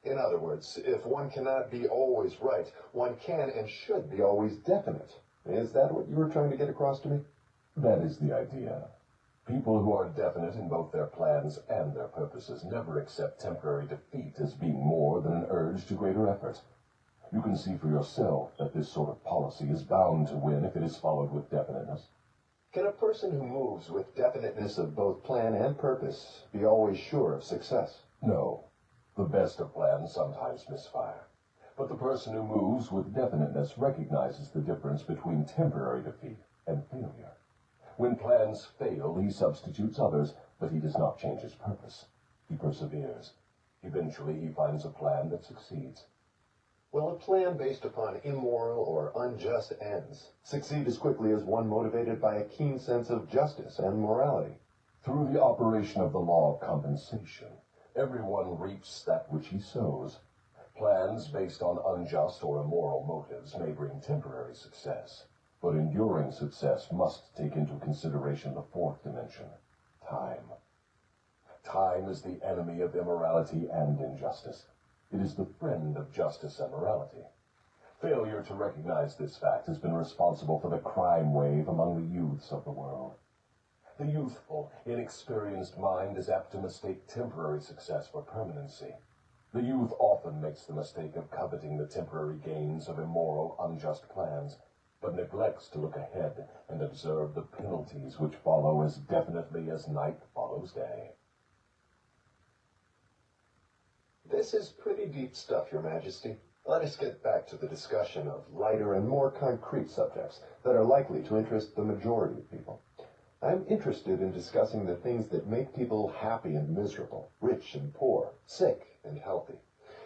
In other words, if one cannot be always right, one can and should be always definite. Is that what you were trying to get across to me? That is the idea. People who are definite in both their plans and their purposes never accept temporary defeat as being more than an urge to greater effort. You can see for yourself that this sort of policy is bound to win if it is followed with definiteness. Can a person who moves with definiteness of both plan and purpose be always sure of success? No. The best of plans sometimes misfire. But the person who moves with definiteness recognizes the difference between temporary defeat and failure. When plans fail, he substitutes others, but he does not change his purpose. He perseveres. Eventually, he finds a plan that succeeds. Will a plan based upon immoral or unjust ends succeed as quickly as one motivated by a keen sense of justice and morality? Through the operation of the law of compensation, everyone reaps that which he sows. Plans based on unjust or immoral motives may bring temporary success, but enduring success must take into consideration the fourth dimension, time. Time is the enemy of immorality and injustice. It is the friend of justice and morality. Failure to recognize this fact has been responsible for the crime wave among the youths of the world. The youthful, inexperienced mind is apt to mistake temporary success for permanency. The youth often makes the mistake of coveting the temporary gains of immoral, unjust plans, but neglects to look ahead and observe the penalties which follow as definitely as night follows day. This is pretty deep stuff, Your Majesty. Let us get back to the discussion of lighter and more concrete subjects that are likely to interest the majority of people. I'm interested in discussing the things that make people happy and miserable, rich and poor, sick and healthy.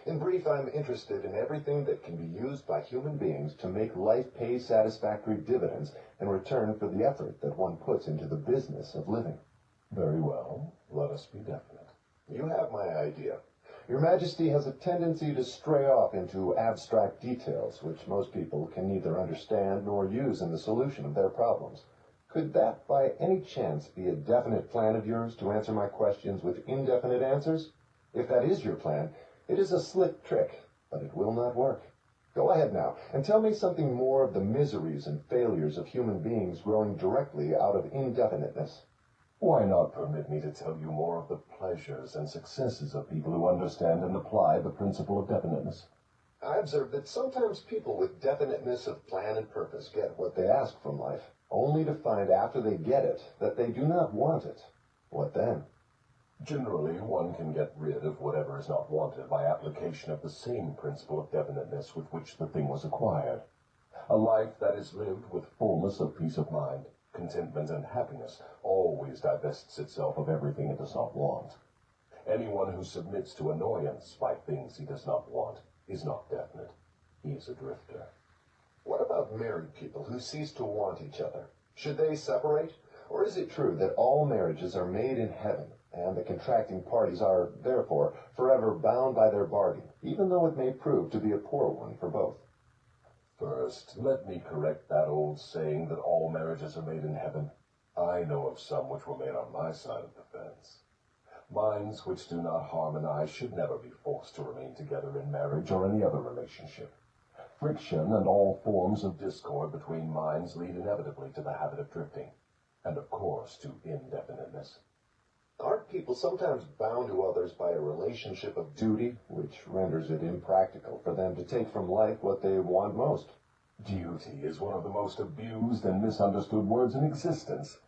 In brief, I'm interested in everything that can be used by human beings to make life pay satisfactory dividends in return for the effort that one puts into the business of living. Very well, let us be definite. You have my idea. Your Majesty has a tendency to stray off into abstract details, which most people can neither understand nor use in the solution of their problems. Could that, by any chance, be a definite plan of yours to answer my questions with indefinite answers? If that is your plan, it is a slick trick, but it will not work. Go ahead now, and tell me something more of the miseries and failures of human beings growing directly out of indefiniteness. Why not permit me to tell you more of the pleasures and successes of people who understand and apply the principle of definiteness? I observe that sometimes people with definiteness of plan and purpose get what they ask from life, only to find after they get it that they do not want it. What then? Generally, one can get rid of whatever is not wanted by application of the same principle of definiteness with which the thing was acquired. A life that is lived with fullness of peace of mind, contentment, and happiness always divests itself of everything it does not want. Anyone who submits to annoyance by things he does not want is not definite. He is a drifter. What about married people who cease to want each other? Should they separate? Or is it true that all marriages are made in heaven, and the contracting parties are, therefore, forever bound by their bargain, even though it may prove to be a poor one for both? First, let me correct that old saying that all marriages are made in heaven. I know of some which were made on my side of the fence. Minds which do not harmonize should never be forced to remain together in marriage or any other relationship. Friction and all forms of discord between minds lead inevitably to the habit of drifting, and of course to indefiniteness. Aren't people sometimes bound to others by a relationship of duty, which renders it impractical for them to take from life what they want most? Duty is one of the most abused and misunderstood words in existence.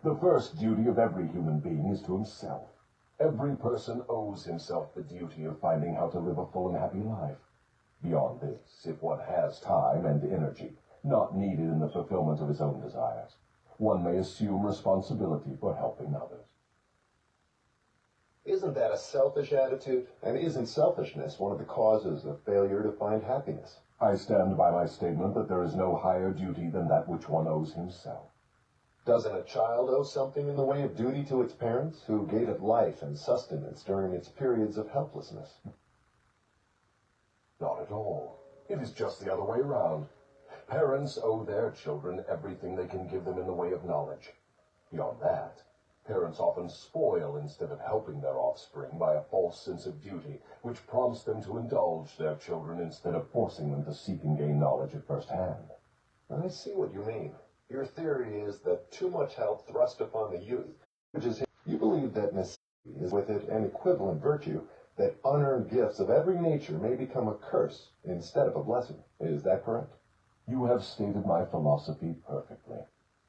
The first duty of every human being is to himself. Every person owes himself the duty of finding how to live a full and happy life. Beyond this, if one has time and energy, not needed in the fulfillment of his own desires, one may assume responsibility for helping others. Isn't that a selfish attitude? And isn't selfishness one of the causes of failure to find happiness? I stand by my statement that there is no higher duty than that which one owes himself. Doesn't a child owe something in the way of duty to its parents, who gave it life and sustenance during its periods of helplessness? Not at all. It is just the other way around. Parents owe their children everything they can give them in the way of knowledge. Beyond that, parents often spoil instead of helping their offspring by a false sense of duty, which prompts them to indulge their children instead of forcing them to seek and gain knowledge at first hand. I see what you mean. Your theory is that too much help thrust upon the youth, which is, you believe that necessity is with it an equivalent virtue, that unearned gifts of every nature may become a curse instead of a blessing. Is that correct? You have stated my philosophy perfectly.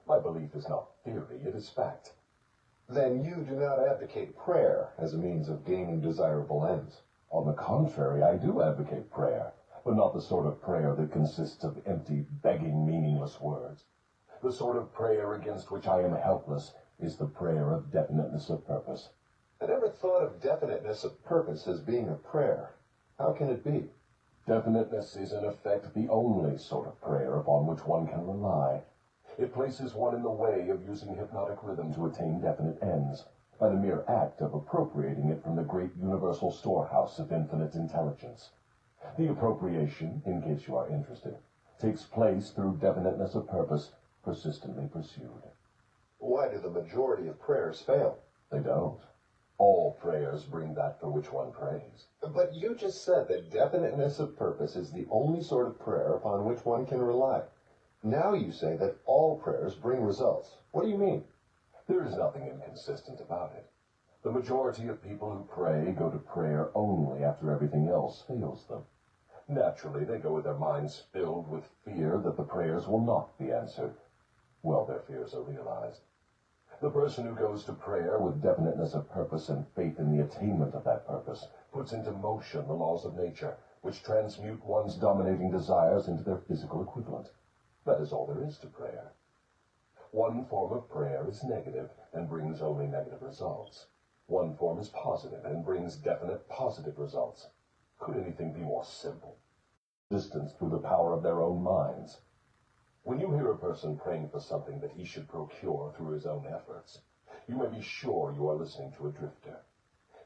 My belief is not theory, it is fact. Then you do not advocate prayer as a means of gaining desirable ends. On the contrary, I do advocate prayer, but not the sort of prayer that consists of empty, begging, meaningless words. The sort of prayer against which I am helpless is the prayer of definiteness of purpose. I never thought of definiteness of purpose as being a prayer. How can it be? Definiteness is, in effect, the only sort of prayer upon which one can rely. It places one in the way of using hypnotic rhythm to attain definite ends, by the mere act of appropriating it from the great universal storehouse of infinite intelligence. The appropriation, in case you are interested, takes place through definiteness of purpose, persistently pursued. Why do the majority of prayers fail? They don't. All prayers bring that for which one prays. But you just said that definiteness of purpose is the only sort of prayer upon which one can rely. Now you say that all prayers bring results. What do you mean? There is nothing inconsistent about it. The majority of people who pray go to prayer only after everything else fails them. Naturally, they go with their minds filled with fear that the prayers will not be answered. Well, their fears are realized. The person who goes to prayer with definiteness of purpose and faith in the attainment of that purpose puts into motion the laws of nature, which transmute one's dominating desires into their physical equivalent. That is all there is to prayer. One form of prayer is negative and brings only negative results. One form is positive and brings definite positive results. Could anything be more simple? Resistance through the power of their own minds. When you hear a person praying for something that he should procure through his own efforts, you may be sure you are listening to a drifter.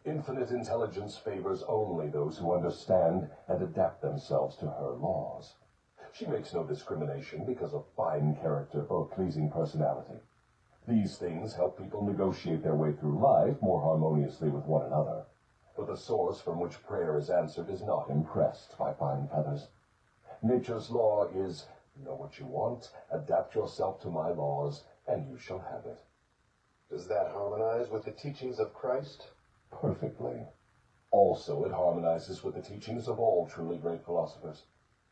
Infinite intelligence favors only those who understand and adapt themselves to her laws. She makes no discrimination because of fine character or pleasing personality. These things help people negotiate their way through life more harmoniously with one another. But the source from which prayer is answered is not impressed by fine feathers. Nature's law is, know what you want, adapt yourself to my laws, and you shall have it. Does that harmonize with the teachings of Christ? Perfectly. Also, it harmonizes with the teachings of all truly great philosophers.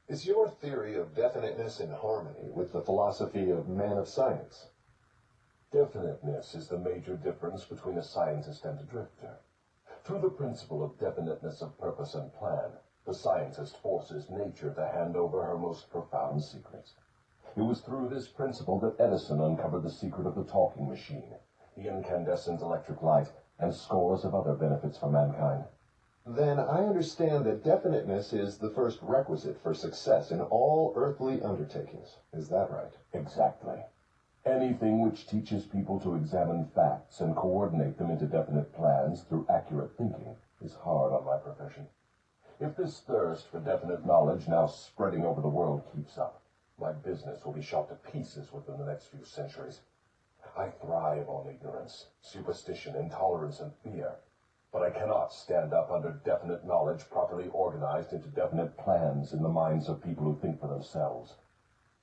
Is your theory of definiteness in harmony with the philosophy of men of science? Definiteness is the major difference between a scientist and a drifter. Through the principle of definiteness of purpose and plan, the scientist forces nature to hand over her most profound secrets. It was through this principle that Edison uncovered the secret of the talking machine, the incandescent electric light, and scores of other benefits for mankind. Then I understand that definiteness is the first requisite for success in all earthly undertakings. Is that right? Exactly. Anything which teaches people to examine facts and coordinate them into definite plans through accurate thinking is hard on my profession. If this thirst for definite knowledge now spreading over the world keeps up, my business will be shot to pieces within the next few centuries. I thrive on ignorance, superstition, intolerance, and fear, but I cannot stand up under definite knowledge properly organized into definite plans in the minds of people who think for themselves.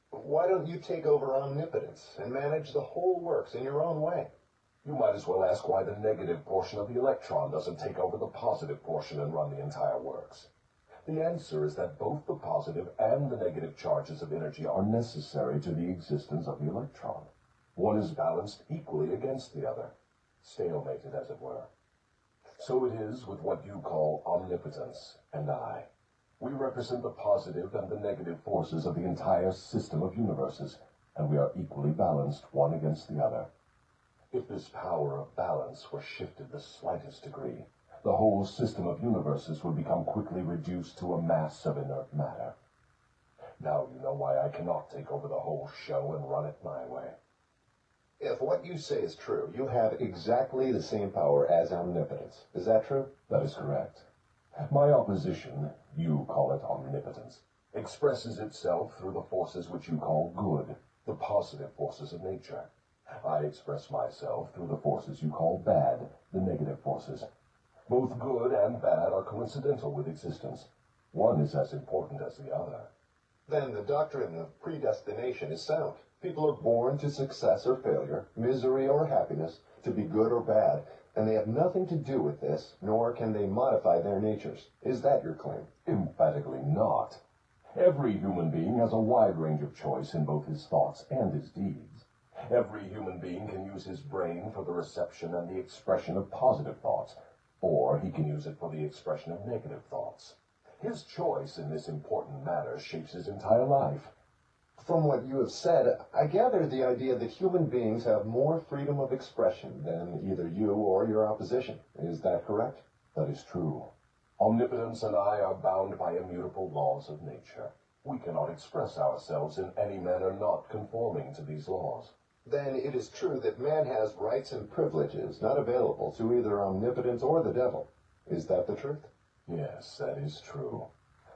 Why don't you take over omnipotence and manage the whole works in your own way? You might as well ask why the negative portion of the electron doesn't take over the positive portion and run the entire works. The answer is that both the positive and the negative charges of energy are necessary to the existence of the electron. One is balanced equally against the other, stalemated as it were. So it is with what you call omnipotence and I. We represent the positive and the negative forces of the entire system of universes, and we are equally balanced one against the other. If this power of balance were shifted the slightest degree, the whole system of universes would become quickly reduced to a mass of inert matter. Now you know why I cannot take over the whole show and run it my way. If what you say is true, you have exactly the same power as omnipotence. Is that true? That is correct. My opposition, you call it omnipotence, expresses itself through the forces which you call good, the positive forces of nature. I express myself through the forces you call bad, the negative forces. Both good and bad are coincidental with existence. One is as important as the other. Then the doctrine of predestination is sound. People are born to success or failure, misery or happiness, to be good or bad, and they have nothing to do with this, nor can they modify their natures. Is that your claim? Emphatically not. Every human being has a wide range of choice in both his thoughts and his deeds. Every human being can use his brain for the reception and the expression of positive thoughts, or he can use it for the expression of negative thoughts. His choice in this important matter shapes his entire life. From what you have said, I gather the idea that human beings have more freedom of expression than either you or your opposition. Is that correct? That is true. Omnipotence and I are bound by immutable laws of nature. We cannot express ourselves in any manner not conforming to these laws. Then it is true that man has rights and privileges not available to either omnipotence or the devil. Is that the truth? Yes, that is true.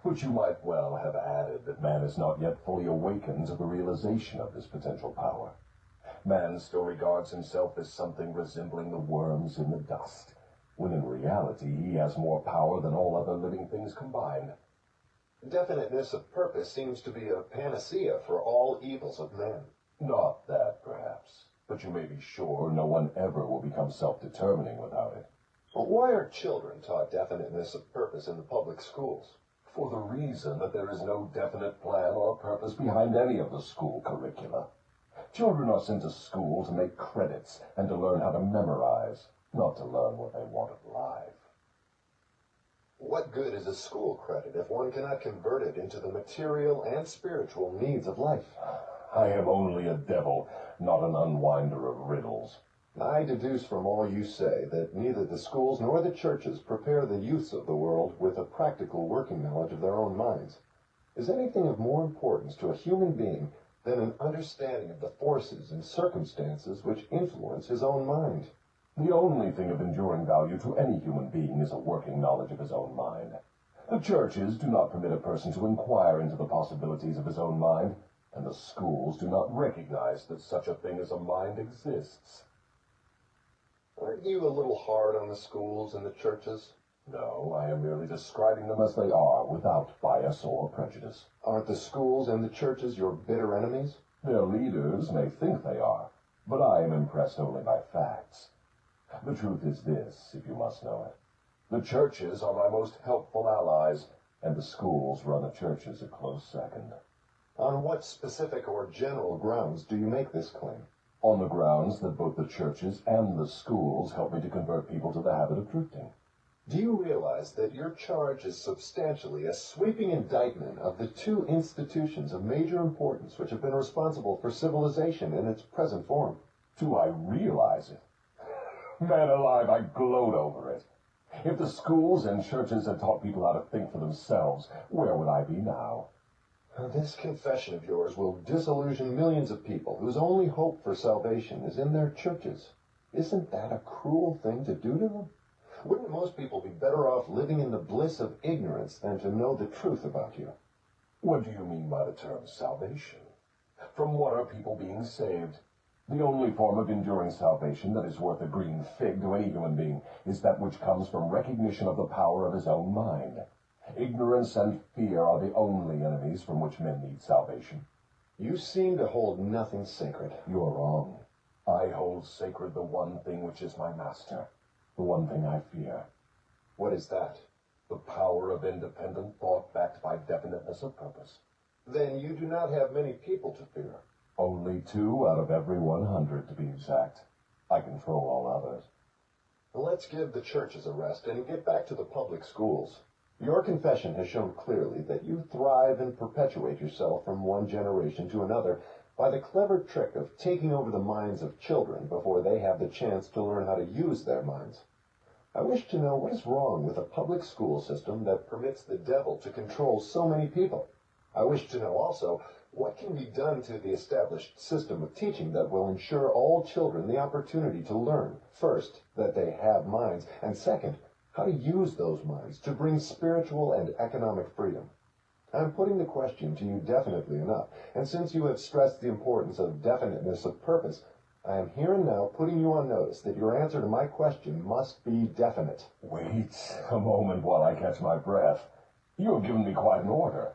But you might well have added that man is not yet fully awakened to the realization of this potential power. Man still regards himself as something resembling the worms in the dust, when in reality he has more power than all other living things combined. Definiteness of purpose seems to be a panacea for all evils of man. Not that, perhaps, but you may be sure no one ever will become self-determining without it. But why are children taught definiteness of purpose in the public schools? For the reason that there is no definite plan or purpose behind any of the school curricula. Children are sent to school to make credits and to learn how to memorize, not to learn what they want of life. What good is a school credit if one cannot convert it into the material and spiritual needs of life? I am only a devil, not an unwinder of riddles. I deduce from all you say that neither the schools nor the churches prepare the youths of the world with a practical working knowledge of their own minds. Is anything of more importance to a human being than an understanding of the forces and circumstances which influence his own mind? The only thing of enduring value to any human being is a working knowledge of his own mind. The churches do not permit a person to inquire into the possibilities of his own mind, and the schools do not recognize that such a thing as a mind exists. Aren't you a little hard on the schools and the churches? No, I am merely describing them as they are, without bias or prejudice. Aren't the schools and the churches your bitter enemies? Their leaders may think they are, but I am impressed only by facts. The truth is this, if you must know it. The churches are my most helpful allies, and the schools run the churches a close second. On what specific or general grounds do you make this claim? On the grounds that both the churches and the schools help me to convert people to the habit of drifting. Do you realize that your charge is substantially a sweeping indictment of the two institutions of major importance which have been responsible for civilization in its present form? Do I realize it? Man alive, I gloat over it. If the schools and churches had taught people how to think for themselves, where would I be now? This confession of yours will disillusion millions of people whose only hope for salvation is in their churches. Isn't that a cruel thing to do to them? Wouldn't most people be better off living in the bliss of ignorance than to know the truth about you? What do you mean by the term salvation? From what are people being saved? The only form of enduring salvation that is worth a green fig to any human being is that which comes from recognition of the power of his own mind. Ignorance and fear are the only enemies from which men need salvation. You seem to hold nothing sacred. You are wrong. I hold sacred the one thing which is my master, the one thing I fear. What is that? The power of independent thought backed by definiteness of purpose. Then you do not have many people to fear. Only 2 out of every 100, to be exact. I control all others. Let's give the churches a rest and get back to the public schools. Your confession has shown clearly that you thrive and perpetuate yourself from one generation to another by the clever trick of taking over the minds of children before they have the chance to learn how to use their minds. I wish to know what is wrong with a public school system that permits the devil to control so many people. I wish to know also what can be done to the established system of teaching that will ensure all children the opportunity to learn, first, that they have minds, and second, how to use those minds to bring spiritual and economic freedom. I'm putting the question to you definitely enough, and since you have stressed the importance of definiteness of purpose, I am here and now putting you on notice that your answer to my question must be definite. Wait a moment while I catch my breath. You have given me quite an order.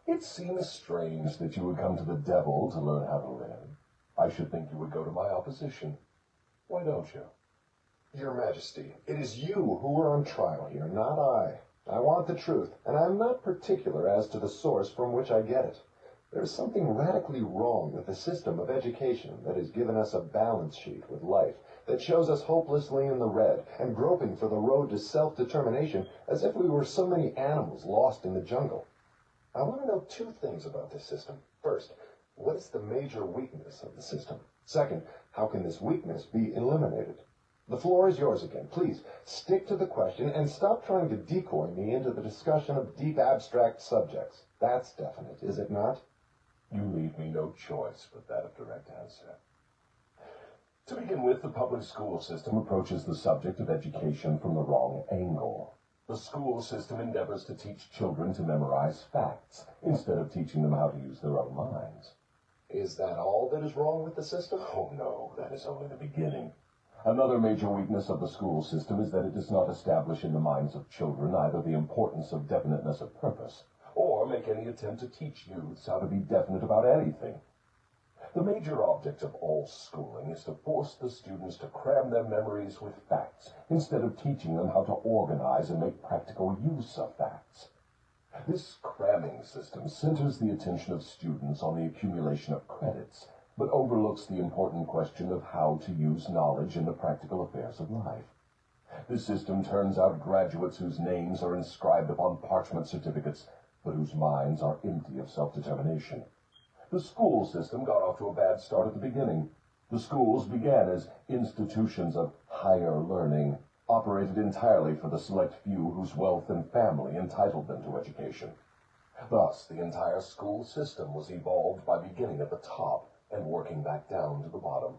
It seems strange that you would come to the devil to learn how to live. I should think you would go to my opposition. Why don't you? Your Majesty, it is you who are on trial here, not I. I want the truth, and I am not particular as to the source from which I get it. There is something radically wrong with the system of education that has given us a balance sheet with life that shows us hopelessly in the red and groping for the road to self-determination as if we were so many animals lost in the jungle. I want to know two things about this system. First, what is the major weakness of the system? Second, how can this weakness be eliminated? The floor is yours again. Please, stick to the question and stop trying to decoy me into the discussion of deep abstract subjects. That's definite, is it not? You leave me no choice but that of direct answer. To begin with, the public school system approaches the subject of education from the wrong angle. The school system endeavors to teach children to memorize facts, instead of teaching them how to use their own minds. Is that all that is wrong with the system? Oh no, that is only the beginning. Another major weakness of the school system is that it does not establish in the minds of children either the importance of definiteness of purpose, or make any attempt to teach youths how to be definite about anything. The major object of all schooling is to force the students to cram their memories with facts, instead of teaching them how to organize and make practical use of facts. This cramming system centers the attention of students on the accumulation of credits, but overlooks the important question of how to use knowledge in the practical affairs of life. This system turns out graduates whose names are inscribed upon parchment certificates, but whose minds are empty of self-determination. The school system got off to a bad start at the beginning. The schools began as institutions of higher learning, operated entirely for the select few whose wealth and family entitled them to education. Thus, the entire school system was evolved by beginning at the top and working back down to the bottom.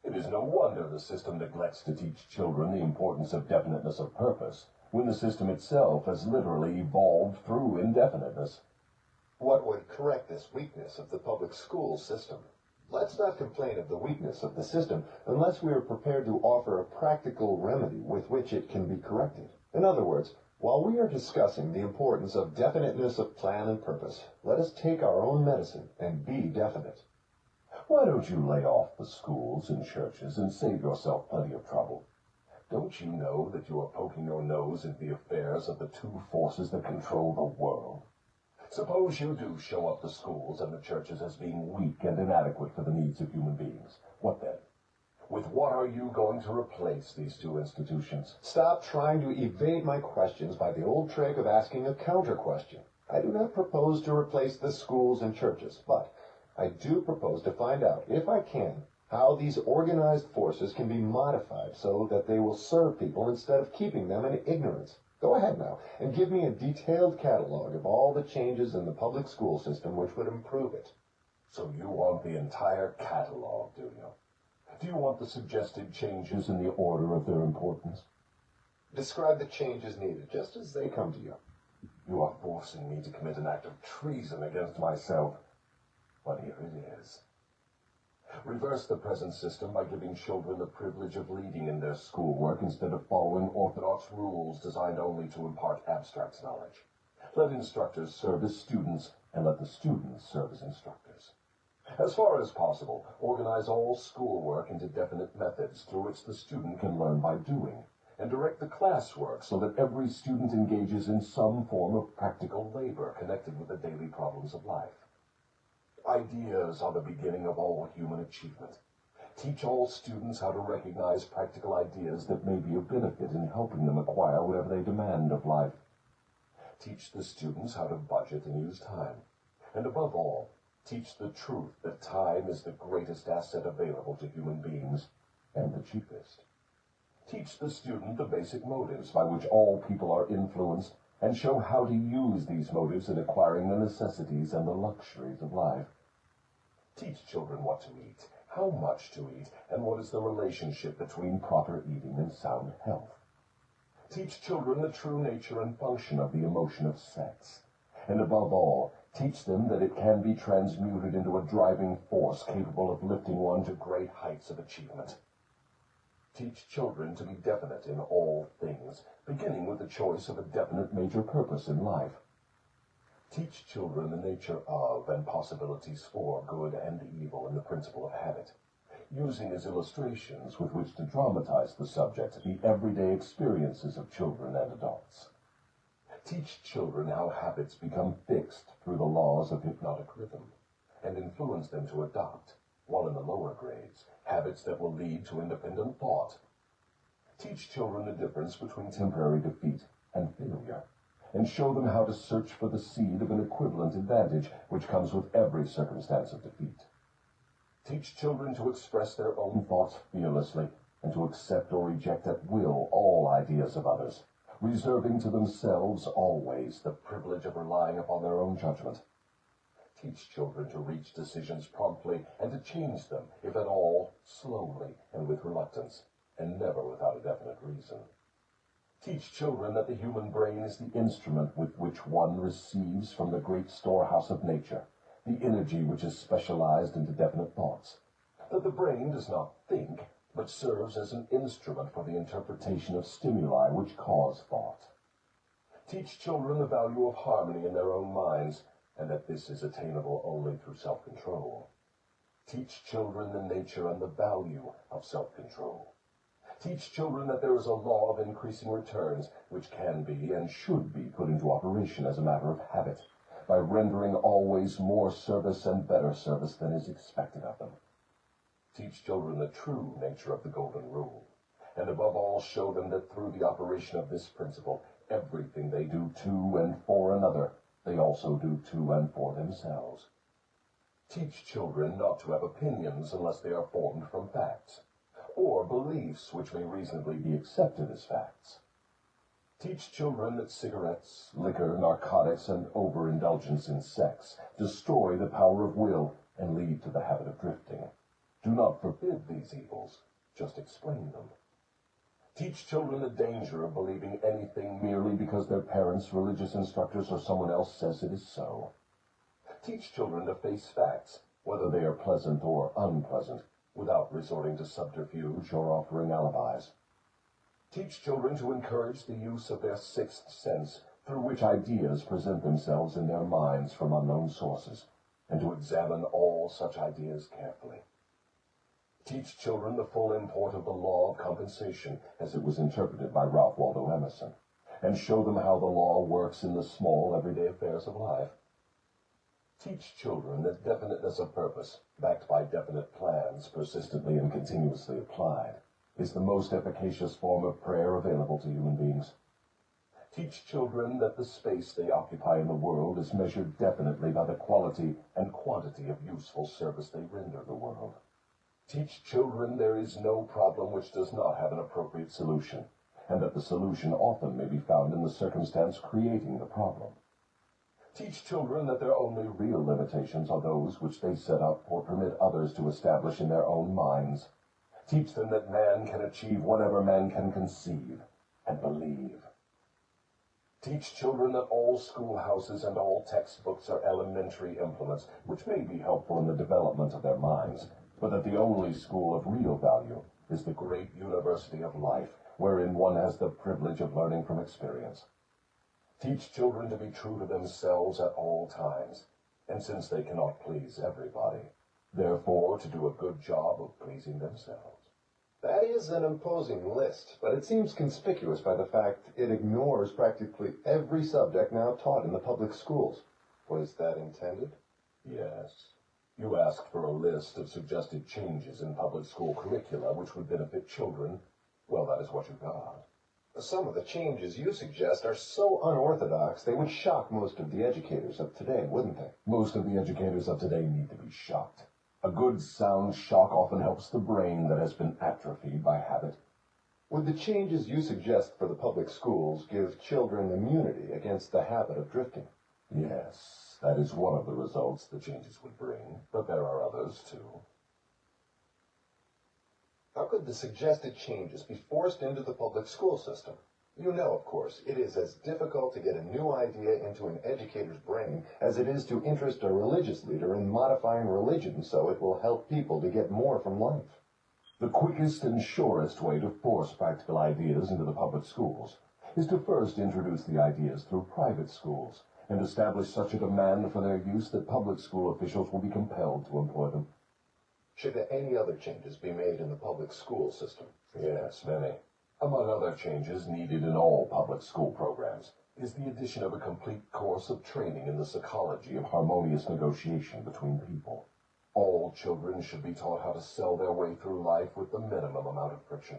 It is no wonder the system neglects to teach children the importance of definiteness of purpose, when the system itself has literally evolved through indefiniteness. What would correct this weakness of the public school system? Let's not complain of the weakness of the system unless we are prepared to offer a practical remedy with which it can be corrected. In other words, while we are discussing the importance of definiteness of plan and purpose, let us take our own medicine and be definite. Why don't you lay off the schools and churches and save yourself plenty of trouble? Don't you know that you are poking your nose into the affairs of the two forces that control the world? Suppose you do show up the schools and the churches as being weak and inadequate for the needs of human beings. What then? With what are you going to replace these two institutions? Stop trying to evade my questions by the old trick of asking a counter-question. I do not propose to replace the schools and churches, but I do propose to find out, if I can, how these organized forces can be modified so that they will serve people instead of keeping them in ignorance. Go ahead now, and give me a detailed catalog of all the changes in the public school system which would improve it. So you want the entire catalog, do you? Do you want the suggested changes in the order of their importance? Describe the changes needed, just as they come to you. You are forcing me to commit an act of treason against myself. But here it is. Reverse the present system by giving children the privilege of leading in their schoolwork instead of following orthodox rules designed only to impart abstract knowledge. Let instructors serve as students, and let the students serve as instructors. As far as possible, organize all schoolwork into definite methods through which the student can learn by doing, and direct the classwork so that every student engages in some form of practical labor connected with the daily problems of life. Ideas are the beginning of all human achievement. Teach all students how to recognize practical ideas that may be of benefit in helping them acquire whatever they demand of life. Teach the students how to budget and use time. And above all, Teach the truth that time is the greatest asset available to human beings, and the cheapest. Teach the student the basic motives by which all people are influenced, and show how to use these motives in acquiring the necessities and the luxuries of life. Teach children what to eat, how much to eat, and what is the relationship between proper eating and sound health. Teach children the true nature and function of the emotion of sex, and above all, teach them that it can be transmuted into a driving force capable of lifting one to great heights of achievement. Teach children to be definite in all things, beginning with the choice of a definite major purpose in life. Teach children the nature of and possibilities for good and evil in the principle of habit, using as illustrations with which to dramatize the subject the everyday experiences of children and adults. Teach children how habits become fixed through the laws of hypnotic rhythm, and influence them to adopt, while in the lower grades, habits that will lead to independent thought. Teach children the difference between temporary defeat and failure, and show them how to search for the seed of an equivalent advantage which comes with every circumstance of defeat. Teach children to express their own thoughts fearlessly, and to accept or reject at will all ideas of others, reserving to themselves always the privilege of relying upon their own judgment. Teach children to reach decisions promptly and to change them, if at all, slowly and with reluctance, and never without a definite reason. Teach children that the human brain is the instrument with which one receives from the great storehouse of nature the energy which is specialized into definite thoughts, that the brain does not think, but serves as an instrument for the interpretation of stimuli which cause thought. Teach children the value of harmony in their own minds, and that this is attainable only through self-control. Teach children the nature and the value of self-control. Teach children that there is a law of increasing returns which can be and should be put into operation as a matter of habit, by rendering always more service and better service than is expected of them. Teach children the true nature of the golden rule, and above all show them that through the operation of this principle, everything they do to and for another, they also do to and for themselves. Teach children not to have opinions unless they are formed from facts, or beliefs which may reasonably be accepted as facts. Teach children that cigarettes, liquor, narcotics, and overindulgence in sex destroy the power of will and lead to the habit of drifting. Do not forbid these evils, just explain them. Teach children the danger of believing anything merely because their parents, religious instructors, or someone else says it is so. Teach children to face facts, whether they are pleasant or unpleasant, without resorting to subterfuge or offering alibis. Teach children to encourage the use of their sixth sense, through which ideas present themselves in their minds from unknown sources, and to examine all such ideas carefully. Teach children the full import of the law of compensation, as it was interpreted by Ralph Waldo Emerson, and show them how the law works in the small, everyday affairs of life. Teach children that definiteness of purpose, backed by definite plans, persistently and continuously applied, is the most efficacious form of prayer available to human beings. Teach children that the space they occupy in the world is measured definitely by the quality and quantity of useful service they render the world. Teach children there is no problem which does not have an appropriate solution, and that the solution often may be found in the circumstance creating the problem. Teach children that their only real limitations are those which they set up or permit others to establish in their own minds. Teach them that man can achieve whatever man can conceive and believe. Teach children that all schoolhouses and all textbooks are elementary implements which may be helpful in the development of their minds, but that the only school of real value is the great university of life, wherein one has the privilege of learning from experience. Teach children to be true to themselves at all times, and since they cannot please everybody, therefore to do a good job of pleasing themselves. That is an imposing list, but it seems conspicuous by the fact it ignores practically every subject now taught in the public schools. Was that intended? Yes. You asked for a list of suggested changes in public school curricula which would benefit children. Well, that is what you got. Some of the changes you suggest are so unorthodox they would shock most of the educators of today, wouldn't they? Most of the educators of today need to be shocked. A good sound shock often helps the brain that has been atrophied by habit. Would the changes you suggest for the public schools give children immunity against the habit of drifting? Yes, that is one of the results the changes would bring, but there are others too. How could the suggested changes be forced into the public school system? You know, of course, it is as difficult to get a new idea into an educator's brain as it is to interest a religious leader in modifying religion so it will help people to get more from life. The quickest and surest way to force practical ideas into the public schools is to first introduce the ideas through private schools and establish such a demand for their use that public school officials will be compelled to employ them. Should any other changes be made in the public school system? Yes, many. Among other changes needed in all public school programs is the addition of a complete course of training in the psychology of harmonious negotiation between people. All children should be taught how to sell their way through life with the minimum amount of friction.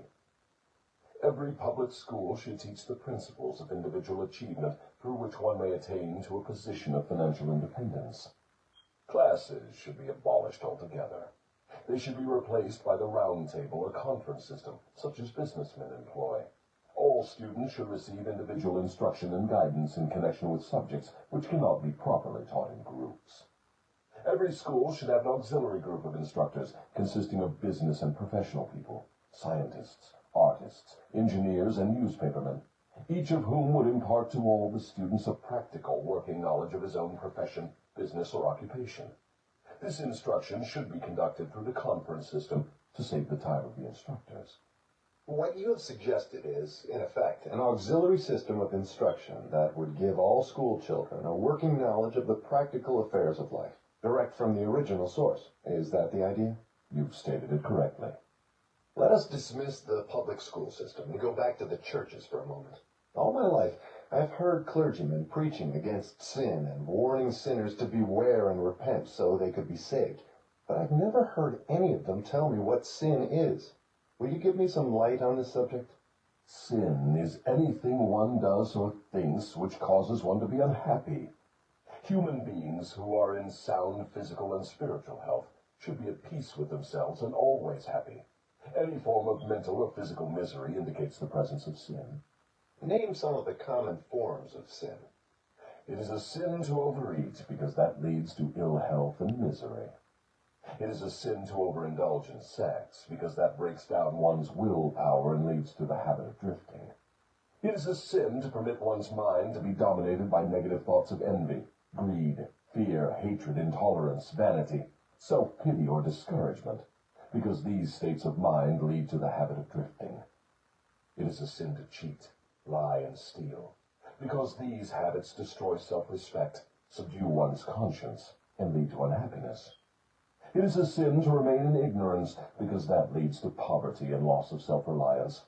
Every public school should teach the principles of individual achievement through which one may attain to a position of financial independence. Classes should be abolished altogether. They should be replaced by the round table or conference system, such as businessmen employ. All students should receive individual instruction and guidance in connection with subjects which cannot be properly taught in groups. Every school should have an auxiliary group of instructors consisting of business and professional people, scientists, artists, engineers, and newspapermen, each of whom would impart to all the students a practical working knowledge of his own profession, business, or occupation. This instruction should be conducted through the conference system to save the time of the instructors. What you have suggested is, in effect, an auxiliary system of instruction that would give all school children a working knowledge of the practical affairs of life, direct from the original source. Is that the idea? You've stated it correctly. Let us dismiss the public school system and go back to the churches for a moment. All my life, I've heard clergymen preaching against sin and warning sinners to beware and repent so they could be saved. But I've never heard any of them tell me what sin is. Will you give me some light on this subject? Sin is anything one does or thinks which causes one to be unhappy. Human beings who are in sound physical and spiritual health should be at peace with themselves and always happy. Any form of mental or physical misery indicates the presence of sin. Name some of the common forms of sin. It is a sin to overeat because that leads to ill health and misery. It is a sin to overindulge in sex because that breaks down one's willpower and leads to the habit of drifting. It is a sin to permit one's mind to be dominated by negative thoughts of envy, greed, fear, hatred, intolerance, vanity, self-pity, or discouragement, because these states of mind lead to the habit of drifting. It is a sin to cheat, lie, and steal, because these habits destroy self-respect, subdue one's conscience, and lead to unhappiness. It is a sin to remain in ignorance, because that leads to poverty and loss of self-reliance.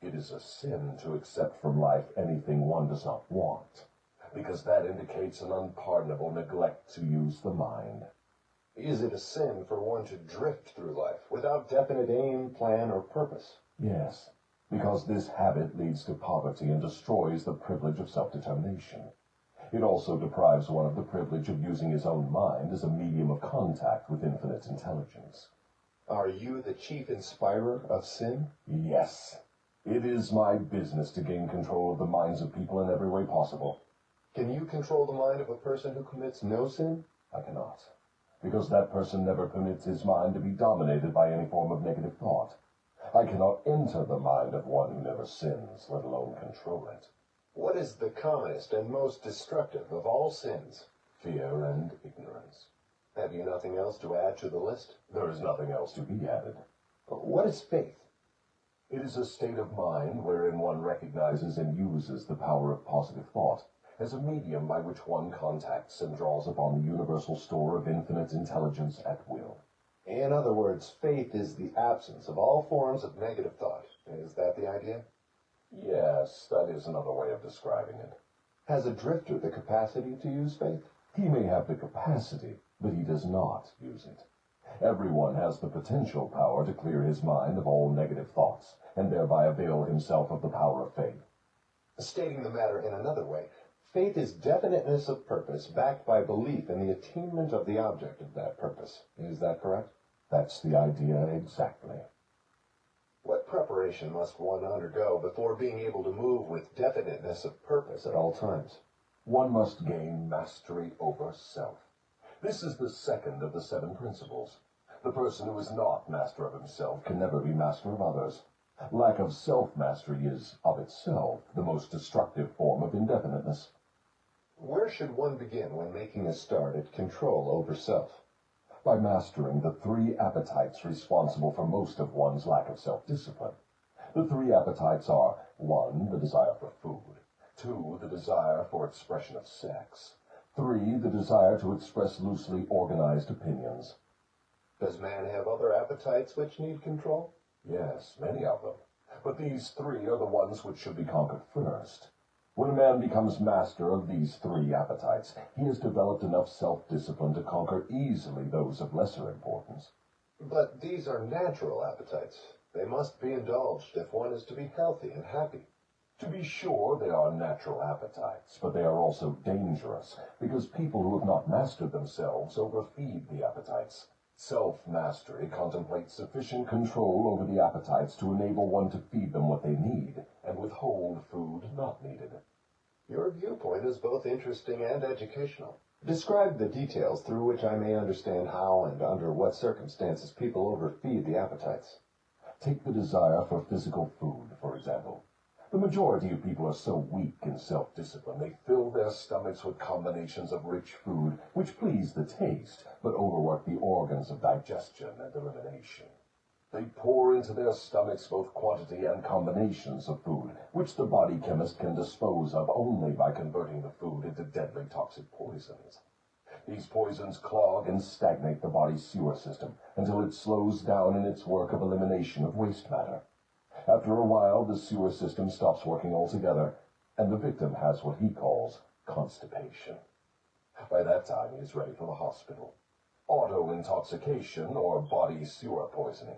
It is a sin to accept from life anything one does not want, because that indicates an unpardonable neglect to use the mind. Is it a sin for one to drift through life without definite aim, plan, or purpose? Yes, because this habit leads to poverty and destroys the privilege of self-determination. It also deprives one of the privilege of using his own mind as a medium of contact with infinite intelligence. Are you the chief inspirer of sin? Yes. It is my business to gain control of the minds of people in every way possible. Can you control the mind of a person who commits no sin? I cannot, because that person never permits his mind to be dominated by any form of negative thought. I cannot enter the mind of one who never sins, let alone control it. What is the commonest and most destructive of all sins? Fear and ignorance. Have you nothing else to add to the list? There is nothing else to be added. What is faith? It is a state of mind wherein one recognizes and uses the power of positive thought as a medium by which one contacts and draws upon the universal store of infinite intelligence at will. In other words, faith is the absence of all forms of negative thought. Is that the idea? Yes, that is another way of describing it. Has a drifter the capacity to use faith? He may have the capacity, but he does not use it. Everyone has the potential power to clear his mind of all negative thoughts, and thereby avail himself of the power of faith. Stating the matter in another way, faith is definiteness of purpose backed by belief in the attainment of the object of that purpose. Is that correct? That's the idea exactly. What preparation must one undergo before being able to move with definiteness of purpose at all times? One must gain mastery over self. This is the second of the 7 principles. The person who is not master of himself can never be master of others. Lack of self-mastery is, of itself, the most destructive form of indefiniteness. Where should one begin when making a start at control over self? By mastering the 3 appetites responsible for most of one's lack of self-discipline. The 3 appetites are: 1, the desire for food; 2, the desire for expression of sex; 3, the desire to express loosely organized opinions. Does man have other appetites which need control? Yes, many of them. But these 3 are the ones which should be conquered first. When a man becomes master of these 3 appetites, he has developed enough self-discipline to conquer easily those of lesser importance. But these are natural appetites. They must be indulged if one is to be healthy and happy. To be sure, they are natural appetites, but they are also dangerous, because people who have not mastered themselves overfeed the appetites. Self-mastery contemplates sufficient control over the appetites to enable one to feed them what they need, and withhold food not needed. Your viewpoint is both interesting and educational. Describe the details through which I may understand how and under what circumstances people overfeed the appetites. Take the desire for physical food, for example. The majority of people are so weak in self-discipline, they fill their stomachs with combinations of rich food, which please the taste, but overwork the organs of digestion and elimination. They pour into their stomachs both quantity and combinations of food, which the body chemist can dispose of only by converting the food into deadly toxic poisons. These poisons clog and stagnate the body's sewer system until it slows down in its work of elimination of waste matter. After a while, the sewer system stops working altogether, and the victim has what he calls constipation. By that time, he is ready for the hospital. Auto-intoxication, or body sewer poisoning,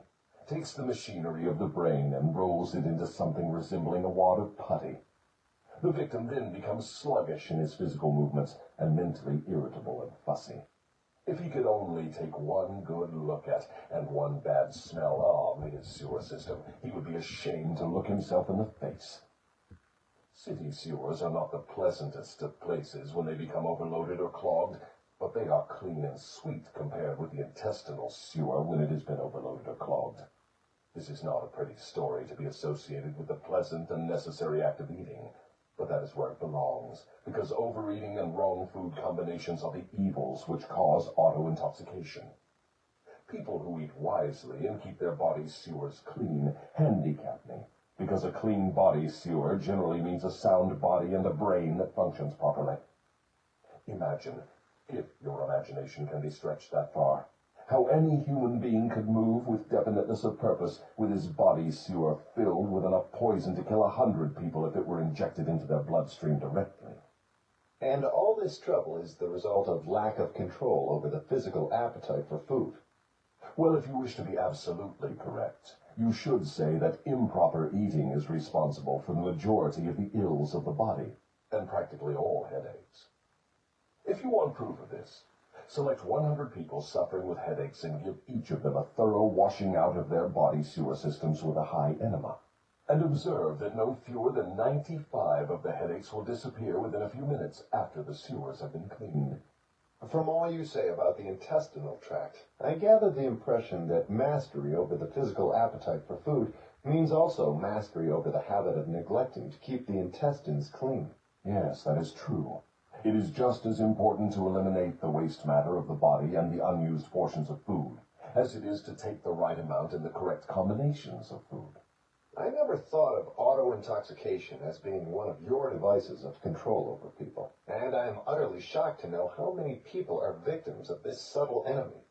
takes the machinery of the brain and rolls it into something resembling a wad of putty. The victim then becomes sluggish in his physical movements and mentally irritable and fussy. If he could only take one good look at and one bad smell of his sewer system, he would be ashamed to look himself in the face. City sewers are not the pleasantest of places when they become overloaded or clogged, but they are clean and sweet compared with the intestinal sewer when it has been overloaded or clogged. This is not a pretty story to be associated with the pleasant and necessary act of eating, but that is where it belongs, because overeating and wrong food combinations are the evils which cause auto-intoxication. People who eat wisely and keep their body sewers clean handicap me, because a clean body sewer generally means a sound body and a brain that functions properly. Imagine, if your imagination can be stretched that far, how any human being could move with definiteness of purpose with his body sewer filled with enough poison to kill 100 people if it were injected into their bloodstream directly. And all this trouble is the result of lack of control over the physical appetite for food. Well, if you wish to be absolutely correct, you should say that improper eating is responsible for the majority of the ills of the body, and practically all headaches. If you want proof of this, select 100 people suffering with headaches and give each of them a thorough washing out of their body sewer systems with a high enema, and observe that no fewer than 95 of the headaches will disappear within a few minutes after the sewers have been cleaned. From all you say about the intestinal tract, I gather the impression that mastery over the physical appetite for food means also mastery over the habit of neglecting to keep the intestines clean. Yes, that is true. It is just as important to eliminate the waste matter of the body and the unused portions of food, as it is to take the right amount and the correct combinations of food. I never thought of auto-intoxication as being one of your devices of control over people, and I am utterly shocked to know how many people are victims of this subtle enemy.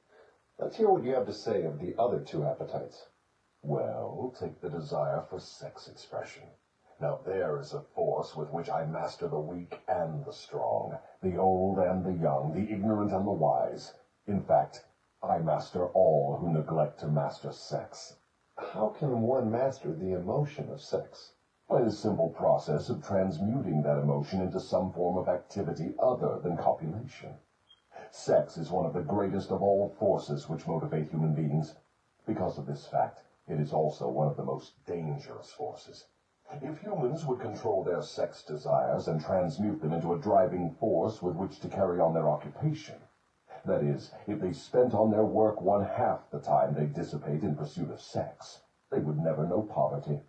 Let's hear what you have to say of the other 2 appetites. Well, take the desire for sex expression. Now there is a force with which I master the weak and the strong, the old and the young, the ignorant and the wise. In fact, I master all who neglect to master sex. How can one master the emotion of sex? By the simple process of transmuting that emotion into some form of activity other than copulation. Sex is one of the greatest of all forces which motivate human beings. Because of this fact, it is also one of the most dangerous forces. If humans would control their sex desires and transmute them into a driving force with which to carry on their occupation, that is, if they spent on their work 1/2 the time they dissipate in pursuit of sex, they would never know poverty.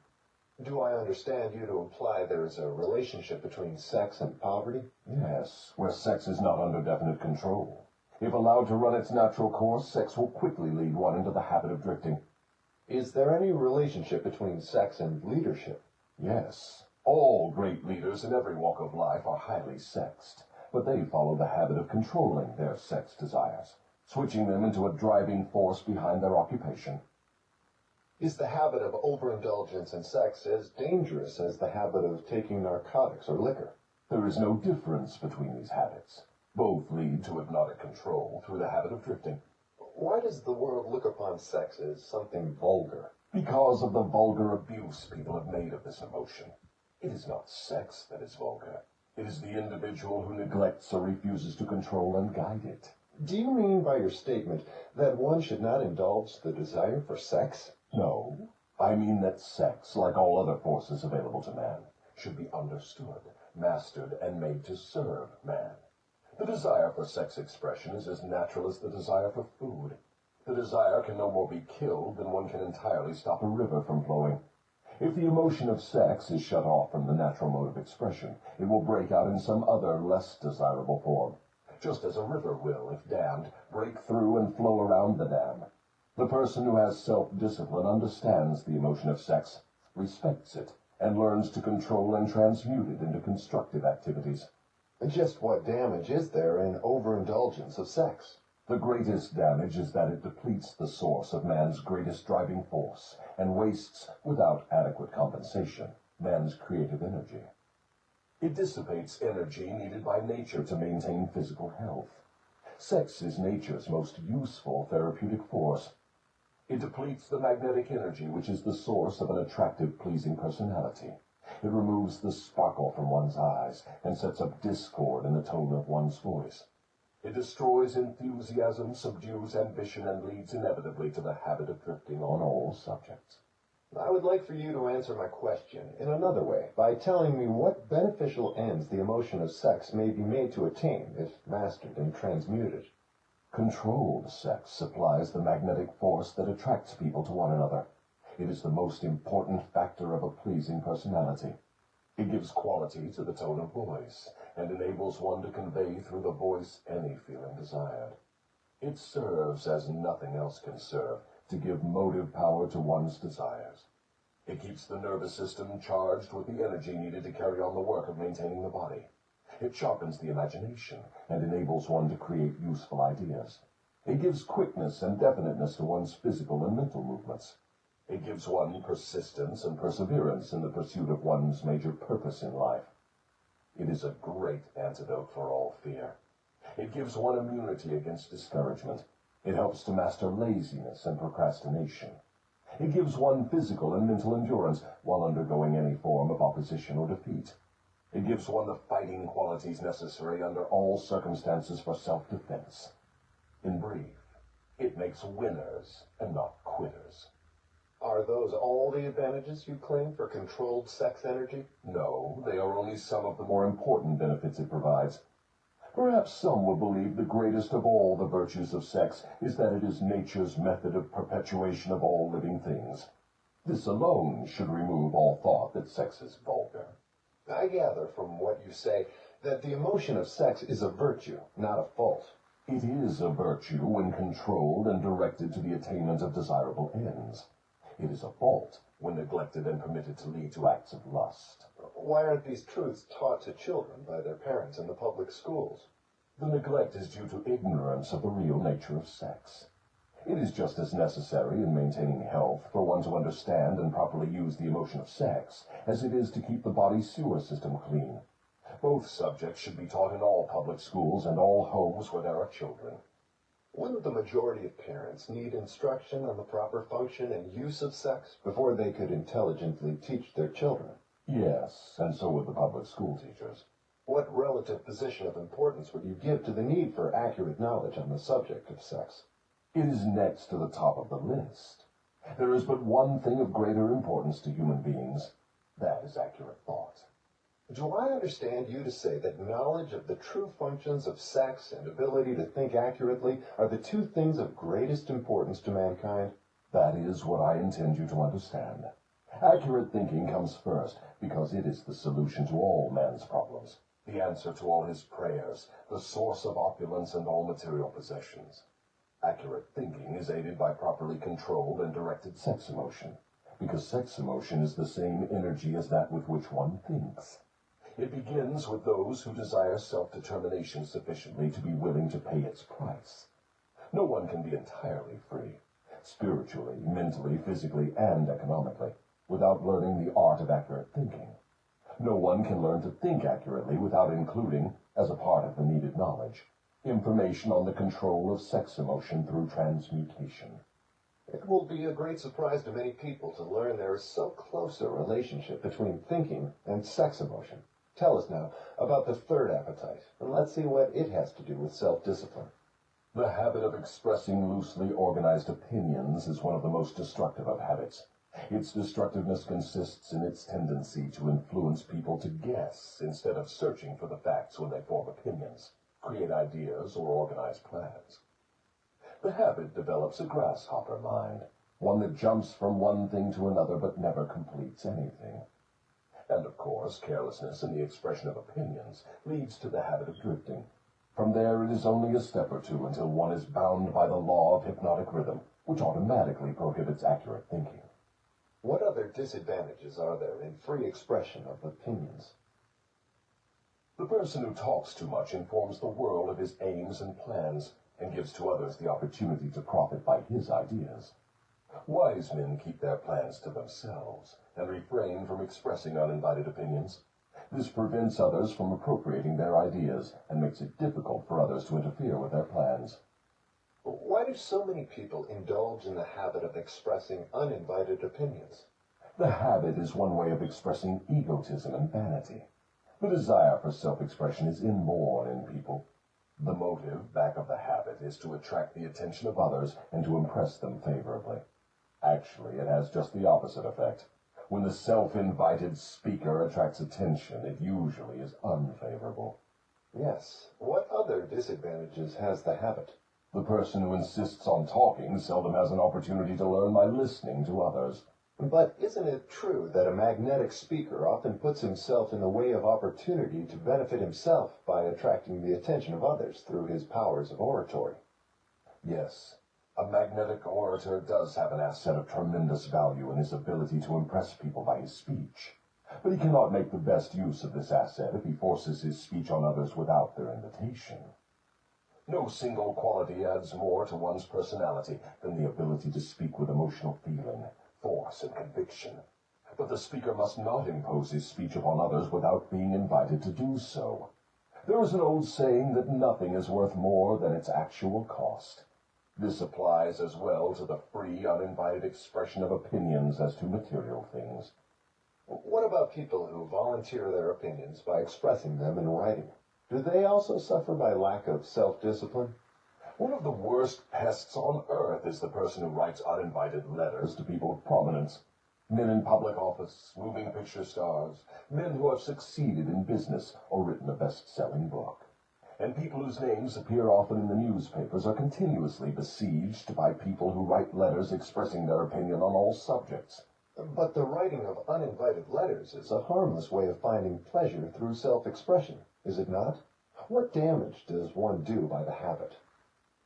Do I understand you to imply there is a relationship between sex and poverty? Yes, where sex is not under definite control. If allowed to run its natural course, sex will quickly lead one into the habit of drifting. Is there any relationship between sex and leadership? Yes, all great leaders in every walk of life are highly sexed, but they follow the habit of controlling their sex desires, switching them into a driving force behind their occupation. Is the habit of overindulgence in sex as dangerous as the habit of taking narcotics or liquor? There is no difference between these habits. Both lead to hypnotic control through the habit of drifting. Why does the world look upon sex as something vulgar? Because of the vulgar abuse people have made of this emotion. It is not sex that is vulgar. It is the individual who neglects or refuses to control and guide it. Do you mean by your statement that one should not indulge the desire for sex? No, I mean that sex, like all other forces available to man, should be understood, mastered, and made to serve man. The desire for sex expression is as natural as the desire for food. The desire can no more be killed than one can entirely stop a river from flowing. If the emotion of sex is shut off from the natural mode of expression, it will break out in some other, less desirable form, just as a river will, if dammed, break through and flow around the dam. The person who has self-discipline understands the emotion of sex, respects it, and learns to control and transmute it into constructive activities. Just what damage is there in overindulgence of sex? The greatest damage is that it depletes the source of man's greatest driving force and wastes, without adequate compensation, man's creative energy. It dissipates energy needed by nature to maintain physical health. Sex is nature's most useful therapeutic force. It depletes the magnetic energy which is the source of an attractive, pleasing personality. It removes the sparkle from one's eyes and sets up discord in the tone of one's voice. It destroys enthusiasm, subdues ambition, and leads inevitably to the habit of drifting on all subjects. I would like for you to answer my question in another way, by telling me what beneficial ends the emotion of sex may be made to attain if mastered and transmuted. Controlled sex supplies the magnetic force that attracts people to one another. It is the most important factor of a pleasing personality. It gives quality to the tone of voice, and enables one to convey through the voice any feeling desired. It serves, as nothing else can serve, to give motive power to one's desires. It keeps the nervous system charged with the energy needed to carry on the work of maintaining the body. It sharpens the imagination and enables one to create useful ideas. It gives quickness and definiteness to one's physical and mental movements. It gives one persistence and perseverance in the pursuit of one's major purpose in life. It is a great antidote for all fear. It gives one immunity against discouragement. It helps to master laziness and procrastination. It gives one physical and mental endurance while undergoing any form of opposition or defeat. It gives one the fighting qualities necessary under all circumstances for self-defense. In brief, it makes winners and not quitters. Are those all the advantages you claim for controlled sex energy? No, they are only some of the more important benefits it provides. Perhaps some will believe the greatest of all the virtues of sex is that it is nature's method of perpetuation of all living things. This alone should remove all thought that sex is vulgar. I gather from what you say that the emotion of sex is a virtue, not a fault. It is a virtue when controlled and directed to the attainment of desirable ends. It is a fault when neglected and permitted to lead to acts of lust. Why aren't these truths taught to children by their parents in the public schools? The neglect is due to ignorance of the real nature of sex. It is just as necessary in maintaining health for one to understand and properly use the emotion of sex as it is to keep the body's sewer system clean. Both subjects should be taught in all public schools and all homes where there are children. Wouldn't the majority of parents need instruction on the proper function and use of sex before they could intelligently teach their children? Yes, and so would the public school teachers. What relative position of importance would you give to the need for accurate knowledge on the subject of sex? It is next to the top of the list. There is but one thing of greater importance to human beings. That is accurate thought. Do I understand you to say that knowledge of the true functions of sex and ability to think accurately are the two things of greatest importance to mankind? That is what I intend you to understand. Accurate thinking comes first, because it is the solution to all man's problems, the answer to all his prayers, the source of opulence and all material possessions. Accurate thinking is aided by properly controlled and directed sex emotion, because sex emotion is the same energy as that with which one thinks. It begins with those who desire self-determination sufficiently to be willing to pay its price. No one can be entirely free, spiritually, mentally, physically, and economically, without learning the art of accurate thinking. No one can learn to think accurately without including, as a part of the needed knowledge, information on the control of sex emotion through transmutation. It will be a great surprise to many people to learn there is so close a relationship between thinking and sex emotion. Tell us now about the third appetite, and let's see what it has to do with self-discipline. The habit of expressing loosely organized opinions is one of the most destructive of habits. Its destructiveness consists in its tendency to influence people to guess instead of searching for the facts when they form opinions, create ideas, or organize plans. The habit develops a grasshopper mind, one that jumps from one thing to another but never completes anything. And of course, carelessness in the expression of opinions leads to the habit of drifting. From there, it is only a step or two until one is bound by the law of hypnotic rhythm, which automatically prohibits accurate thinking. What other disadvantages are there in free expression of opinions? The person who talks too much informs the world of his aims and plans, and gives to others the opportunity to profit by his ideas. Wise men keep their plans to themselves, and refrain from expressing uninvited opinions. This prevents others from appropriating their ideas, and makes it difficult for others to interfere with their plans. Why do so many people indulge in the habit of expressing uninvited opinions? The habit is one way of expressing egotism and vanity. The desire for self-expression is inborn in people. The motive back of the habit is to attract the attention of others and to impress them favorably. Actually, it has just the opposite effect. When the self-invited speaker attracts attention, it usually is unfavorable. Yes. What other disadvantages has the habit? The person who insists on talking seldom has an opportunity to learn by listening to others. But isn't it true that a magnetic speaker often puts himself in the way of opportunity to benefit himself by attracting the attention of others through his powers of oratory? Yes, a magnetic orator does have an asset of tremendous value in his ability to impress people by his speech. But he cannot make the best use of this asset if he forces his speech on others without their invitation. No single quality adds more to one's personality than the ability to speak with emotional feeling, force, and conviction. But the speaker must not impose his speech upon others without being invited to do so. There is an old saying that nothing is worth more than its actual cost. This applies as well to the free, uninvited expression of opinions as to material things. What about people who volunteer their opinions by expressing them in writing? Do they also suffer by lack of self-discipline? One of the worst pests on earth is the person who writes uninvited letters to people of prominence. Men in public office, moving picture stars, men who have succeeded in business or written a best-selling book. And people whose names appear often in the newspapers are continuously besieged by people who write letters expressing their opinion on all subjects. But the writing of uninvited letters is a harmless way of finding pleasure through self-expression, is it not? What damage does one do by the habit?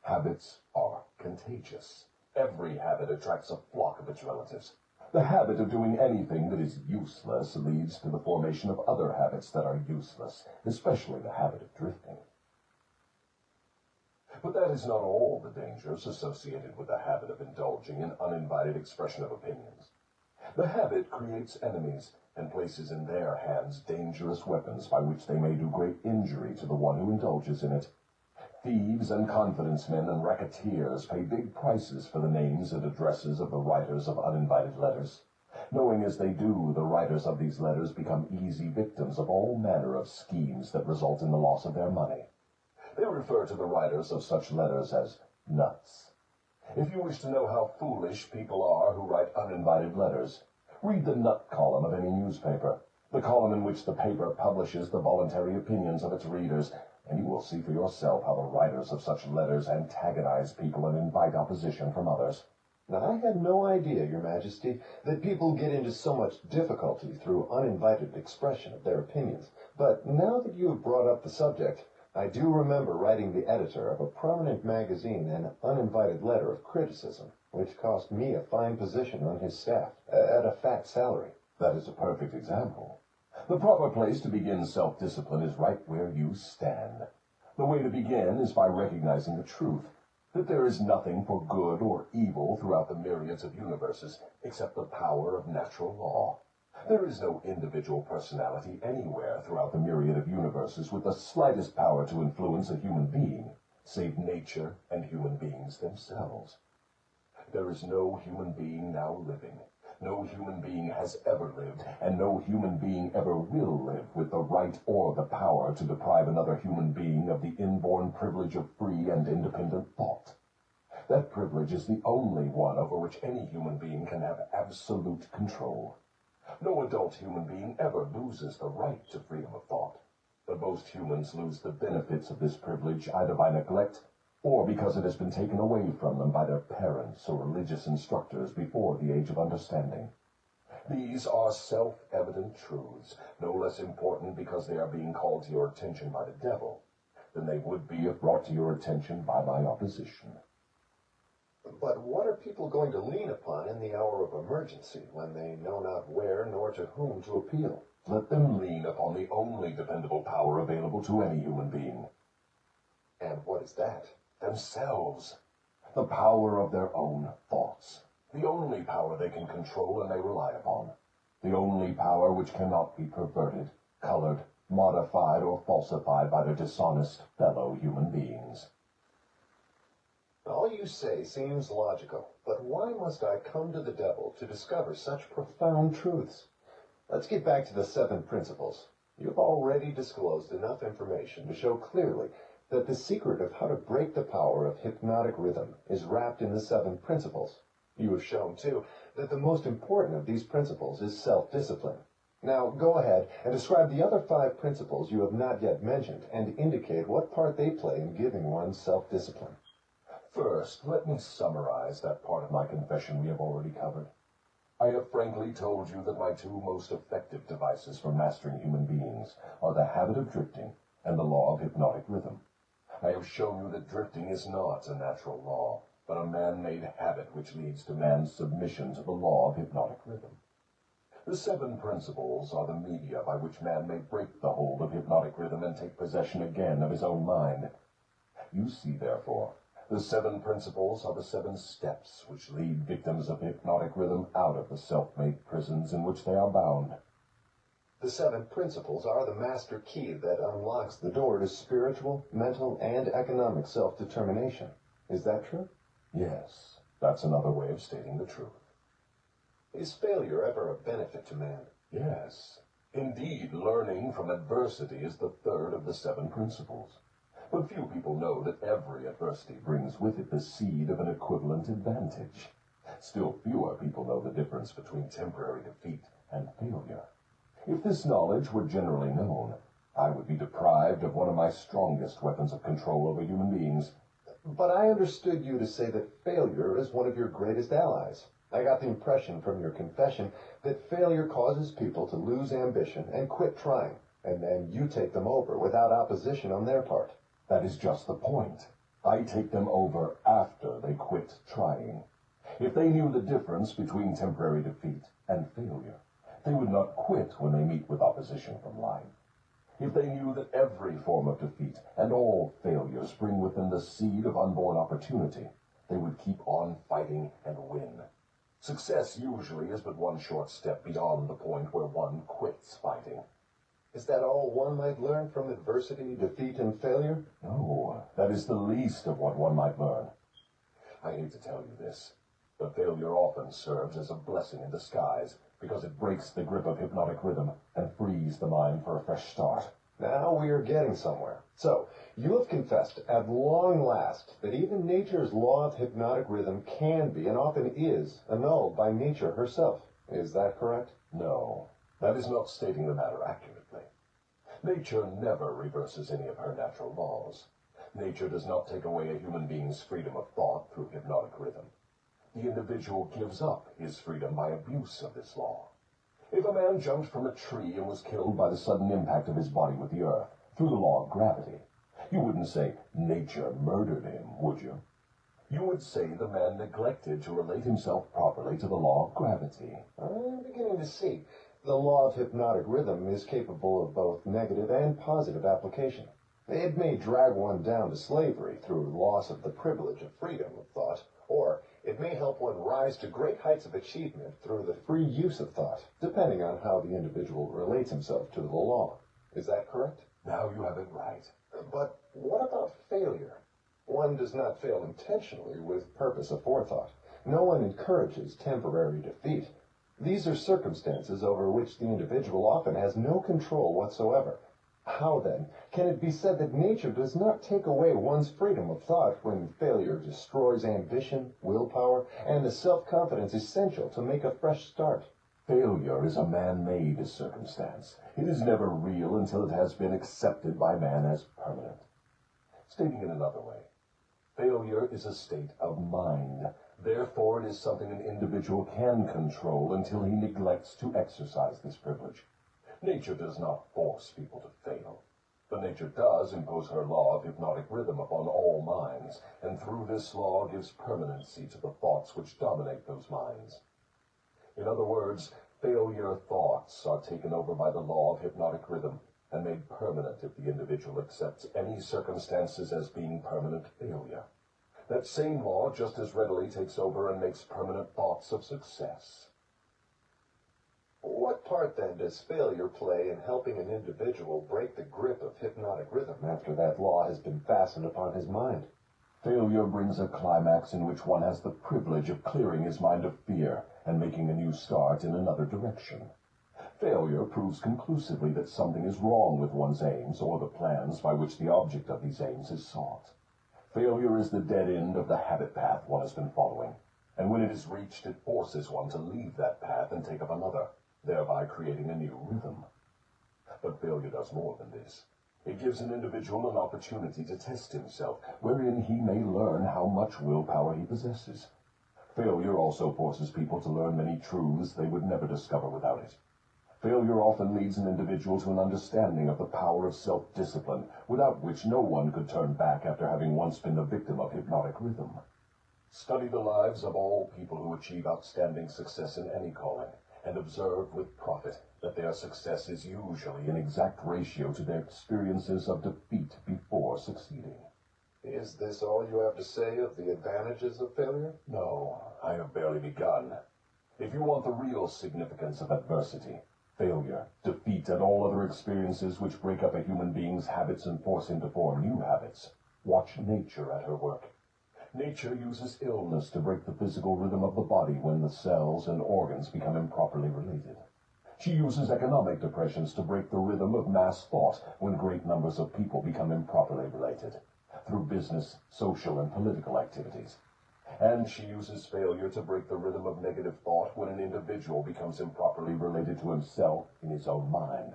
Habits are contagious. Every habit attracts a flock of its relatives. The habit of doing anything that is useless leads to the formation of other habits that are useless, especially the habit of drifting. But that is not all the dangers associated with the habit of indulging in uninvited expression of opinions. The habit creates enemies and places in their hands dangerous weapons by which they may do great injury to the one who indulges in it. Thieves and confidence men and racketeers pay big prices for the names and addresses of the writers of uninvited letters. Knowing as they do, the writers of these letters become easy victims of all manner of schemes that result in the loss of their money. They refer to the writers of such letters as nuts. If you wish to know how foolish people are who write uninvited letters, read the nut column of any newspaper, the column in which the paper publishes the voluntary opinions of its readers, and you will see for yourself how the writers of such letters antagonize people and invite opposition from others. Now, I had no idea, Your Majesty, that people get into so much difficulty through uninvited expression of their opinions. But now that you have brought up the subject, I do remember writing the editor of a prominent magazine an uninvited letter of criticism, which cost me a fine position on his staff, at a fat salary. That is a perfect example. The proper place to begin self-discipline is right where you stand. The way to begin is by recognizing the truth, that there is nothing for good or evil throughout the myriads of universes except the power of natural law. There is no individual personality anywhere throughout the myriad of universes with the slightest power to influence a human being, save nature and human beings themselves. There is no human being now living. No human being has ever lived, and no human being ever will live with the right or the power to deprive another human being of the inborn privilege of free and independent thought. That privilege is the only one over which any human being can have absolute control. No adult human being ever loses the right to freedom of thought, but most humans lose the benefits of this privilege either by neglect or because it has been taken away from them by their parents or religious instructors before the age of understanding. These are self-evident truths, no less important because they are being called to your attention by the devil than they would be if brought to your attention by my opposition. But what are people going to lean upon in the hour of emergency, when they know not where nor to whom to appeal? Let them lean upon the only dependable power available to any human being. And what is that? Themselves. The power of their own thoughts. The only power they can control and they rely upon. The only power which cannot be perverted, colored, modified, or falsified by their dishonest fellow human beings. All you say seems logical, but why must I come to the devil to discover such profound truths? Let's get back to the 7 principles. You've already disclosed enough information to show clearly that the secret of how to break the power of hypnotic rhythm is wrapped in the 7 principles. You have shown, too, that the most important of these principles is self-discipline. Now, go ahead and describe the other 5 principles you have not yet mentioned and indicate what part they play in giving one self-discipline. First, let me summarize that part of my confession we have already covered. I have frankly told you that my 2 most effective devices for mastering human beings are the habit of drifting and the law of hypnotic rhythm. I have shown you that drifting is not a natural law, but a man-made habit which leads to man's submission to the law of hypnotic rhythm. The 7 principles are the media by which man may break the hold of hypnotic rhythm and take possession again of his own mind. You see, therefore, the 7 principles are the 7 steps which lead victims of hypnotic rhythm out of the self-made prisons in which they are bound. The 7 principles are the master key that unlocks the door to spiritual, mental, and economic self-determination. Is that true? Yes, that's another way of stating the truth. Is failure ever a benefit to man? Yes. Indeed, learning from adversity is the 3rd of the 7 principles. But few people know that every adversity brings with it the seed of an equivalent advantage. Still fewer people know the difference between temporary defeat and failure. If this knowledge were generally known, I would be deprived of one of my strongest weapons of control over human beings. But I understood you to say that failure is one of your greatest allies. I got the impression from your confession that failure causes people to lose ambition and quit trying, and then you take them over without opposition on their part. That is just the point. I take them over after they quit trying. If they knew the difference between temporary defeat and failure, they would not quit when they meet with opposition from life. If they knew that every form of defeat and all failures bring with them the seed of unborn opportunity, they would keep on fighting and win. Success usually is but one short step beyond the point where one quits fighting. Is that all one might learn from adversity, defeat, and failure? No, that is the least of what one might learn. I hate to tell you this, but failure often serves as a blessing in disguise because it breaks the grip of hypnotic rhythm and frees the mind for a fresh start. Now we are getting somewhere. So, you have confessed at long last that even nature's law of hypnotic rhythm can be, and often is, annulled by nature herself. Is that correct? No, that is not stating the matter accurately. Nature never reverses any of her natural laws. Nature does not take away a human being's freedom of thought through hypnotic rhythm. The individual gives up his freedom by abuse of this law. If a man jumped from a tree and was killed by the sudden impact of his body with the earth through the law of gravity, you wouldn't say nature murdered him, would you? You would say the man neglected to relate himself properly to the law of gravity. I'm beginning to see. The law of hypnotic rhythm is capable of both negative and positive application. It may drag one down to slavery through loss of the privilege of freedom of thought, or it may help one rise to great heights of achievement through the free use of thought, depending on how the individual relates himself to the law. Is that correct? Now you have it right. But what about failure? One does not fail intentionally with purpose of forethought. No one encourages temporary defeat. These are circumstances over which the individual often has no control whatsoever. How, then, can it be said that nature does not take away one's freedom of thought when failure destroys ambition, willpower, and the self-confidence essential to make a fresh start? Failure is a man-made circumstance. It is never real until it has been accepted by man as permanent. Stating it another way, failure is a state of mind. Therefore, it is something an individual can control until he neglects to exercise this privilege. Nature does not force people to fail, but nature does impose her law of hypnotic rhythm upon all minds, and through this law gives permanency to the thoughts which dominate those minds. In other words, failure thoughts are taken over by the law of hypnotic rhythm and made permanent if the individual accepts any circumstances as being permanent failure. That same law just as readily takes over and makes permanent thoughts of success. What part, then, does failure play in helping an individual break the grip of hypnotic rhythm after that law has been fastened upon his mind? Failure brings a climax in which one has the privilege of clearing his mind of fear and making a new start in another direction. Failure proves conclusively that something is wrong with one's aims or the plans by which the object of these aims is sought. Failure is the dead end of the habit path one has been following, and when it is reached, it forces one to leave that path and take up another, thereby creating a new rhythm. But failure does more than this. It gives an individual an opportunity to test himself, wherein he may learn how much willpower he possesses. Failure also forces people to learn many truths they would never discover without it. Failure often leads an individual to an understanding of the power of self-discipline, without which no one could turn back after having once been the victim of hypnotic rhythm. Study the lives of all people who achieve outstanding success in any calling, and observe with profit that their success is usually in exact ratio to their experiences of defeat before succeeding. Is this all you have to say of the advantages of failure? No, I have barely begun. If you want the real significance of adversity, failure, defeat, and all other experiences which break up a human being's habits and force him to form new habits, watch nature at her work. Nature uses illness to break the physical rhythm of the body when the cells and organs become improperly related. She uses economic depressions to break the rhythm of mass thought when great numbers of people become improperly related, through business, social, and political activities. And she uses failure to break the rhythm of negative thought when an individual becomes improperly related to himself in his own mind.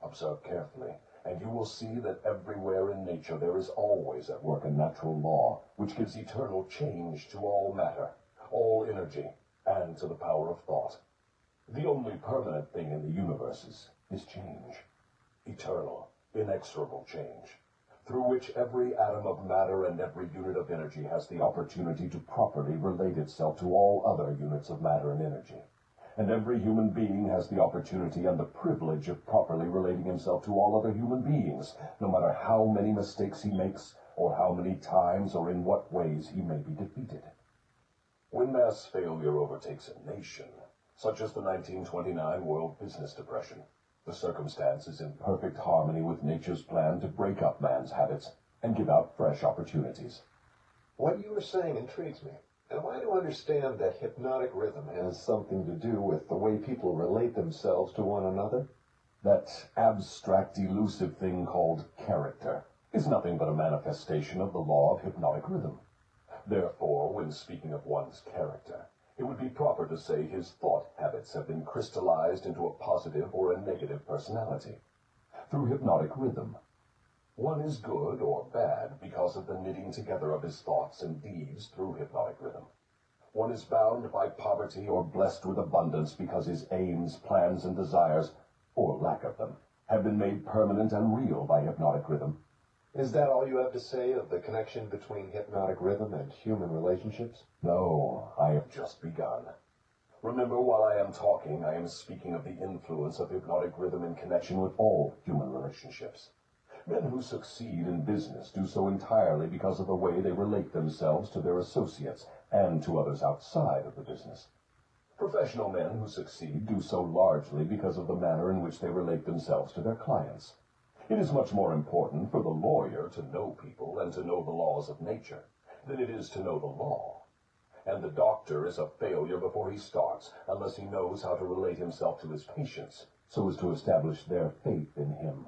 Observe carefully, and you will see that everywhere in nature there is always at work a natural law, which gives eternal change to all matter, all energy, and to the power of thought. The only permanent thing in the universe is change. Eternal, inexorable change, through which every atom of matter and every unit of energy has the opportunity to properly relate itself to all other units of matter and energy. And every human being has the opportunity and the privilege of properly relating himself to all other human beings, no matter how many mistakes he makes, or how many times or in what ways he may be defeated. When mass failure overtakes a nation, such as the 1929 World Business Depression, The circumstance is in perfect harmony with nature's plan to break up man's habits and give out fresh opportunities. What you are saying intrigues me. Am I to understand that hypnotic rhythm has something to do with the way people relate themselves to one another? That abstract, elusive thing called character is nothing but a manifestation of the law of hypnotic rhythm. Therefore, when speaking of one's character, it would be proper to say his thought habits have been crystallized into a positive or a negative personality. Through hypnotic rhythm, one is good or bad because of the knitting together of his thoughts and deeds through hypnotic rhythm. One is bound by poverty or blessed with abundance because his aims, plans, and desires, or lack of them, have been made permanent and real by hypnotic rhythm. Is that all you have to say of the connection between hypnotic rhythm and human relationships? No, I have just begun. Remember, while I am talking, I am speaking of the influence of hypnotic rhythm in connection with all human relationships. Men who succeed in business do so entirely because of the way they relate themselves to their associates and to others outside of the business. Professional men who succeed do so largely because of the manner in which they relate themselves to their clients. It is much more important for the lawyer to know people and to know the laws of nature than it is to know the law. And the doctor is a failure before he starts, unless he knows how to relate himself to his patients, so as to establish their faith in him.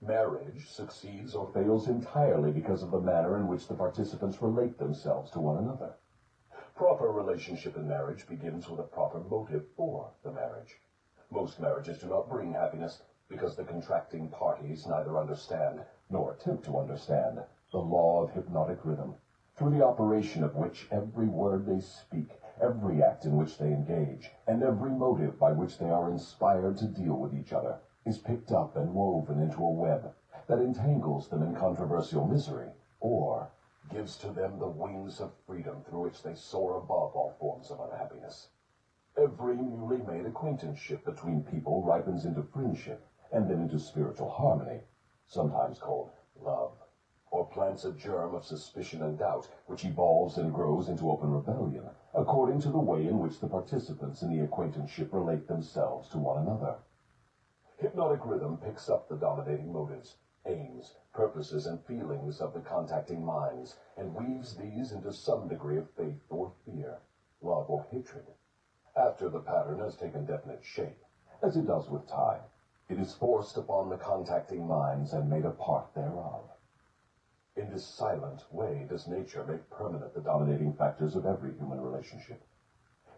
Marriage succeeds or fails entirely because of the manner in which the participants relate themselves to one another. Proper relationship in marriage begins with a proper motive for the marriage. Most marriages do not bring happiness because the contracting parties neither understand nor attempt to understand the law of hypnotic rhythm, through the operation of which every word they speak, every act in which they engage, and every motive by which they are inspired to deal with each other is picked up and woven into a web that entangles them in controversial misery, or gives to them the wings of freedom through which they soar above all forms of unhappiness. Every newly made acquaintanceship between people ripens into friendship and then into spiritual harmony, sometimes called love, or plants a germ of suspicion and doubt, which evolves and grows into open rebellion, according to the way in which the participants in the acquaintanceship relate themselves to one another. Hypnotic rhythm picks up the dominating motives, aims, purposes, and feelings of the contacting minds, and weaves these into some degree of faith or fear, love or hatred. After the pattern has taken definite shape, as it does with time, it is forced upon the contacting minds and made a part thereof. In this silent way does nature make permanent the dominating factors of every human relationship.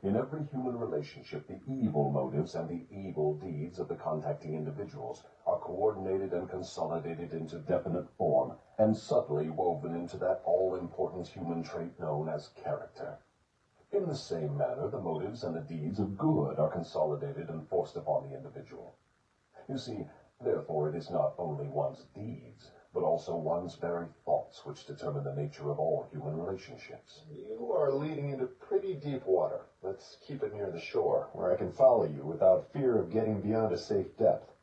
In every human relationship, the evil motives and the evil deeds of the contacting individuals are coordinated and consolidated into definite form and subtly woven into that all-important human trait known as character. In the same manner, the motives and the deeds of good are consolidated and forced upon the individual. You see, therefore, it is not only one's deeds, but also one's very thoughts which determine the nature of all human relationships. You are leading into pretty deep water. Let's keep it near the shore, where I can follow you without fear of getting beyond a safe depth.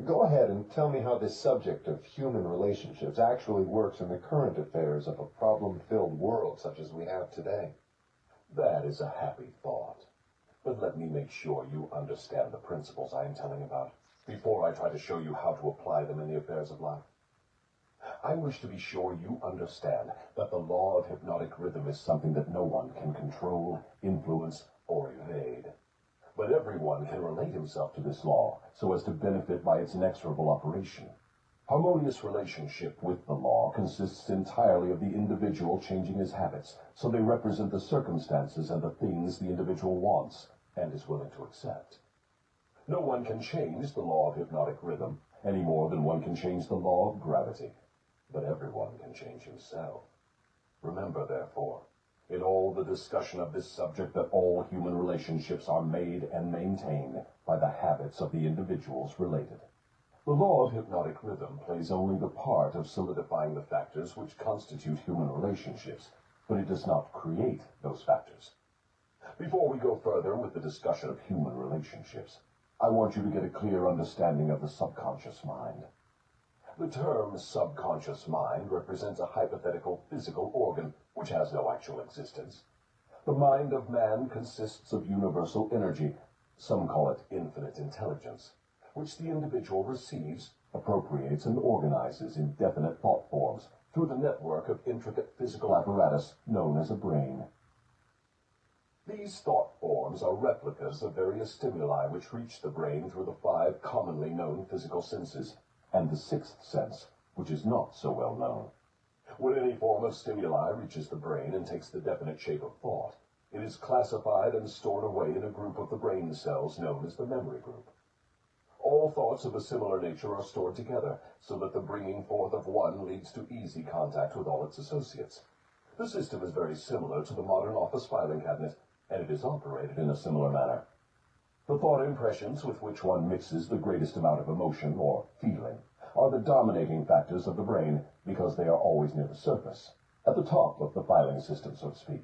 Go ahead and tell me how this subject of human relationships actually works in the current affairs of a problem-filled world such as we have today. That is a happy thought. But let me make sure you understand the principles I am telling about, before I try to show you how to apply them in the affairs of life. I wish to be sure you understand that the law of hypnotic rhythm is something that no one can control, influence, or evade. But everyone can relate himself to this law so as to benefit by its inexorable operation. Harmonious relationship with the law consists entirely of the individual changing his habits so they represent the circumstances and the things the individual wants and is willing to accept. No one can change the law of hypnotic rhythm any more than one can change the law of gravity. But everyone can change himself. Remember, therefore, in all the discussion of this subject, that all human relationships are made and maintained by the habits of the individuals related. The law of hypnotic rhythm plays only the part of solidifying the factors which constitute human relationships, but it does not create those factors. Before we go further with the discussion of human relationships, I want you to get a clear understanding of the subconscious mind. The term subconscious mind represents a hypothetical physical organ which has no actual existence. The mind of man consists of universal energy. Some call it infinite intelligence. which the individual receives, appropriates, and organizes in definite thought forms through the network of intricate physical apparatus known as a brain. These thought forms are replicas of various stimuli which reach the brain through the 5 commonly known physical senses, and the 6th sense, which is not so well known. When any form of stimuli reaches the brain and takes the definite shape of thought, it is classified and stored away in a group of the brain cells known as the memory group. All thoughts of a similar nature are stored together, so that the bringing forth of one leads to easy contact with all its associates. The system is very similar to the modern office filing cabinet, and it is operated in a similar manner. The thought impressions with which one mixes the greatest amount of emotion or feeling are the dominating factors of the brain because they are always near the surface, at the top of the filing system, so to speak,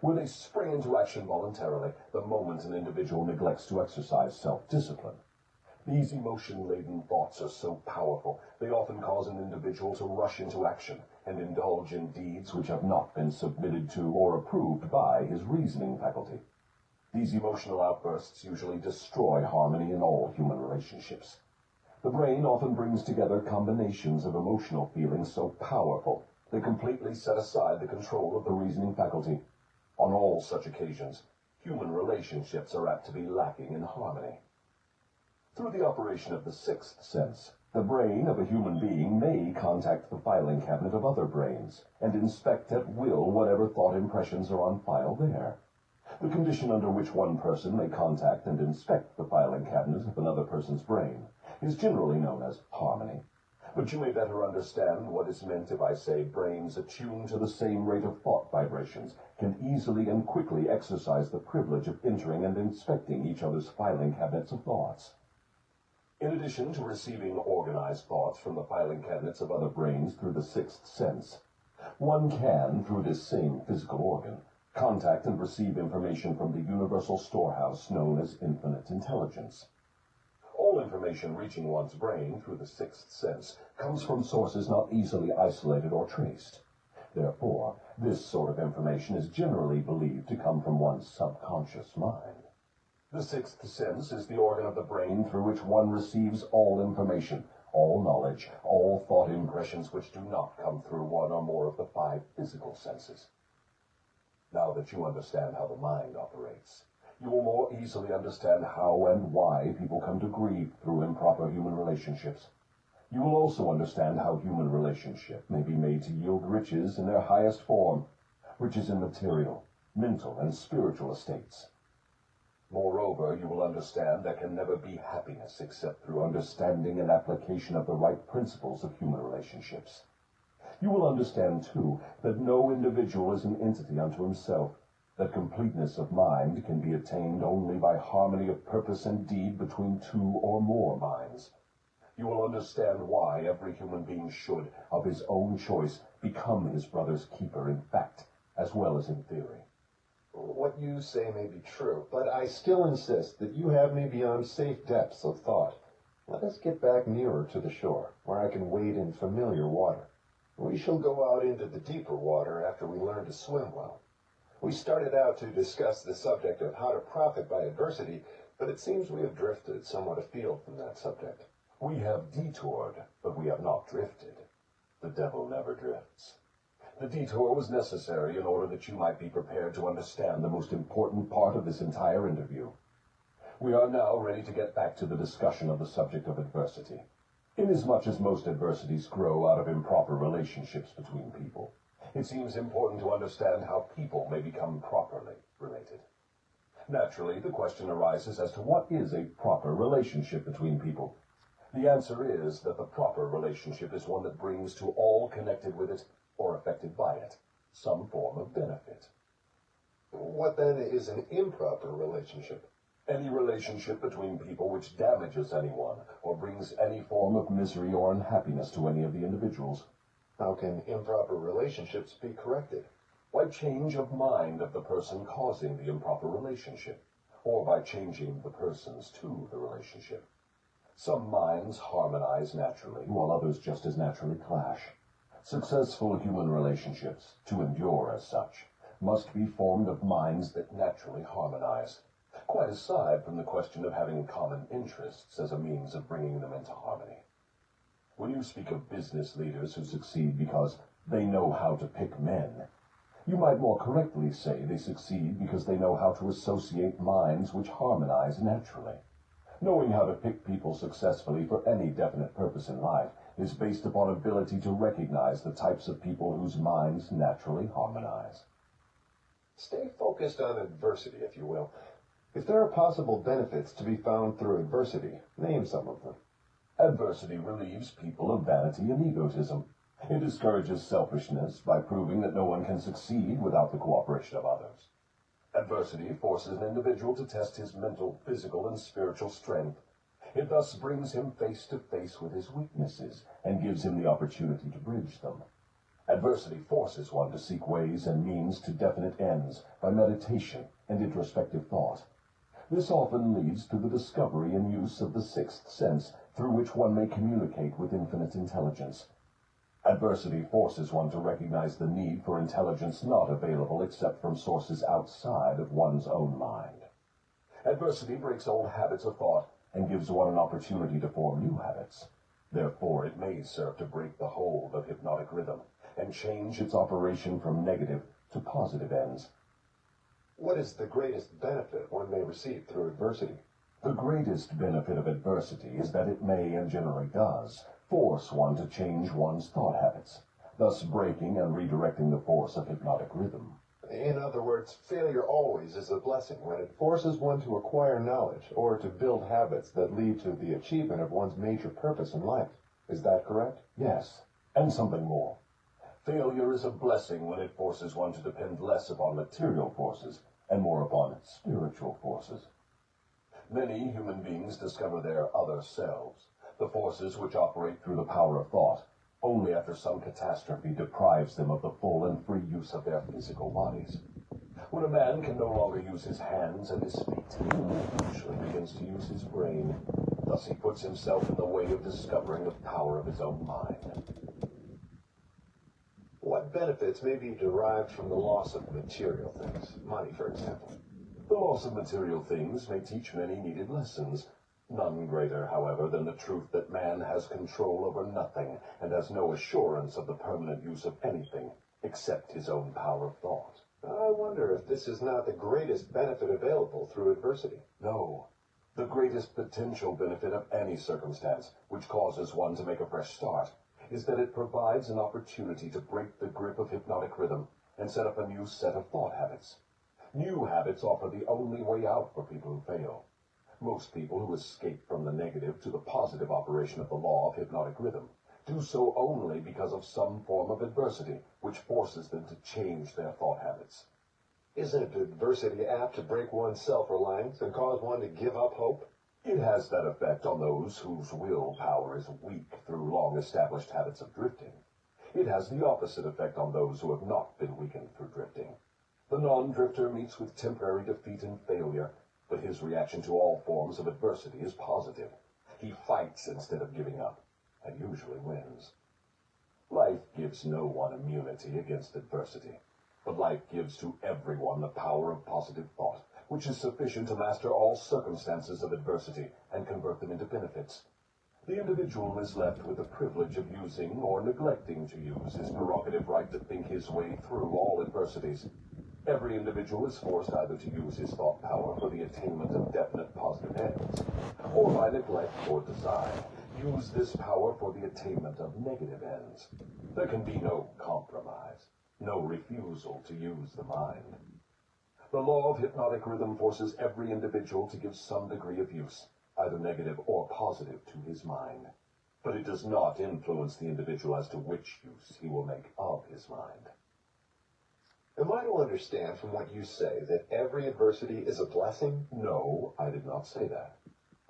where they spring into action voluntarily the moment an individual neglects to exercise self-discipline. These emotion-laden thoughts are so powerful, they often cause an individual to rush into action and indulge in deeds which have not been submitted to or approved by his reasoning faculty. These emotional outbursts usually destroy harmony in all human relationships. The brain often brings together combinations of emotional feelings so powerful they completely set aside the control of the reasoning faculty. On all such occasions, human relationships are apt to be lacking in harmony. Through the operation of the 6th sense, the brain of a human being may contact the filing cabinet of other brains and inspect at will whatever thought impressions are on file there. The condition under which one person may contact and inspect the filing cabinet of another person's brain is generally known as harmony. But you may better understand what is meant if I say brains attuned to the same rate of thought vibrations can easily and quickly exercise the privilege of entering and inspecting each other's filing cabinets of thoughts. In addition to receiving organized thoughts from the filing cabinets of other brains through the 6th sense, one can, through this same physical organ, contact and receive information from the universal storehouse known as infinite intelligence. All information reaching one's brain through the 6th sense comes from sources not easily isolated or traced. Therefore, this sort of information is generally believed to come from one's subconscious mind. The 6th sense is the organ of the brain through which one receives all information, all knowledge, all thought impressions which do not come through one or more of the 5 physical senses. Now that you understand how the mind operates, you will more easily understand how and why people come to grief through improper human relationships. You will also understand how human relationship may be made to yield riches in their highest form, riches in material, mental, and spiritual estates. Moreover, you will understand there can never be happiness except through understanding and application of the right principles of human relationships. You will understand, too, that no individual is an entity unto himself, that completeness of mind can be attained only by harmony of purpose and deed between 2 or more minds. You will understand why every human being should, of his own choice, become his brother's keeper in fact, as well as in theory. What you say may be true, but I still insist that you have me beyond safe depths of thought. Let us get back nearer to the shore, where I can wade in familiar water. We shall go out into the deeper water after we learn to swim well. We started out to discuss the subject of how to profit by adversity, but it seems we have drifted somewhat afield from that subject. We have detoured, but we have not drifted. The devil never drifts. The detour was necessary in order that you might be prepared to understand the most important part of this entire interview. We are now ready to get back to the discussion of the subject of adversity. Inasmuch as most adversities grow out of improper relationships between people, it seems important to understand how people may become properly related. Naturally, the question arises as to what is a proper relationship between people. The answer is that the proper relationship is one that brings to all connected with it, or affected by it, some form of benefit. What then is an improper relationship? Any relationship between people which damages anyone, or brings any form of misery or unhappiness to any of the individuals. How can improper relationships be corrected? By change of mind of the person causing the improper relationship, or by changing the persons to the relationship. Some minds harmonize naturally, while others just as naturally clash. Successful human relationships, to endure as such, must be formed of minds that naturally harmonize. quite aside from the question of having common interests as a means of bringing them into harmony. When you speak of business leaders who succeed because they know how to pick men, you might more correctly say they succeed because they know how to associate minds which harmonize naturally. Knowing how to pick people successfully for any definite purpose in life is based upon ability to recognize the types of people whose minds naturally harmonize. Stay focused on adversity, if you will. If there are possible benefits to be found through adversity, name some of them. Adversity relieves people of vanity and egotism. It discourages selfishness by proving that no one can succeed without the cooperation of others. Adversity forces an individual to test his mental, physical, and spiritual strength. It thus brings him face to face with his weaknesses and gives him the opportunity to bridge them. Adversity forces one to seek ways and means to definite ends by meditation and introspective thought. This often leads to the discovery and use of the sixth sense, through which one may communicate with infinite intelligence. Adversity forces one to recognize the need for intelligence not available except from sources outside of one's own mind. Adversity breaks old habits of thought and gives one an opportunity to form new habits. Therefore, it may serve to break the hold of hypnotic rhythm and change its operation from negative to positive ends. What is the greatest benefit one may receive through adversity? The greatest benefit of adversity is that it may, and generally does, force one to change one's thought habits, thus breaking and redirecting the force of hypnotic rhythm. In other words, failure always is a blessing when it forces one to acquire knowledge or to build habits that lead to the achievement of one's major purpose in life. Is that correct? Yes, and something more. Failure is a blessing when it forces one to depend less upon material forces and more upon spiritual forces. Many human beings discover their other selves, the forces which operate through the power of thought, only after some catastrophe deprives them of the full and free use of their physical bodies. When a man can no longer use his hands and his feet, he usually begins to use his brain. Thus he puts himself in the way of discovering the power of his own mind. What benefits may be derived from the loss of material things? Money, for example. The loss of material things may teach many needed lessons. None greater, however, than the truth that man has control over nothing and has no assurance of the permanent use of anything except his own power of thought. I wonder if this is not the greatest benefit available through adversity. No. The greatest potential benefit of any circumstance which causes one to make a fresh start is that it provides an opportunity to break the grip of hypnotic rhythm and set up a new set of thought habits. New habits offer the only way out for people who fail. Most people who escape from the negative to the positive operation of the law of hypnotic rhythm do so only because of some form of adversity which forces them to change their thought habits. Isn't adversity apt to break one's self-reliance and cause one to give up hope? It has that effect on those whose willpower is weak through long-established habits of drifting. It has the opposite effect on those who have not been weakened through drifting. The non-drifter meets with temporary defeat and failure, but his reaction to all forms of adversity is positive. He fights instead of giving up, and usually wins. Life gives no one immunity against adversity, but life gives to everyone the power of positive thought, which is sufficient to master all circumstances of adversity and convert them into benefits. The individual is left with the privilege of using or neglecting to use his prerogative right to think his way through all adversities. Every individual is forced either to use his thought power for the attainment of definite positive ends, or by neglect or design, use this power for the attainment of negative ends. There can be no compromise, no refusal to use the mind. The law of hypnotic rhythm forces every individual to give some degree of use, either negative or positive, to his mind. But it does not influence the individual as to which use he will make of his mind. Am I to understand from what you say that every adversity is a blessing? No, I did not say that.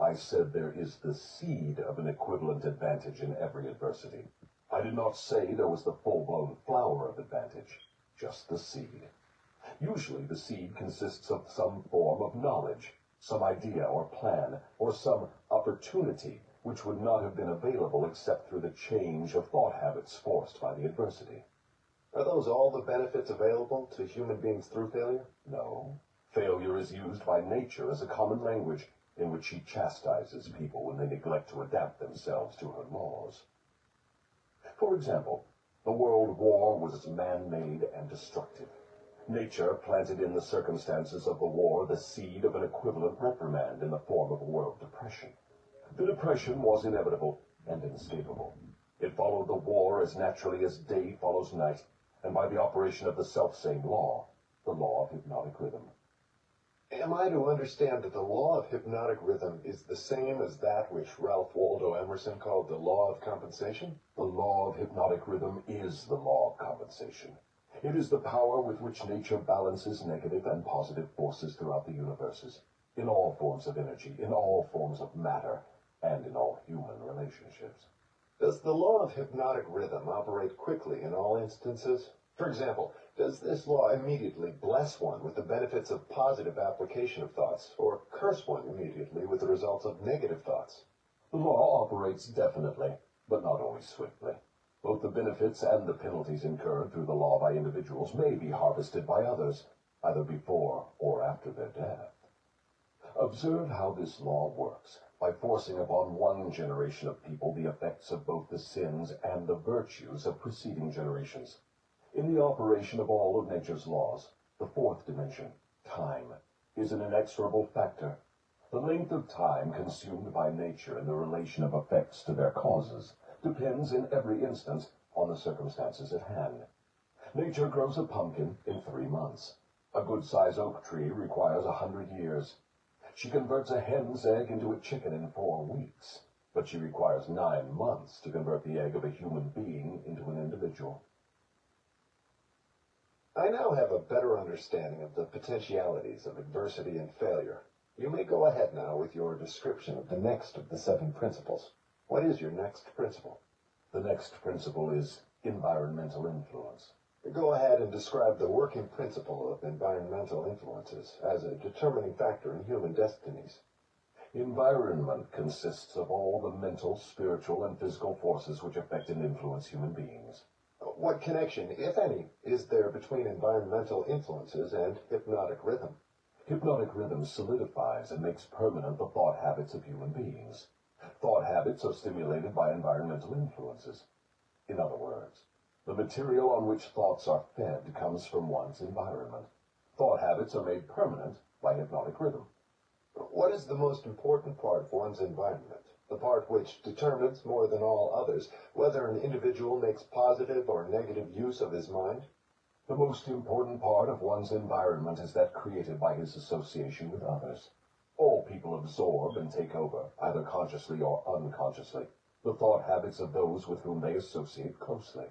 I said there is the seed of an equivalent advantage in every adversity. I did not say there was the full-blown flower of advantage, just the seed. Usually the seed consists of some form of knowledge, some idea or plan, or some opportunity which would not have been available except through the change of thought habits forced by the adversity. Are those all the benefits available to human beings through failure? No. Failure is used by nature as a common language in which she chastises people when they neglect to adapt themselves to her laws. For example, the World War was man-made and destructive. Nature planted in the circumstances of the war the seed of an equivalent reprimand in the form of a world depression. The depression was inevitable and inescapable. It followed the war as naturally as day follows night, and by the operation of the selfsame law, the law of hypnotic rhythm. Am I to understand that the law of hypnotic rhythm is the same as that which Ralph Waldo Emerson called the law of compensation? The law of hypnotic rhythm is the law of compensation. It is the power with which nature balances negative and positive forces throughout the universes, in all forms of energy, in all forms of matter, and in all human relationships. Does the law of hypnotic rhythm operate quickly in all instances? For example, does this law immediately bless one with the benefits of positive application of thoughts, or curse one immediately with the results of negative thoughts? The law operates definitely, but not always swiftly. Both the benefits and the penalties incurred through the law by individuals may be harvested by others, either before or after their death. Observe how this law works, by forcing upon one generation of people the effects of both the sins and the virtues of preceding generations. In the operation of all of nature's laws, the fourth dimension, time, is an inexorable factor. The length of time consumed by nature in the relation of effects to their causes depends in every instance on the circumstances at hand. Nature grows a pumpkin in 3 months. A good-sized oak tree requires 100 years. She converts a hen's egg into a chicken in 4 weeks, but she requires 9 months to convert the egg of a human being into an individual. I now have a better understanding of the potentialities of adversity and failure. You may go ahead now with your description of the next of the 7 principles. What is your next principle? The next principle is environmental influence. Go ahead and describe the working principle of environmental influences as a determining factor in human destinies. Environment consists of all the mental, spiritual, and physical forces which affect and influence human beings. What connection, if any, is there between environmental influences and hypnotic rhythm? Hypnotic rhythm solidifies and makes permanent the thought habits of human beings. Thought habits are stimulated by environmental influences. In other words, the material on which thoughts are fed comes from one's environment. Thought habits are made permanent by hypnotic rhythm. What is the most important part of one's environment? The part which determines, more than all others, whether an individual makes positive or negative use of his mind? The most important part of one's environment is that created by his association with others. All people absorb and take over, either consciously or unconsciously, the thought habits of those with whom they associate closely.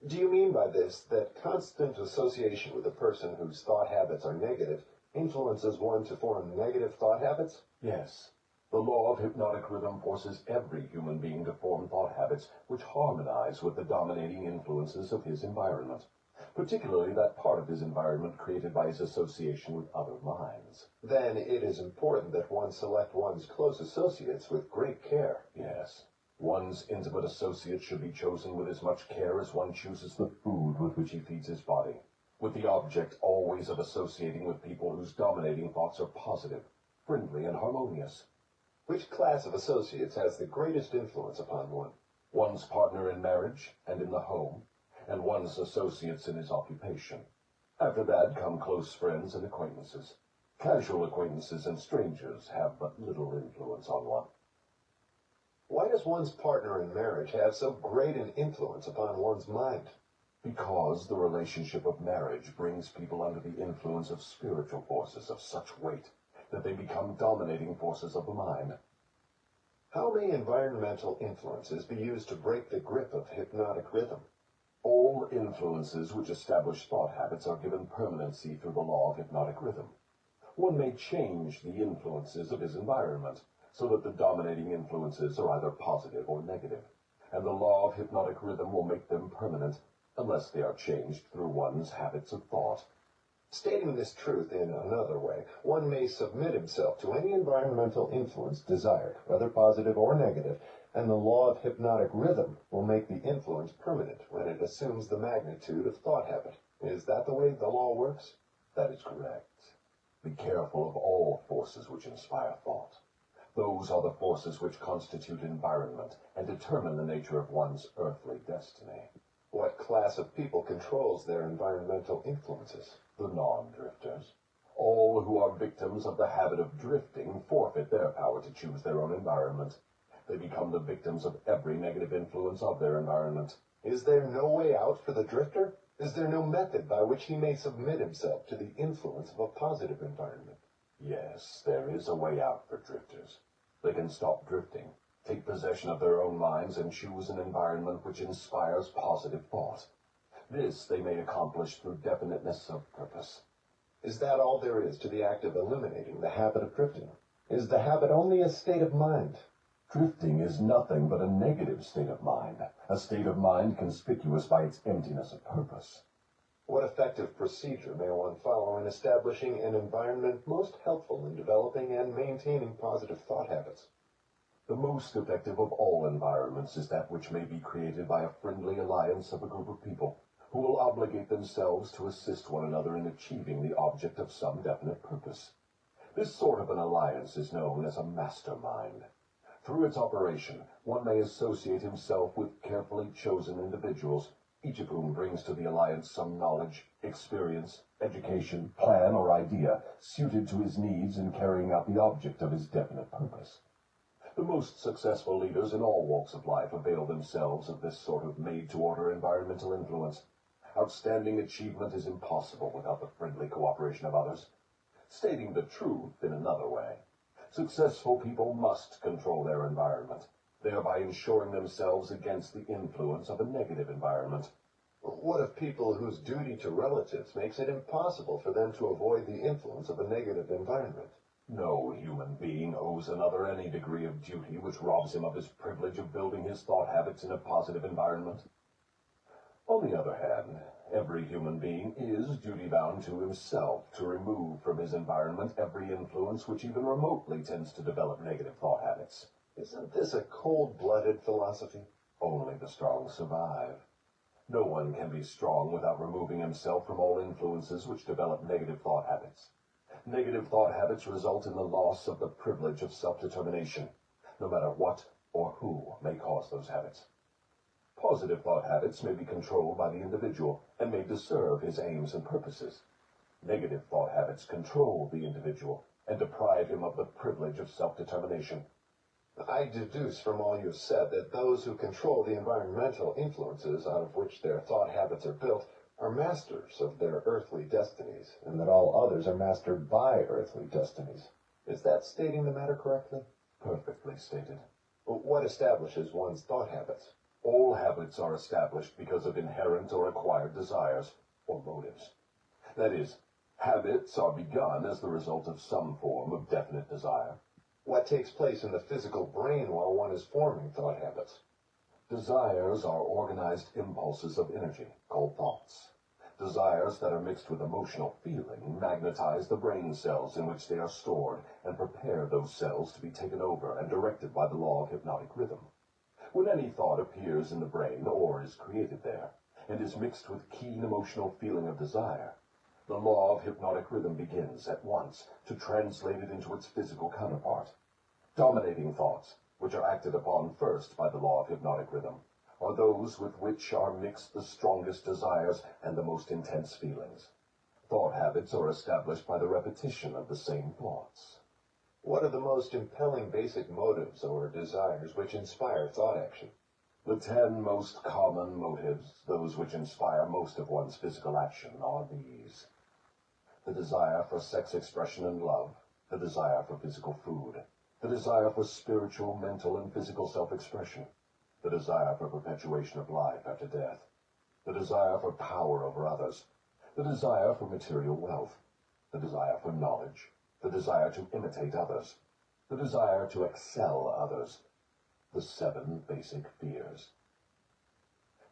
Do you mean by this that constant association with a person whose thought habits are negative influences one to form negative thought habits? Yes. The law of hypnotic rhythm forces every human being to form thought habits which harmonize with the dominating influences of his environment, particularly that part of his environment created by his association with other minds. Then it is important that one select one's close associates with great care. Yes. One's intimate associates should be chosen with as much care as one chooses the food with which he feeds his body, with the object always of associating with people whose dominating thoughts are positive, friendly, and harmonious. Which class of associates has the greatest influence upon one? One's partner in marriage and in the home, and one's associates in his occupation. After that come close friends and acquaintances. Casual acquaintances and strangers have but little influence on one. Why does one's partner in marriage have so great an influence upon one's mind? Because the relationship of marriage brings people under the influence of spiritual forces of such weight that they become dominating forces of the mind. How may environmental influences be used to break the grip of hypnotic rhythm? All influences which establish thought habits are given permanency through the law of hypnotic rhythm. One may change the influences of his environment so that the dominating influences are either positive or negative, and the law of hypnotic rhythm will make them permanent unless they are changed through one's habits of thought. Stating this truth in another way, one may submit himself to any environmental influence desired, whether positive or negative, and the law of hypnotic rhythm will make the influence permanent when it assumes the magnitude of thought habit. Is that the way the law works? That is correct. Be careful of all forces which inspire thought. Those are the forces which constitute environment and determine the nature of one's earthly destiny. What class of people controls their environmental influences? The non-drifters. All who are victims of the habit of drifting forfeit their power to choose their own environment. They become the victims of every negative influence of their environment. Is there no way out for the drifter? Is there no method by which he may submit himself to the influence of a positive environment? Yes, there is a way out for drifters. They can stop drifting, take possession of their own minds, and choose an environment which inspires positive thought. This they may accomplish through definiteness of purpose. Is that all there is to the act of eliminating the habit of drifting? Is the habit only a state of mind? Drifting is nothing but a negative state of mind, a state of mind conspicuous by its emptiness of purpose. What effective procedure may one follow in establishing an environment most helpful in developing and maintaining positive thought habits? The most effective of all environments is that which may be created by a friendly alliance of a group of people who will obligate themselves to assist one another in achieving the object of some definite purpose. This sort of an alliance is known as a mastermind. Through its operation, one may associate himself with carefully chosen individuals, each of whom brings to the alliance some knowledge, experience, education, plan, or idea suited to his needs in carrying out the object of his definite purpose. The most successful leaders in all walks of life avail themselves of this sort of made-to-order environmental influence. Outstanding achievement is impossible without the friendly cooperation of others. Stating the truth in another way, successful people must control their environment, thereby ensuring themselves against the influence of a negative environment. What of people whose duty to relatives makes it impossible for them to avoid the influence of a negative environment? No human being owes another any degree of duty which robs him of his privilege of building his thought habits in a positive environment. On the other hand, every human being is duty-bound to himself to remove from his environment every influence which even remotely tends to develop negative thought habits. Isn't this a cold-blooded philosophy? Only the strong survive. No one can be strong without removing himself from all influences which develop negative thought habits. Negative thought habits result in the loss of the privilege of self-determination, no matter what or who may cause those habits. Positive thought habits may be controlled by the individual and made to serve his aims and purposes. Negative thought habits control the individual and deprive him of the privilege of self-determination. I deduce from all you've said that those who control the environmental influences out of which their thought habits are built are masters of their earthly destinies, and that all others are mastered by earthly destinies. Is that stating the matter correctly? Perfectly stated. What establishes one's thought habits? All habits are established because of inherent or acquired desires or motives. That is, habits are begun as the result of some form of definite desire. What takes place in the physical brain while one is forming thought habits? Desires are organized impulses of energy, called thoughts. Desires that are mixed with emotional feeling magnetize the brain cells in which they are stored and prepare those cells to be taken over and directed by the law of hypnotic rhythm. When any thought appears in the brain or is created there, and is mixed with keen emotional feeling of desire, the law of hypnotic rhythm begins at once to translate it into its physical counterpart. Dominating thoughts, which are acted upon first by the law of hypnotic rhythm, are those with which are mixed the strongest desires and the most intense feelings. Thought habits are established by the repetition of the same thoughts. What are the most impelling basic motives or desires which inspire thought action? The 10 most common motives, those which inspire most of one's physical action, are these: the desire for sex expression and love, the desire for physical food, the desire for spiritual, mental, and physical self-expression, the desire for perpetuation of life after death, the desire for power over others, the desire for material wealth, the desire for knowledge, the desire to imitate others, the desire to excel others, the 7 basic fears.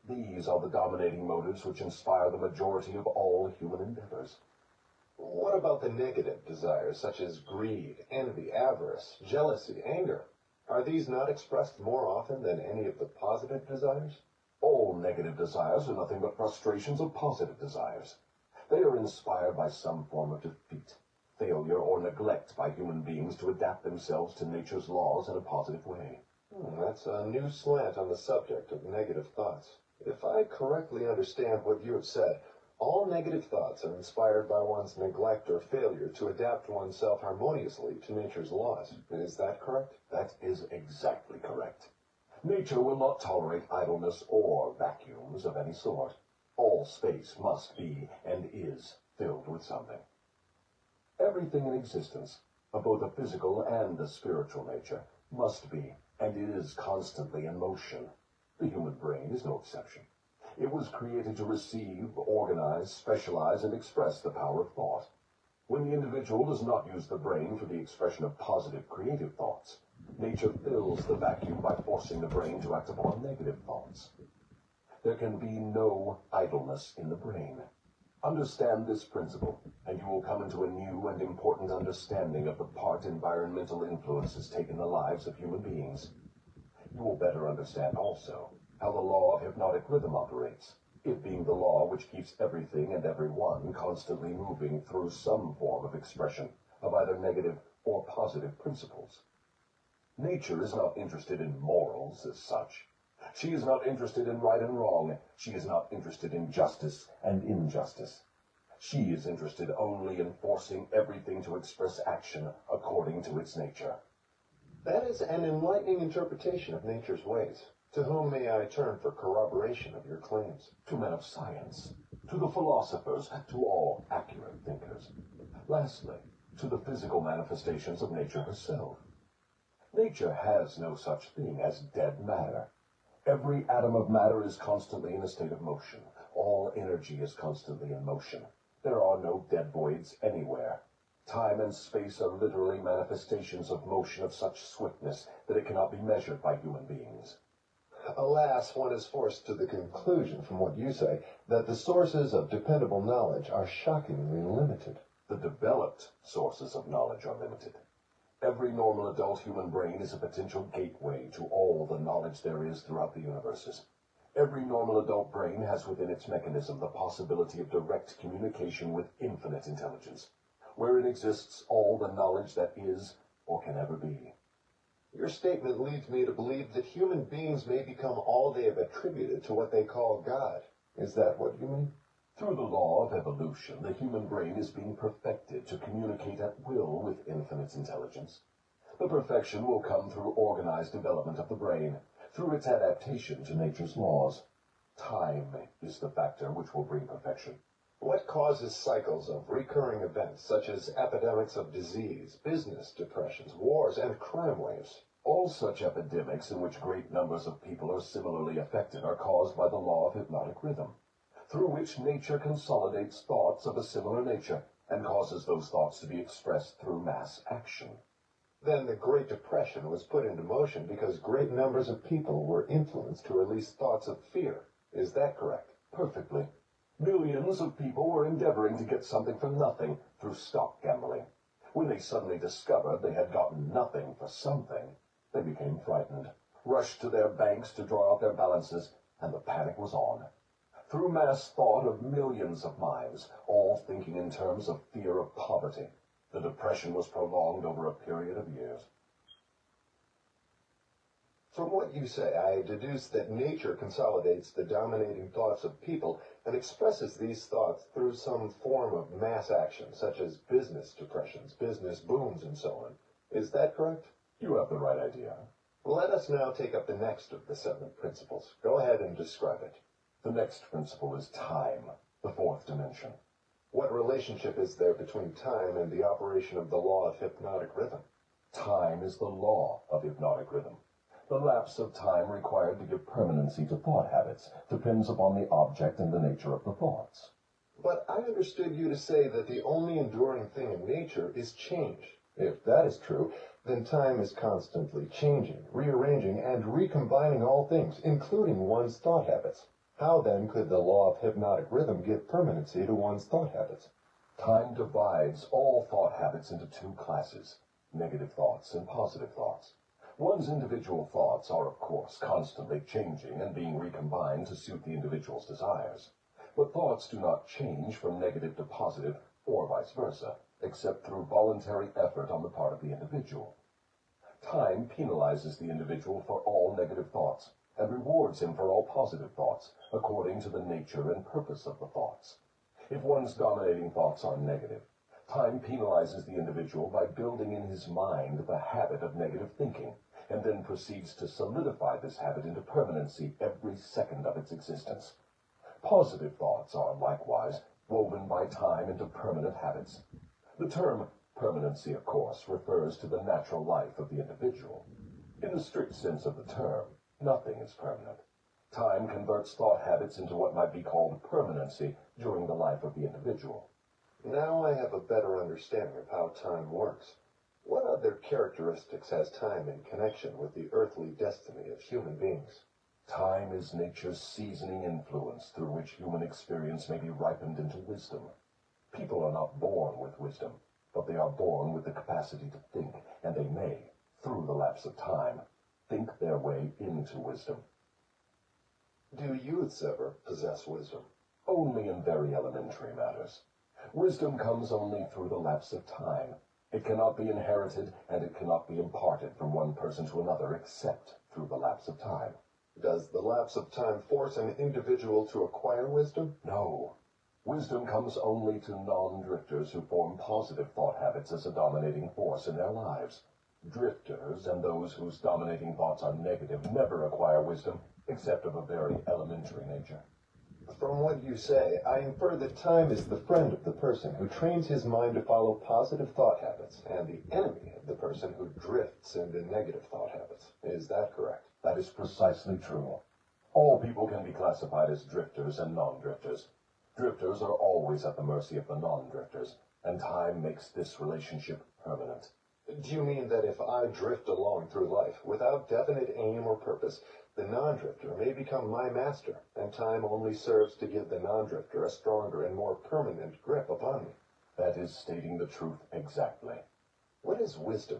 These are the dominating motives which inspire the majority of all human endeavors. What about the negative desires, such as greed, envy, avarice, jealousy, anger? Are these not expressed more often than any of the positive desires? All negative desires are nothing but frustrations of positive desires. They are inspired by some form of defeat, failure, or neglect by human beings to adapt themselves to nature's laws in a positive way. That's a new slant on the subject of negative thoughts. If I correctly understand what you have said, all negative thoughts are inspired by one's neglect or failure to adapt oneself harmoniously to nature's laws. Is that correct? That is exactly correct. Nature will not tolerate idleness or vacuums of any sort. All space must be and is filled with something. Everything in existence, of both a physical and a spiritual nature, must be and is constantly in motion. The human brain is no exception. It was created to receive, organize, specialize, and express the power of thought. When the individual does not use the brain for the expression of positive creative thoughts, nature fills the vacuum by forcing the brain to act upon negative thoughts. There can be no idleness in the brain. Understand this principle, and you will come into a new and important understanding of the part environmental influences take in the lives of human beings. You will better understand also how the law of hypnotic rhythm operates, it being the law which keeps everything and everyone constantly moving through some form of expression of either negative or positive principles. Nature is not interested in morals as such. She is not interested in right and wrong. She is not interested in justice and injustice. She is interested only in forcing everything to express action according to its nature. That is an enlightening interpretation of nature's ways. To whom may I turn for corroboration of your claims? To men of science, to the philosophers, to all accurate thinkers. Lastly, to the physical manifestations of nature herself. Nature has no such thing as dead matter. Every atom of matter is constantly in a state of motion. All energy is constantly in motion. There are no dead voids anywhere. Time and space are literally manifestations of motion of such swiftness that it cannot be measured by human beings. Alas, one is forced to the conclusion from what you say that the sources of dependable knowledge are shockingly limited. The developed sources of knowledge are limited. Every normal adult human brain is a potential gateway to all the knowledge there is throughout the universes. Every normal adult brain has within its mechanism the possibility of direct communication with infinite intelligence, wherein exists all the knowledge that is or can ever be. Your statement leads me to believe that human beings may become all they have attributed to what they call God. Is that what you mean? Through the law of evolution, the human brain is being perfected to communicate at will with infinite intelligence. The perfection will come through organized development of the brain, through its adaptation to nature's laws. Time is the factor which will bring perfection. What causes cycles of recurring events such as epidemics of disease, business depressions, wars, and crime waves? All such epidemics in which great numbers of people are similarly affected are caused by the law of hypnotic rhythm, through which nature consolidates thoughts of a similar nature and causes those thoughts to be expressed through mass action. Then the Great Depression was put into motion because great numbers of people were influenced to release thoughts of fear. Is that correct? Perfectly. Millions of people were endeavoring to get something for nothing through stock gambling. When they suddenly discovered they had gotten nothing for something, they became frightened, rushed to their banks to draw out their balances, and the panic was on. Through mass thought of millions of minds, all thinking in terms of fear of poverty, the depression was prolonged over a period of years. From what you say, I deduce that nature consolidates the dominating thoughts of people and expresses these thoughts through some form of mass action, such as business depressions, business booms, and so on. Is that correct? You have the right idea. Let us now take up the next of the 7 principles. Go ahead and describe it. The next principle is time, the 4th dimension. What relationship is there between time and the operation of the law of hypnotic rhythm? Time is the law of hypnotic rhythm. The lapse of time required to give permanency to thought habits depends upon the object and the nature of the thoughts. But I understood you to say that the only enduring thing in nature is change. If that is true, then time is constantly changing, rearranging, and recombining all things, including one's thought habits. How then could the law of hypnotic rhythm give permanency to one's thought habits? Time divides all thought habits into 2 classes, negative thoughts and positive thoughts. One's individual thoughts are, of course, constantly changing and being recombined to suit the individual's desires. But thoughts do not change from negative to positive, or vice versa. except through voluntary effort on the part of the individual. Time penalizes the individual for all negative thoughts and rewards him for all positive thoughts, according to the nature and purpose of the thoughts. If one's dominating thoughts are negative, time penalizes the individual by building in his mind the habit of negative thinking, and then proceeds to solidify this habit into permanency every second of its existence. Positive thoughts are likewise woven by time into permanent habits. The term permanency, of course, refers to the natural life of the individual. In the strict sense of the term, nothing is permanent. Time converts thought habits into what might be called permanency during the life of the individual. Now I have a better understanding of how time works. What other characteristics has time in connection with the earthly destiny of human beings? Time is nature's seasoning influence through which human experience may be ripened into wisdom. People are not born with wisdom, but they are born with the capacity to think, and they may, through the lapse of time, think their way into wisdom. Do youths ever possess wisdom? Only in very elementary matters. Wisdom comes only through the lapse of time. It cannot be inherited, and it cannot be imparted from one person to another except through the lapse of time. Does the lapse of time force an individual to acquire wisdom? No. Wisdom comes only to non-drifters who form positive thought habits as a dominating force in their lives. Drifters and those whose dominating thoughts are negative never acquire wisdom, except of a very elementary nature. From what you say, I infer that time is the friend of the person who trains his mind to follow positive thought habits, and the enemy of the person who drifts into negative thought habits. Is that correct? That is precisely true. All people can be classified as drifters and non-drifters. Drifters are always at the mercy of the non-drifters, and time makes this relationship permanent. Do you mean that if I drift along through life without definite aim or purpose, the non-drifter may become my master, and time only serves to give the non-drifter a stronger and more permanent grip upon me? That is stating the truth exactly. What is wisdom?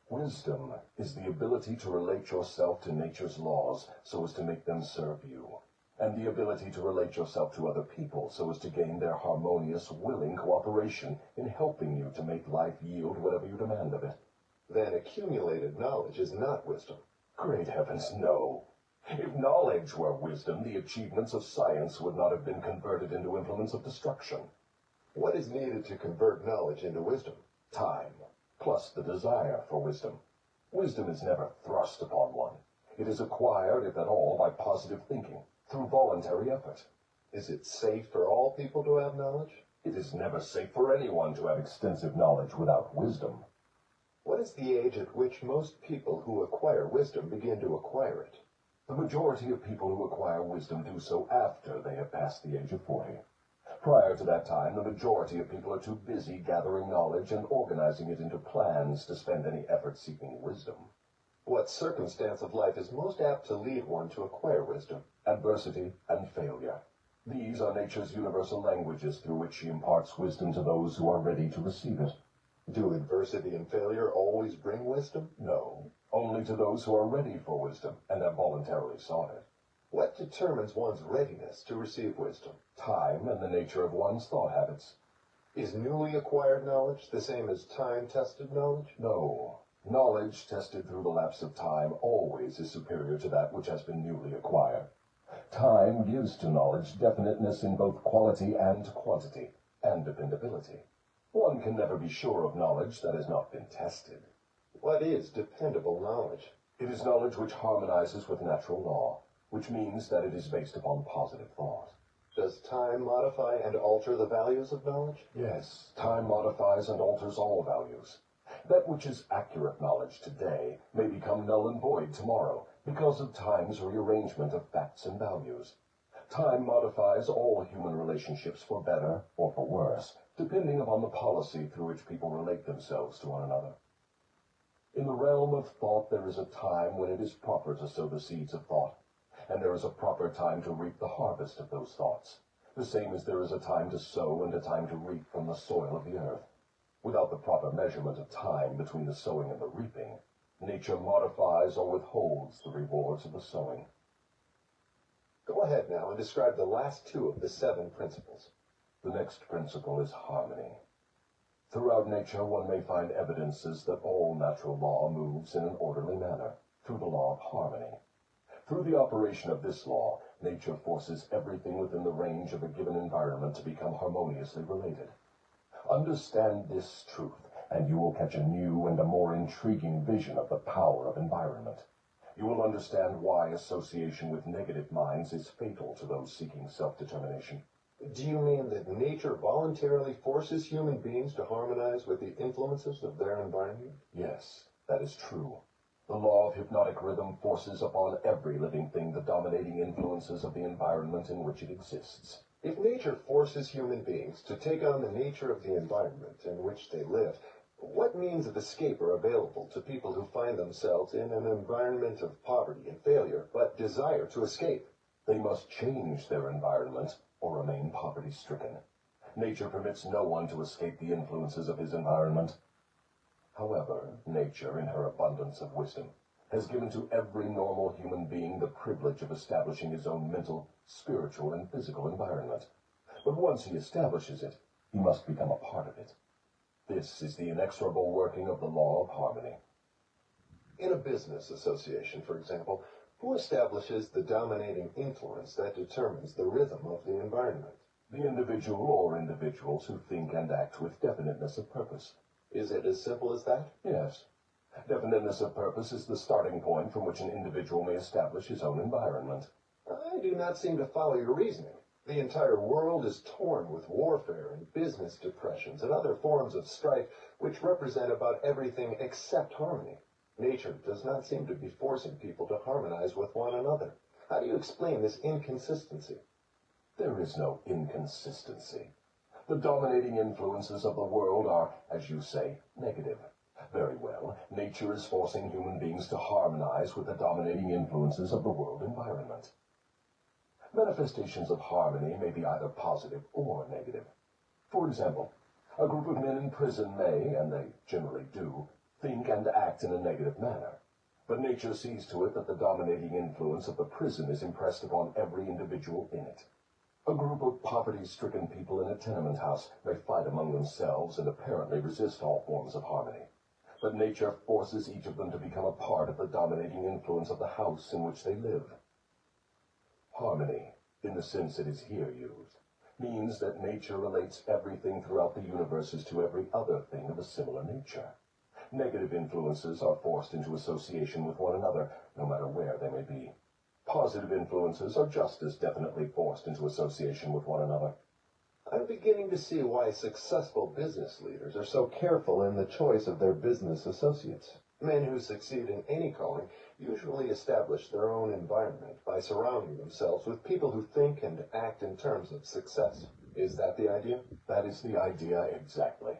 Wisdom is the ability to relate yourself to nature's laws so as to make them serve you, and the ability to relate yourself to other people so as to gain their harmonious, willing cooperation in helping you to make life yield whatever you demand of it. Then accumulated knowledge is not wisdom. Great heavens, no. If knowledge were wisdom, the achievements of science would not have been converted into implements of destruction. What is needed to convert knowledge into wisdom? Time, plus the desire for wisdom. Wisdom is never thrust upon one. It is acquired, if at all, by positive thinking, through voluntary effort. Is it safe for all people to have knowledge? It is never safe for anyone to have extensive knowledge without wisdom. What is the age at which most people who acquire wisdom begin to acquire it? The majority of people who acquire wisdom do so after they have passed the age of 40. Prior to that time, the majority of people are too busy gathering knowledge and organizing it into plans to spend any effort seeking wisdom. What circumstance of life is most apt to lead one to acquire wisdom? Adversity and failure. These are nature's universal languages through which she imparts wisdom to those who are ready to receive it. Do adversity and failure always bring wisdom? No, only to those who are ready for wisdom and have voluntarily sought it. What determines one's readiness to receive wisdom? Time and the nature of one's thought habits. Is newly acquired knowledge the same as time-tested knowledge? No. Knowledge tested through the lapse of time always is superior to that which has been newly acquired. Time gives to knowledge definiteness in both quality and quantity, and dependability. One can never be sure of knowledge that has not been tested. What is dependable knowledge? It is knowledge which harmonizes with natural law, which means that it is based upon positive thought. Does time modify and alter the values of knowledge? Yes, time modifies and alters all values. That which is accurate knowledge today may become null and void tomorrow because of time's rearrangement of facts and values. Time modifies all human relationships for better or for worse, depending upon the policy through which people relate themselves to one another. In the realm of thought, there is a time when it is proper to sow the seeds of thought, and there is a proper time to reap the harvest of those thoughts, the same as there is a time to sow and a time to reap from the soil of the earth. Without the proper measurement of time between the sowing and the reaping, nature modifies or withholds the rewards of the sowing. Go ahead now and describe the last two of the 7 principles. The next principle is harmony. Throughout nature, one may find evidences that all natural law moves in an orderly manner, through the law of harmony. Through the operation of this law, nature forces everything within the range of a given environment to become harmoniously related. Understand this truth, and you will catch a new and a more intriguing vision of the power of environment. You will understand why association with negative minds is fatal to those seeking self-determination. Do you mean that nature voluntarily forces human beings to harmonize with the influences of their environment? Yes, that is true. The law of hypnotic rhythm forces upon every living thing the dominating influences of the environment in which it exists. If nature forces human beings to take on the nature of the environment in which they live, what means of escape are available to people who find themselves in an environment of poverty and failure, but desire to escape? They must change their environment or remain poverty-stricken. Nature permits no one to escape the influences of his environment. However, nature, in her abundance of wisdom, has given to every normal human being the privilege of establishing his own mental, spiritual, and physical environment. But once he establishes it, he must become a part of it. This is the inexorable working of the law of harmony. In a business association, for example, who establishes the dominating influence that determines the rhythm of the environment? The individual or individuals who think and act with definiteness of purpose. Is it as simple as that? Yes. Definiteness of purpose is the starting point from which an individual may establish his own environment. I do not seem to follow your reasoning. The entire world is torn with warfare and business depressions and other forms of strife which represent about everything except harmony. Nature does not seem to be forcing people to harmonize with one another. How do you explain this inconsistency? There is no inconsistency. The dominating influences of the world are, as you say, negative. Very well, nature is forcing human beings to harmonize with the dominating influences of the world environment. Manifestations of harmony may be either positive or negative. For example, a group of men in prison may, and they generally do, think and act in a negative manner. But nature sees to it that the dominating influence of the prison is impressed upon every individual in it. A group of poverty-stricken people in a tenement house may fight among themselves and apparently resist all forms of harmony. But nature forces each of them to become a part of the dominating influence of the house in which they live. Harmony, in the sense it is here used, means that nature relates everything throughout the universe as to every other thing of a similar nature. Negative influences are forced into association with one another, no matter where they may be. Positive influences are just as definitely forced into association with one another. I'm beginning to see why successful business leaders are so careful in the choice of their business associates. Men who succeed in any calling usually establish their own environment by surrounding themselves with people who think and act in terms of success. Is that the idea? That is the idea exactly.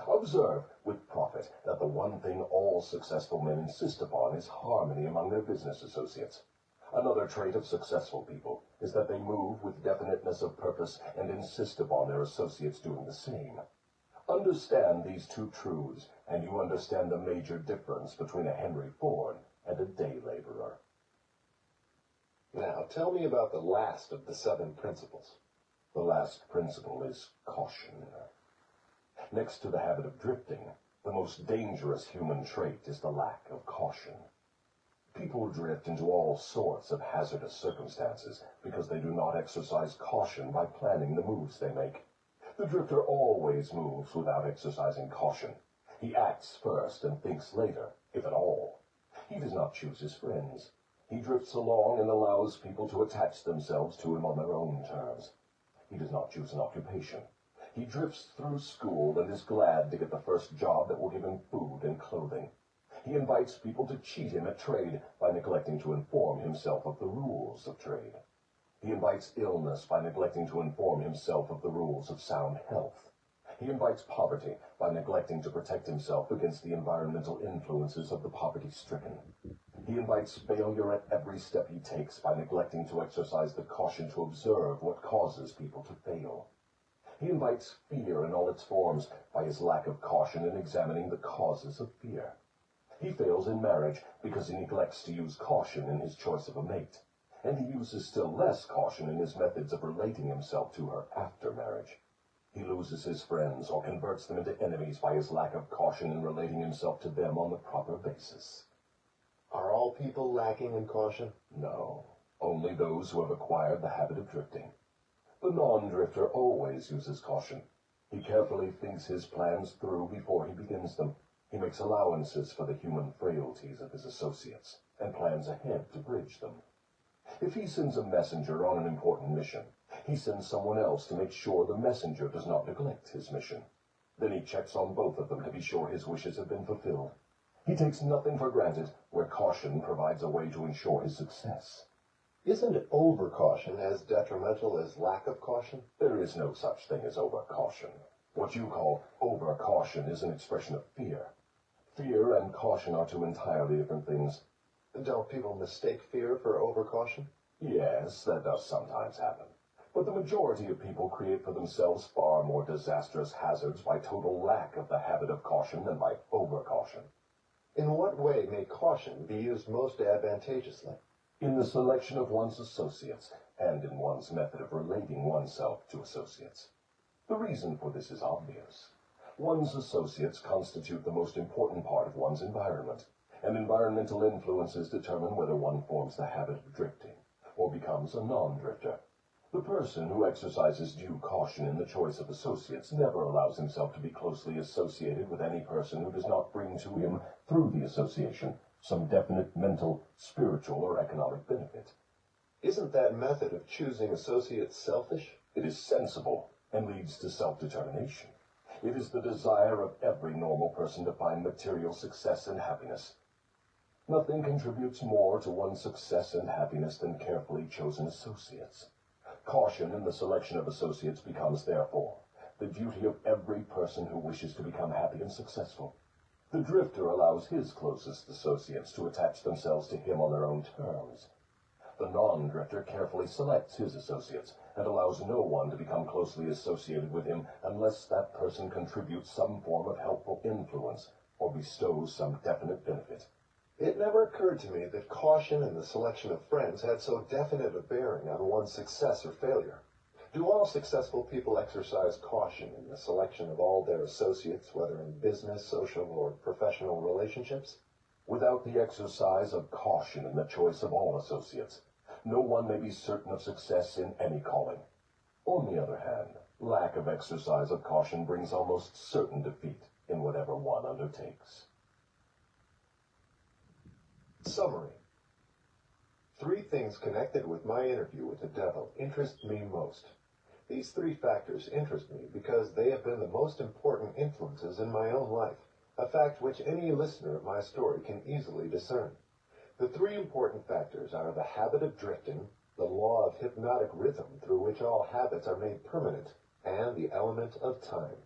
Observe, with profit, that the one thing all successful men insist upon is harmony among their business associates. Another trait of successful people is that they move with definiteness of purpose and insist upon their associates doing the same. Understand these two truths, and you understand the major difference between a Henry Ford and a day laborer. Now, tell me about the last of the 7 principles. The last principle is caution. Next to the habit of drifting, the most dangerous human trait is the lack of caution. People drift into all sorts of hazardous circumstances because they do not exercise caution by planning the moves they make. The drifter always moves without exercising caution. He acts first and thinks later, if at all. He does not choose his friends. He drifts along and allows people to attach themselves to him on their own terms. He does not choose an occupation. He drifts through school and is glad to get the first job that will give him food and clothing. He invites people to cheat him at trade by neglecting to inform himself of the rules of trade. He invites illness by neglecting to inform himself of the rules of sound health. He invites poverty by neglecting to protect himself against the environmental influences of the poverty-stricken. He invites failure at every step he takes by neglecting to exercise the caution to observe what causes people to fail. He invites fear in all its forms by his lack of caution in examining the causes of fear. He fails in marriage because he neglects to use caution in his choice of a mate, and he uses still less caution in his methods of relating himself to her after marriage. He loses his friends or converts them into enemies by his lack of caution in relating himself to them on the proper basis. Are all people lacking in caution? No, only those who have acquired the habit of drifting. The non-drifter always uses caution. He carefully thinks his plans through before he begins them. He makes allowances for the human frailties of his associates and plans ahead to bridge them. If he sends a messenger on an important mission, he sends someone else to make sure the messenger does not neglect his mission. Then he checks on both of them to be sure his wishes have been fulfilled. He takes nothing for granted, where caution provides a way to ensure his success. Isn't over-caution as detrimental as lack of caution? There is no such thing as over-caution. What you call over-caution is an expression of fear. Fear and caution are two entirely different things. Don't people mistake fear for over-caution? Yes, that does sometimes happen. But the majority of people create for themselves far more disastrous hazards by total lack of the habit of caution than by over-caution. In what way may caution be used most advantageously? In the selection of one's associates, and in one's method of relating oneself to associates. The reason for this is obvious. One's associates constitute the most important part of one's environment, and environmental influences determine whether one forms the habit of drifting, or becomes a non-drifter. The person who exercises due caution in the choice of associates never allows himself to be closely associated with any person who does not bring to him, through the association, some definite mental, spiritual, or economic benefit. Isn't that method of choosing associates selfish? It is sensible and leads to self-determination. It is the desire of every normal person to find material success and happiness. Nothing contributes more to one's success and happiness than carefully chosen associates. Caution in the selection of associates becomes, therefore, the duty of every person who wishes to become happy and successful. The drifter allows his closest associates to attach themselves to him on their own terms. The non-drifter carefully selects his associates and allows no one to become closely associated with him unless that person contributes some form of helpful influence or bestows some definite benefit. It never occurred to me that caution in the selection of friends had so definite a bearing on one's success or failure. Do all successful people exercise caution in the selection of all their associates, whether in business, social, or professional relationships? Without the exercise of caution in the choice of all associates, no one may be certain of success in any calling. On the other hand, lack of exercise of caution brings almost certain defeat in whatever one undertakes. Summary. 3 things connected with my interview with the devil interest me most. These 3 factors interest me because they have been the most important influences in my own life, a fact which any listener of my story can easily discern. The 3 important factors are the habit of drifting, the law of hypnotic rhythm through which all habits are made permanent, and the element of time.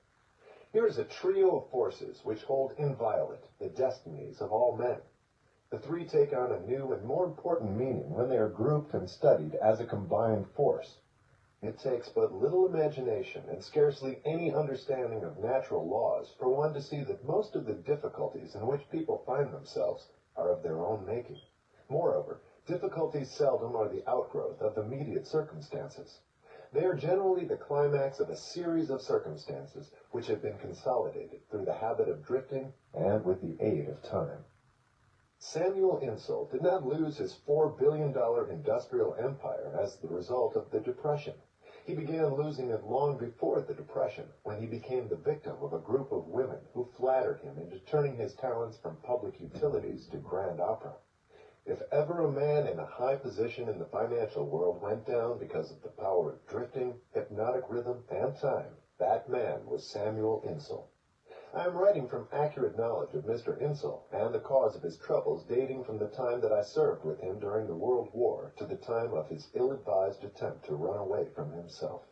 Here is a trio of forces which hold inviolate the destinies of all men. The 3 take on a new and more important meaning when they are grouped and studied as a combined force. It takes but little imagination and scarcely any understanding of natural laws for one to see that most of the difficulties in which people find themselves are of their own making. Moreover, difficulties seldom are the outgrowth of immediate circumstances. They are generally the climax of a series of circumstances which have been consolidated through the habit of drifting and with the aid of time. Samuel Insull did not lose his $4 billion industrial empire as the result of the Depression. He began losing it long before the Depression, when he became the victim of a group of women who flattered him into turning his talents from public utilities to grand opera. If ever a man in a high position in the financial world went down because of the power of drifting, hypnotic rhythm, and time, that man was Samuel Insull. I am writing from accurate knowledge of Mr. Insull and the cause of his troubles dating from the time that I served with him during the World War to the time of his ill-advised attempt to run away from himself.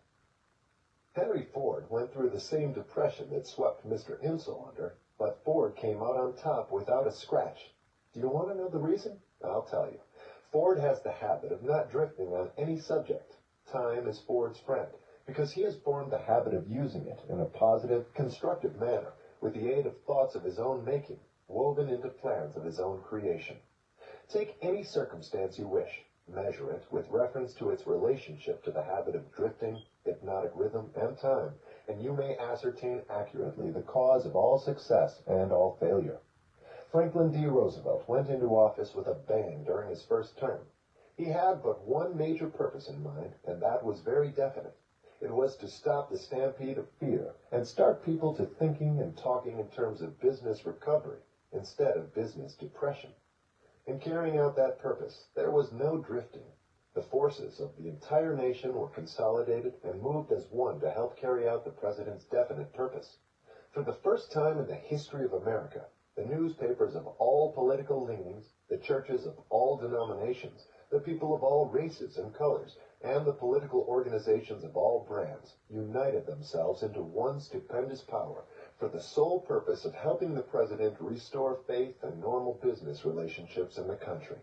Henry Ford went through the same depression that swept Mr. Insull under, but Ford came out on top without a scratch. Do you want to know the reason? I'll tell you. Ford has the habit of not drifting on any subject. Time is Ford's friend, because he has formed the habit of using it in a positive, constructive manner, with the aid of thoughts of his own making, woven into plans of his own creation. Take any circumstance you wish, measure it with reference to its relationship to the habit of drifting, hypnotic rhythm, and time, and you may ascertain accurately the cause of all success and all failure. Franklin D. Roosevelt went into office with a bang during his first term. He had but one major purpose in mind, and that was very definite. It was to stop the stampede of fear and start people to thinking and talking in terms of business recovery instead of business depression. In carrying out that purpose, there was no drifting. The forces of the entire nation were consolidated and moved as one to help carry out the president's definite purpose. For the first time in the history of America, the newspapers of all political leanings, the churches of all denominations, the people of all races and colors, and the political organizations of all brands united themselves into one stupendous power for the sole purpose of helping the president restore faith and normal business relationships in the country.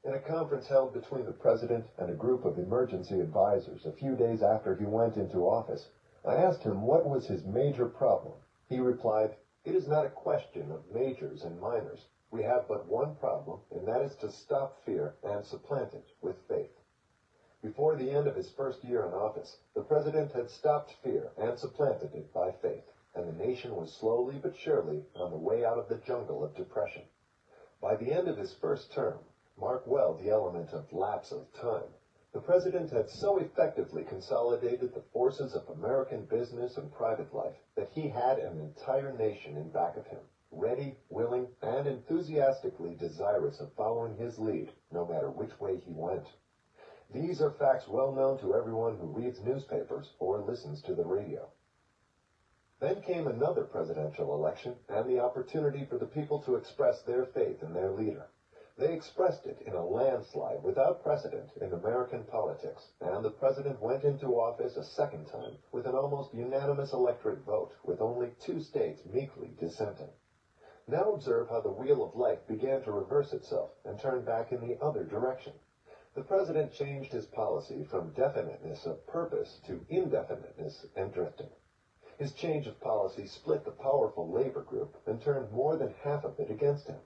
In a conference held between the president and a group of emergency advisors a few days after he went into office, I asked him what was his major problem. He replied, "It is not a question of majors and minors. We have but one problem, and that is to stop fear and supplant it with faith." Before the end of his first year in office, the president had stopped fear and supplanted it by faith, and the nation was slowly but surely on the way out of the jungle of depression. By the end of his first term, mark well the element of lapse of time, the president had so effectively consolidated the forces of American business and private life that he had an entire nation in back of him, ready, willing, and enthusiastically desirous of following his lead, no matter which way he went. These are facts well known to everyone who reads newspapers or listens to the radio. Then came another presidential election and the opportunity for the people to express their faith in their leader. They expressed it in a landslide without precedent in American politics, and the president went into office a second time with an almost unanimous electorate vote, with only 2 states meekly dissenting. Now observe how the wheel of life began to reverse itself and turn back in the other direction. The president changed his policy from definiteness of purpose to indefiniteness and drifting. His change of policy split the powerful labor group and turned more than half of it against him.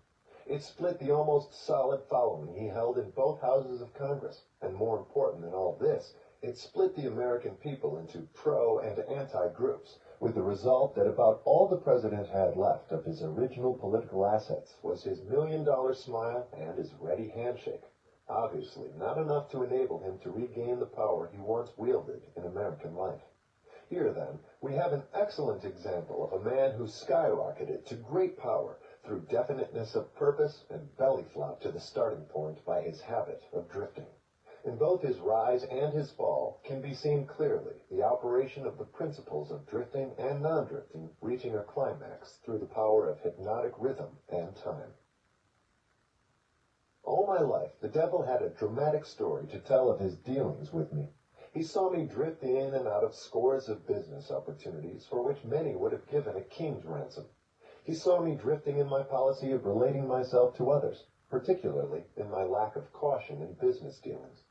It split the almost solid following he held in both houses of Congress, and more important than all this, it split the American people into pro and anti-groups, with the result that about all the president had left of his original political assets was his $1 million smile and his ready handshake. Obviously not enough to enable him to regain the power he once wielded in American life. Here, then, we have an excellent example of a man who skyrocketed to great power through definiteness of purpose and belly flop to the starting point by his habit of drifting. In both his rise and his fall can be seen clearly the operation of the principles of drifting and non-drifting reaching a climax through the power of hypnotic rhythm and time. All my life, the devil had a dramatic story to tell of his dealings with me. He saw me drift in and out of scores of business opportunities for which many would have given a king's ransom. He saw me drifting in my policy of relating myself to others, particularly in my lack of caution in business dealings.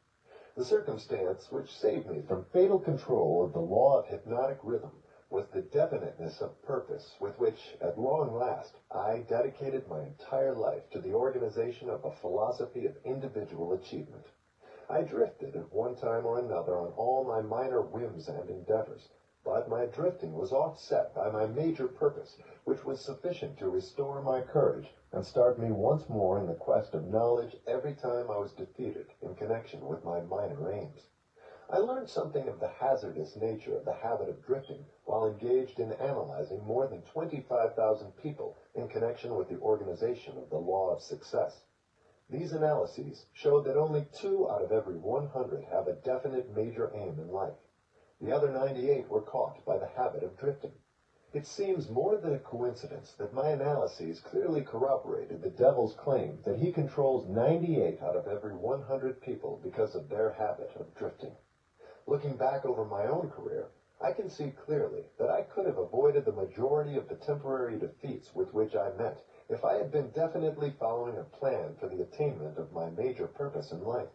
The circumstance which saved me from fatal control of the law of hypnotic rhythm was the definiteness of purpose with which, at long last, I dedicated my entire life to the organization of a philosophy of individual achievement. I drifted at one time or another on all my minor whims and endeavors, but my drifting was offset by my major purpose, which was sufficient to restore my courage and start me once more in the quest of knowledge every time I was defeated in connection with my minor aims. I learned something of the hazardous nature of the habit of drifting while engaged in analyzing more than 25,000 people in connection with the organization of the law of success. These analyses showed that only 2 out of every 100 have a definite major aim in life. The other 98 were caught by the habit of drifting. It seems more than a coincidence that my analyses clearly corroborated the devil's claim that he controls 98 out of every 100 people because of their habit of drifting. Looking back over my own career, I can see clearly that I could have avoided the majority of the temporary defeats with which I met if I had been definitely following a plan for the attainment of my major purpose in life.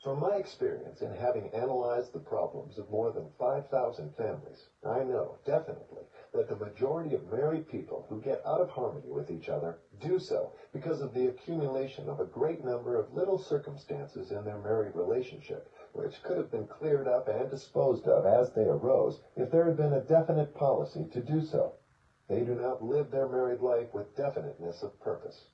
From my experience in having analyzed the problems of more than 5,000 families, I know, definitely, that the majority of married people who get out of harmony with each other do so because of the accumulation of a great number of little circumstances in their married relationship, which could have been cleared up and disposed of as they arose if there had been a definite policy to do so. They do not live their married life with definiteness of purpose.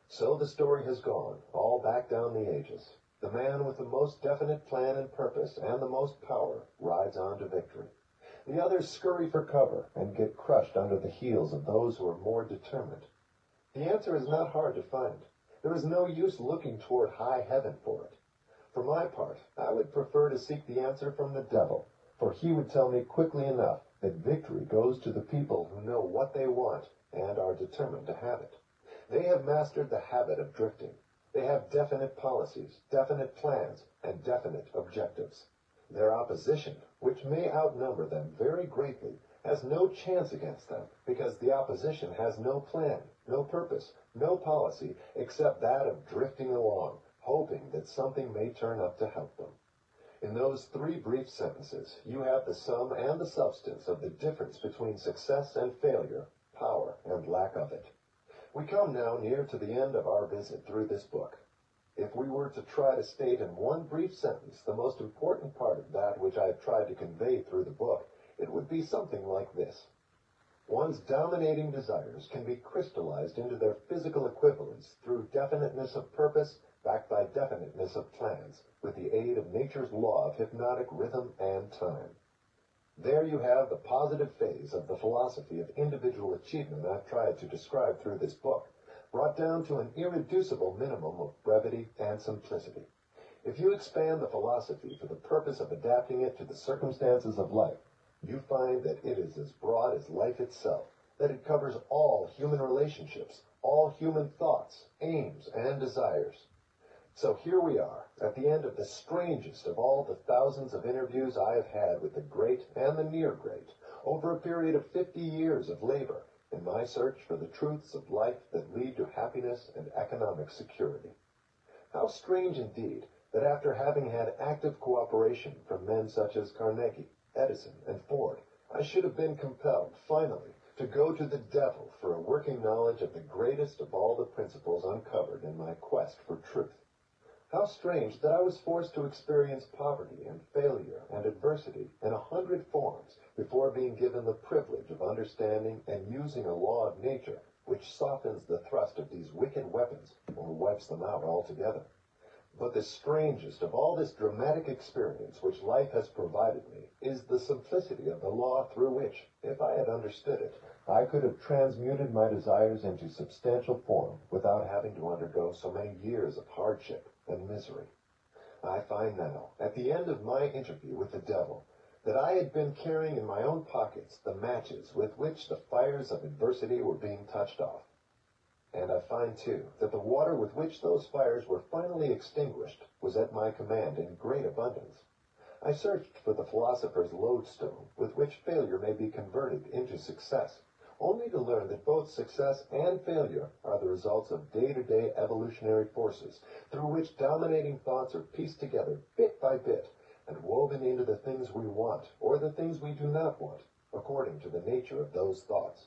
So the story has gone, all back down the ages. The man with the most definite plan and purpose and the most power rides on to victory. The others scurry for cover and get crushed under the heels of those who are more determined. The answer is not hard to find. There is no use looking toward high heaven for it. For my part, I would prefer to seek the answer from the devil, for he would tell me quickly enough that victory goes to the people who know what they want and are determined to have it. They have mastered the habit of drifting. They have definite policies, definite plans, and definite objectives. Their opposition, which may outnumber them very greatly, has no chance against them because the opposition has no plan, no purpose, no policy except that of drifting along, hoping that something may turn up to help them. In those 3 brief sentences, you have the sum and the substance of the difference between success and failure, power and lack of it. We come now near to the end of our visit through this book. If we were to try to state in one brief sentence the most important part of that which I have tried to convey through the book, it would be something like this. One's dominating desires can be crystallized into their physical equivalents through definiteness of purpose backed by definiteness of plans, with the aid of nature's law of hypnotic rhythm and time. There you have the positive phase of the philosophy of individual achievement I've tried to describe through this book, brought down to an irreducible minimum of brevity and simplicity. If you expand the philosophy for the purpose of adapting it to the circumstances of life, you find that it is as broad as life itself, that it covers all human relationships, all human thoughts, aims, and desires. So here we are, at the end of the strangest of all the thousands of interviews I have had with the great and the near great, over a period of 50 years of labor, in my search for the truths of life that lead to happiness and economic security. How strange indeed that after having had active cooperation from men such as Carnegie, Edison, and Ford, I should have been compelled, finally, to go to the devil for a working knowledge of the greatest of all the principles uncovered in my quest for truth. How strange that I was forced to experience poverty and failure and adversity in 100 forms before being given the privilege of understanding and using a law of nature which softens the thrust of these wicked weapons or wipes them out altogether. But the strangest of all this dramatic experience which life has provided me is the simplicity of the law through which, if I had understood it, I could have transmuted my desires into substantial form without having to undergo so many years of hardship and misery. I find now, at the end of my interview with the devil, that I had been carrying in my own pockets the matches with which the fires of adversity were being touched off. And I find, too, that the water with which those fires were finally extinguished was at my command in great abundance. I searched for the philosopher's lodestone with which failure may be converted into success, only to learn that both success and failure are the results of day-to-day evolutionary forces through which dominating thoughts are pieced together bit by bit and woven into the things we want or the things we do not want, according to the nature of those thoughts.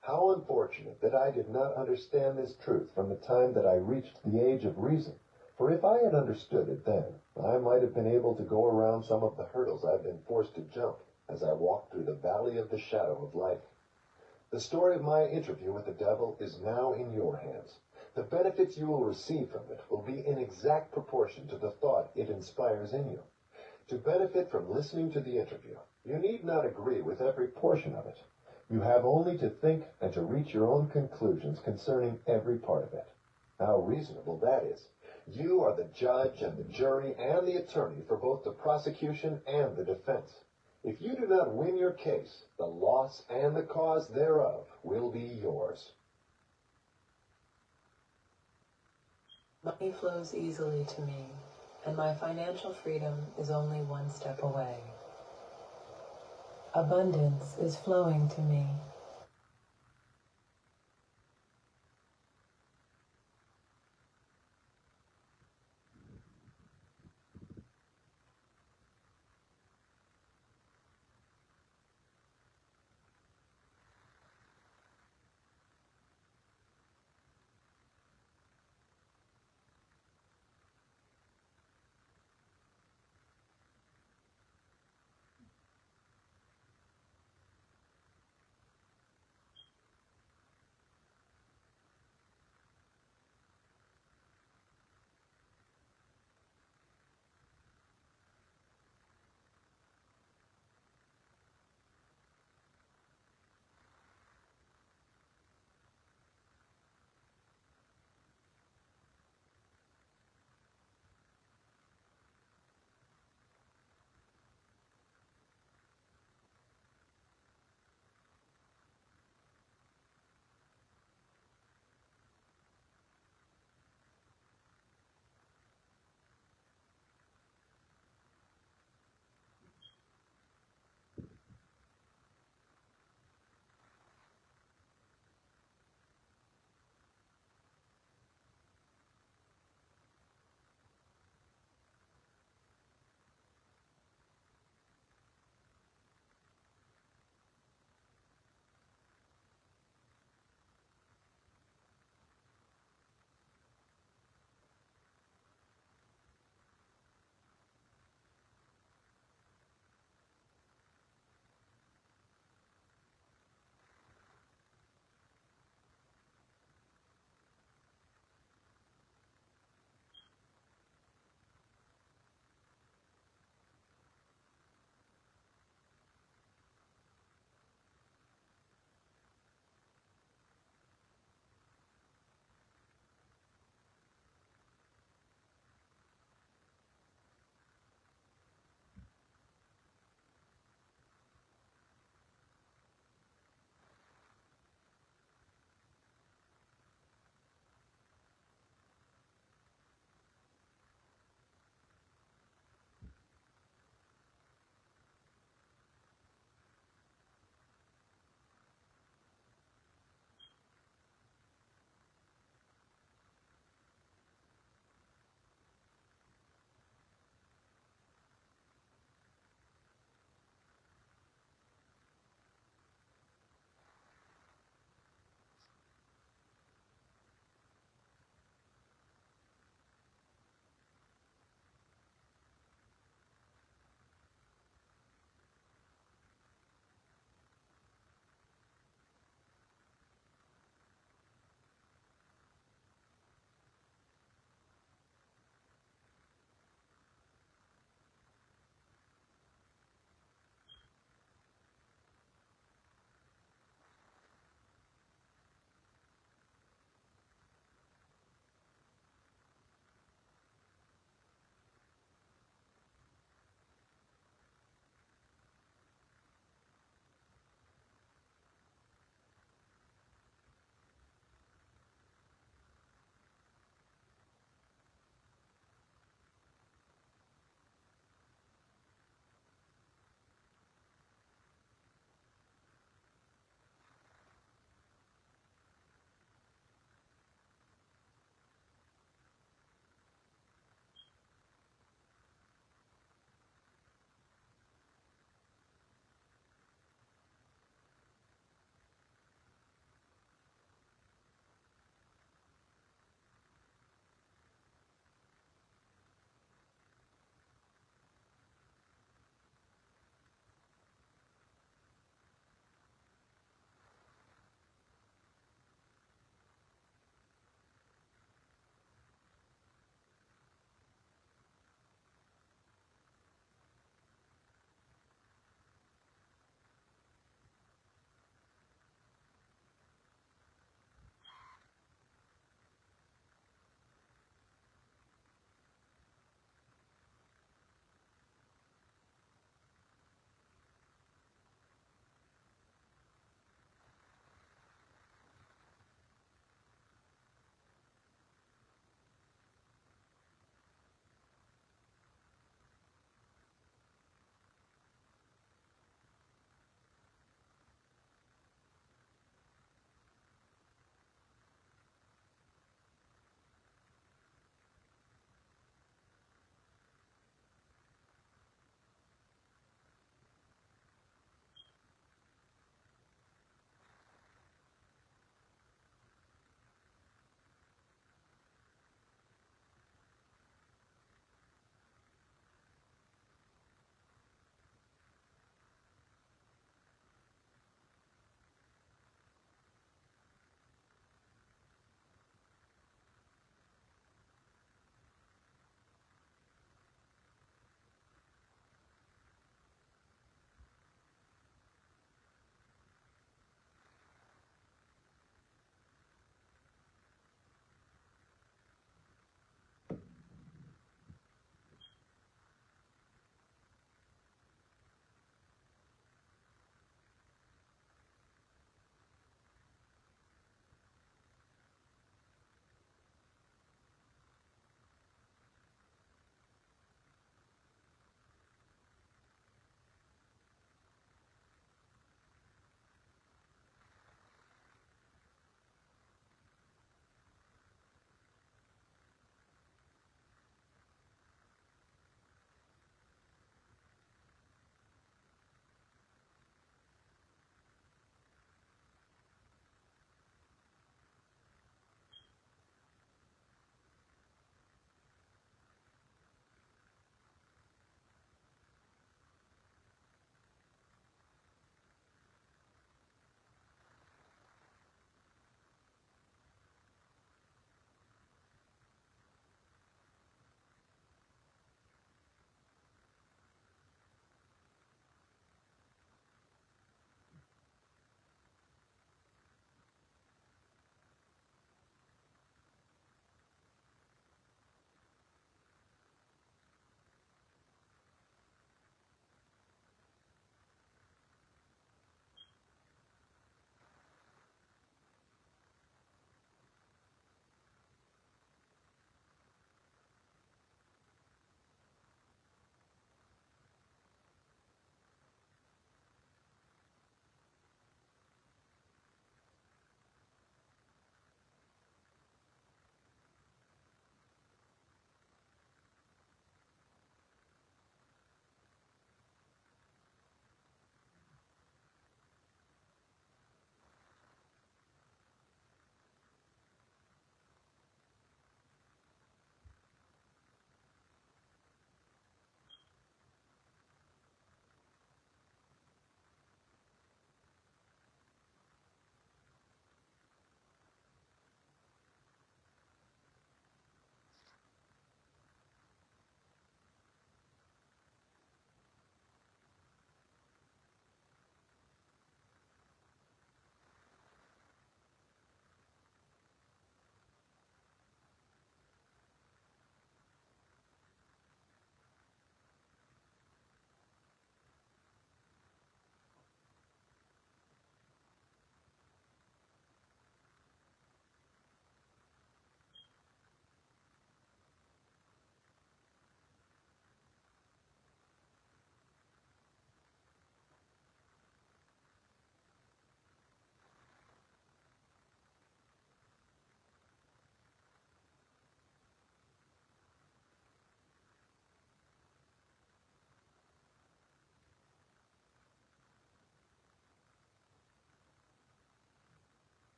How unfortunate that I did not understand this truth from the time that I reached the age of reason, for if I had understood it then, I might have been able to go around some of the hurdles I've been forced to jump as I walked through the valley of the shadow of life. The story of my interview with the devil is now in your hands. The benefits you will receive from it will be in exact proportion to the thought it inspires in you. To benefit from listening to the interview, you need not agree with every portion of it. You have only to think and to reach your own conclusions concerning every part of it. How reasonable that is. You are the judge and the jury and the attorney for both the prosecution and the defense. If you do not win your case, the loss and the cause thereof will be yours. Money flows easily to me, and my financial freedom is only one step away. Abundance is flowing to me,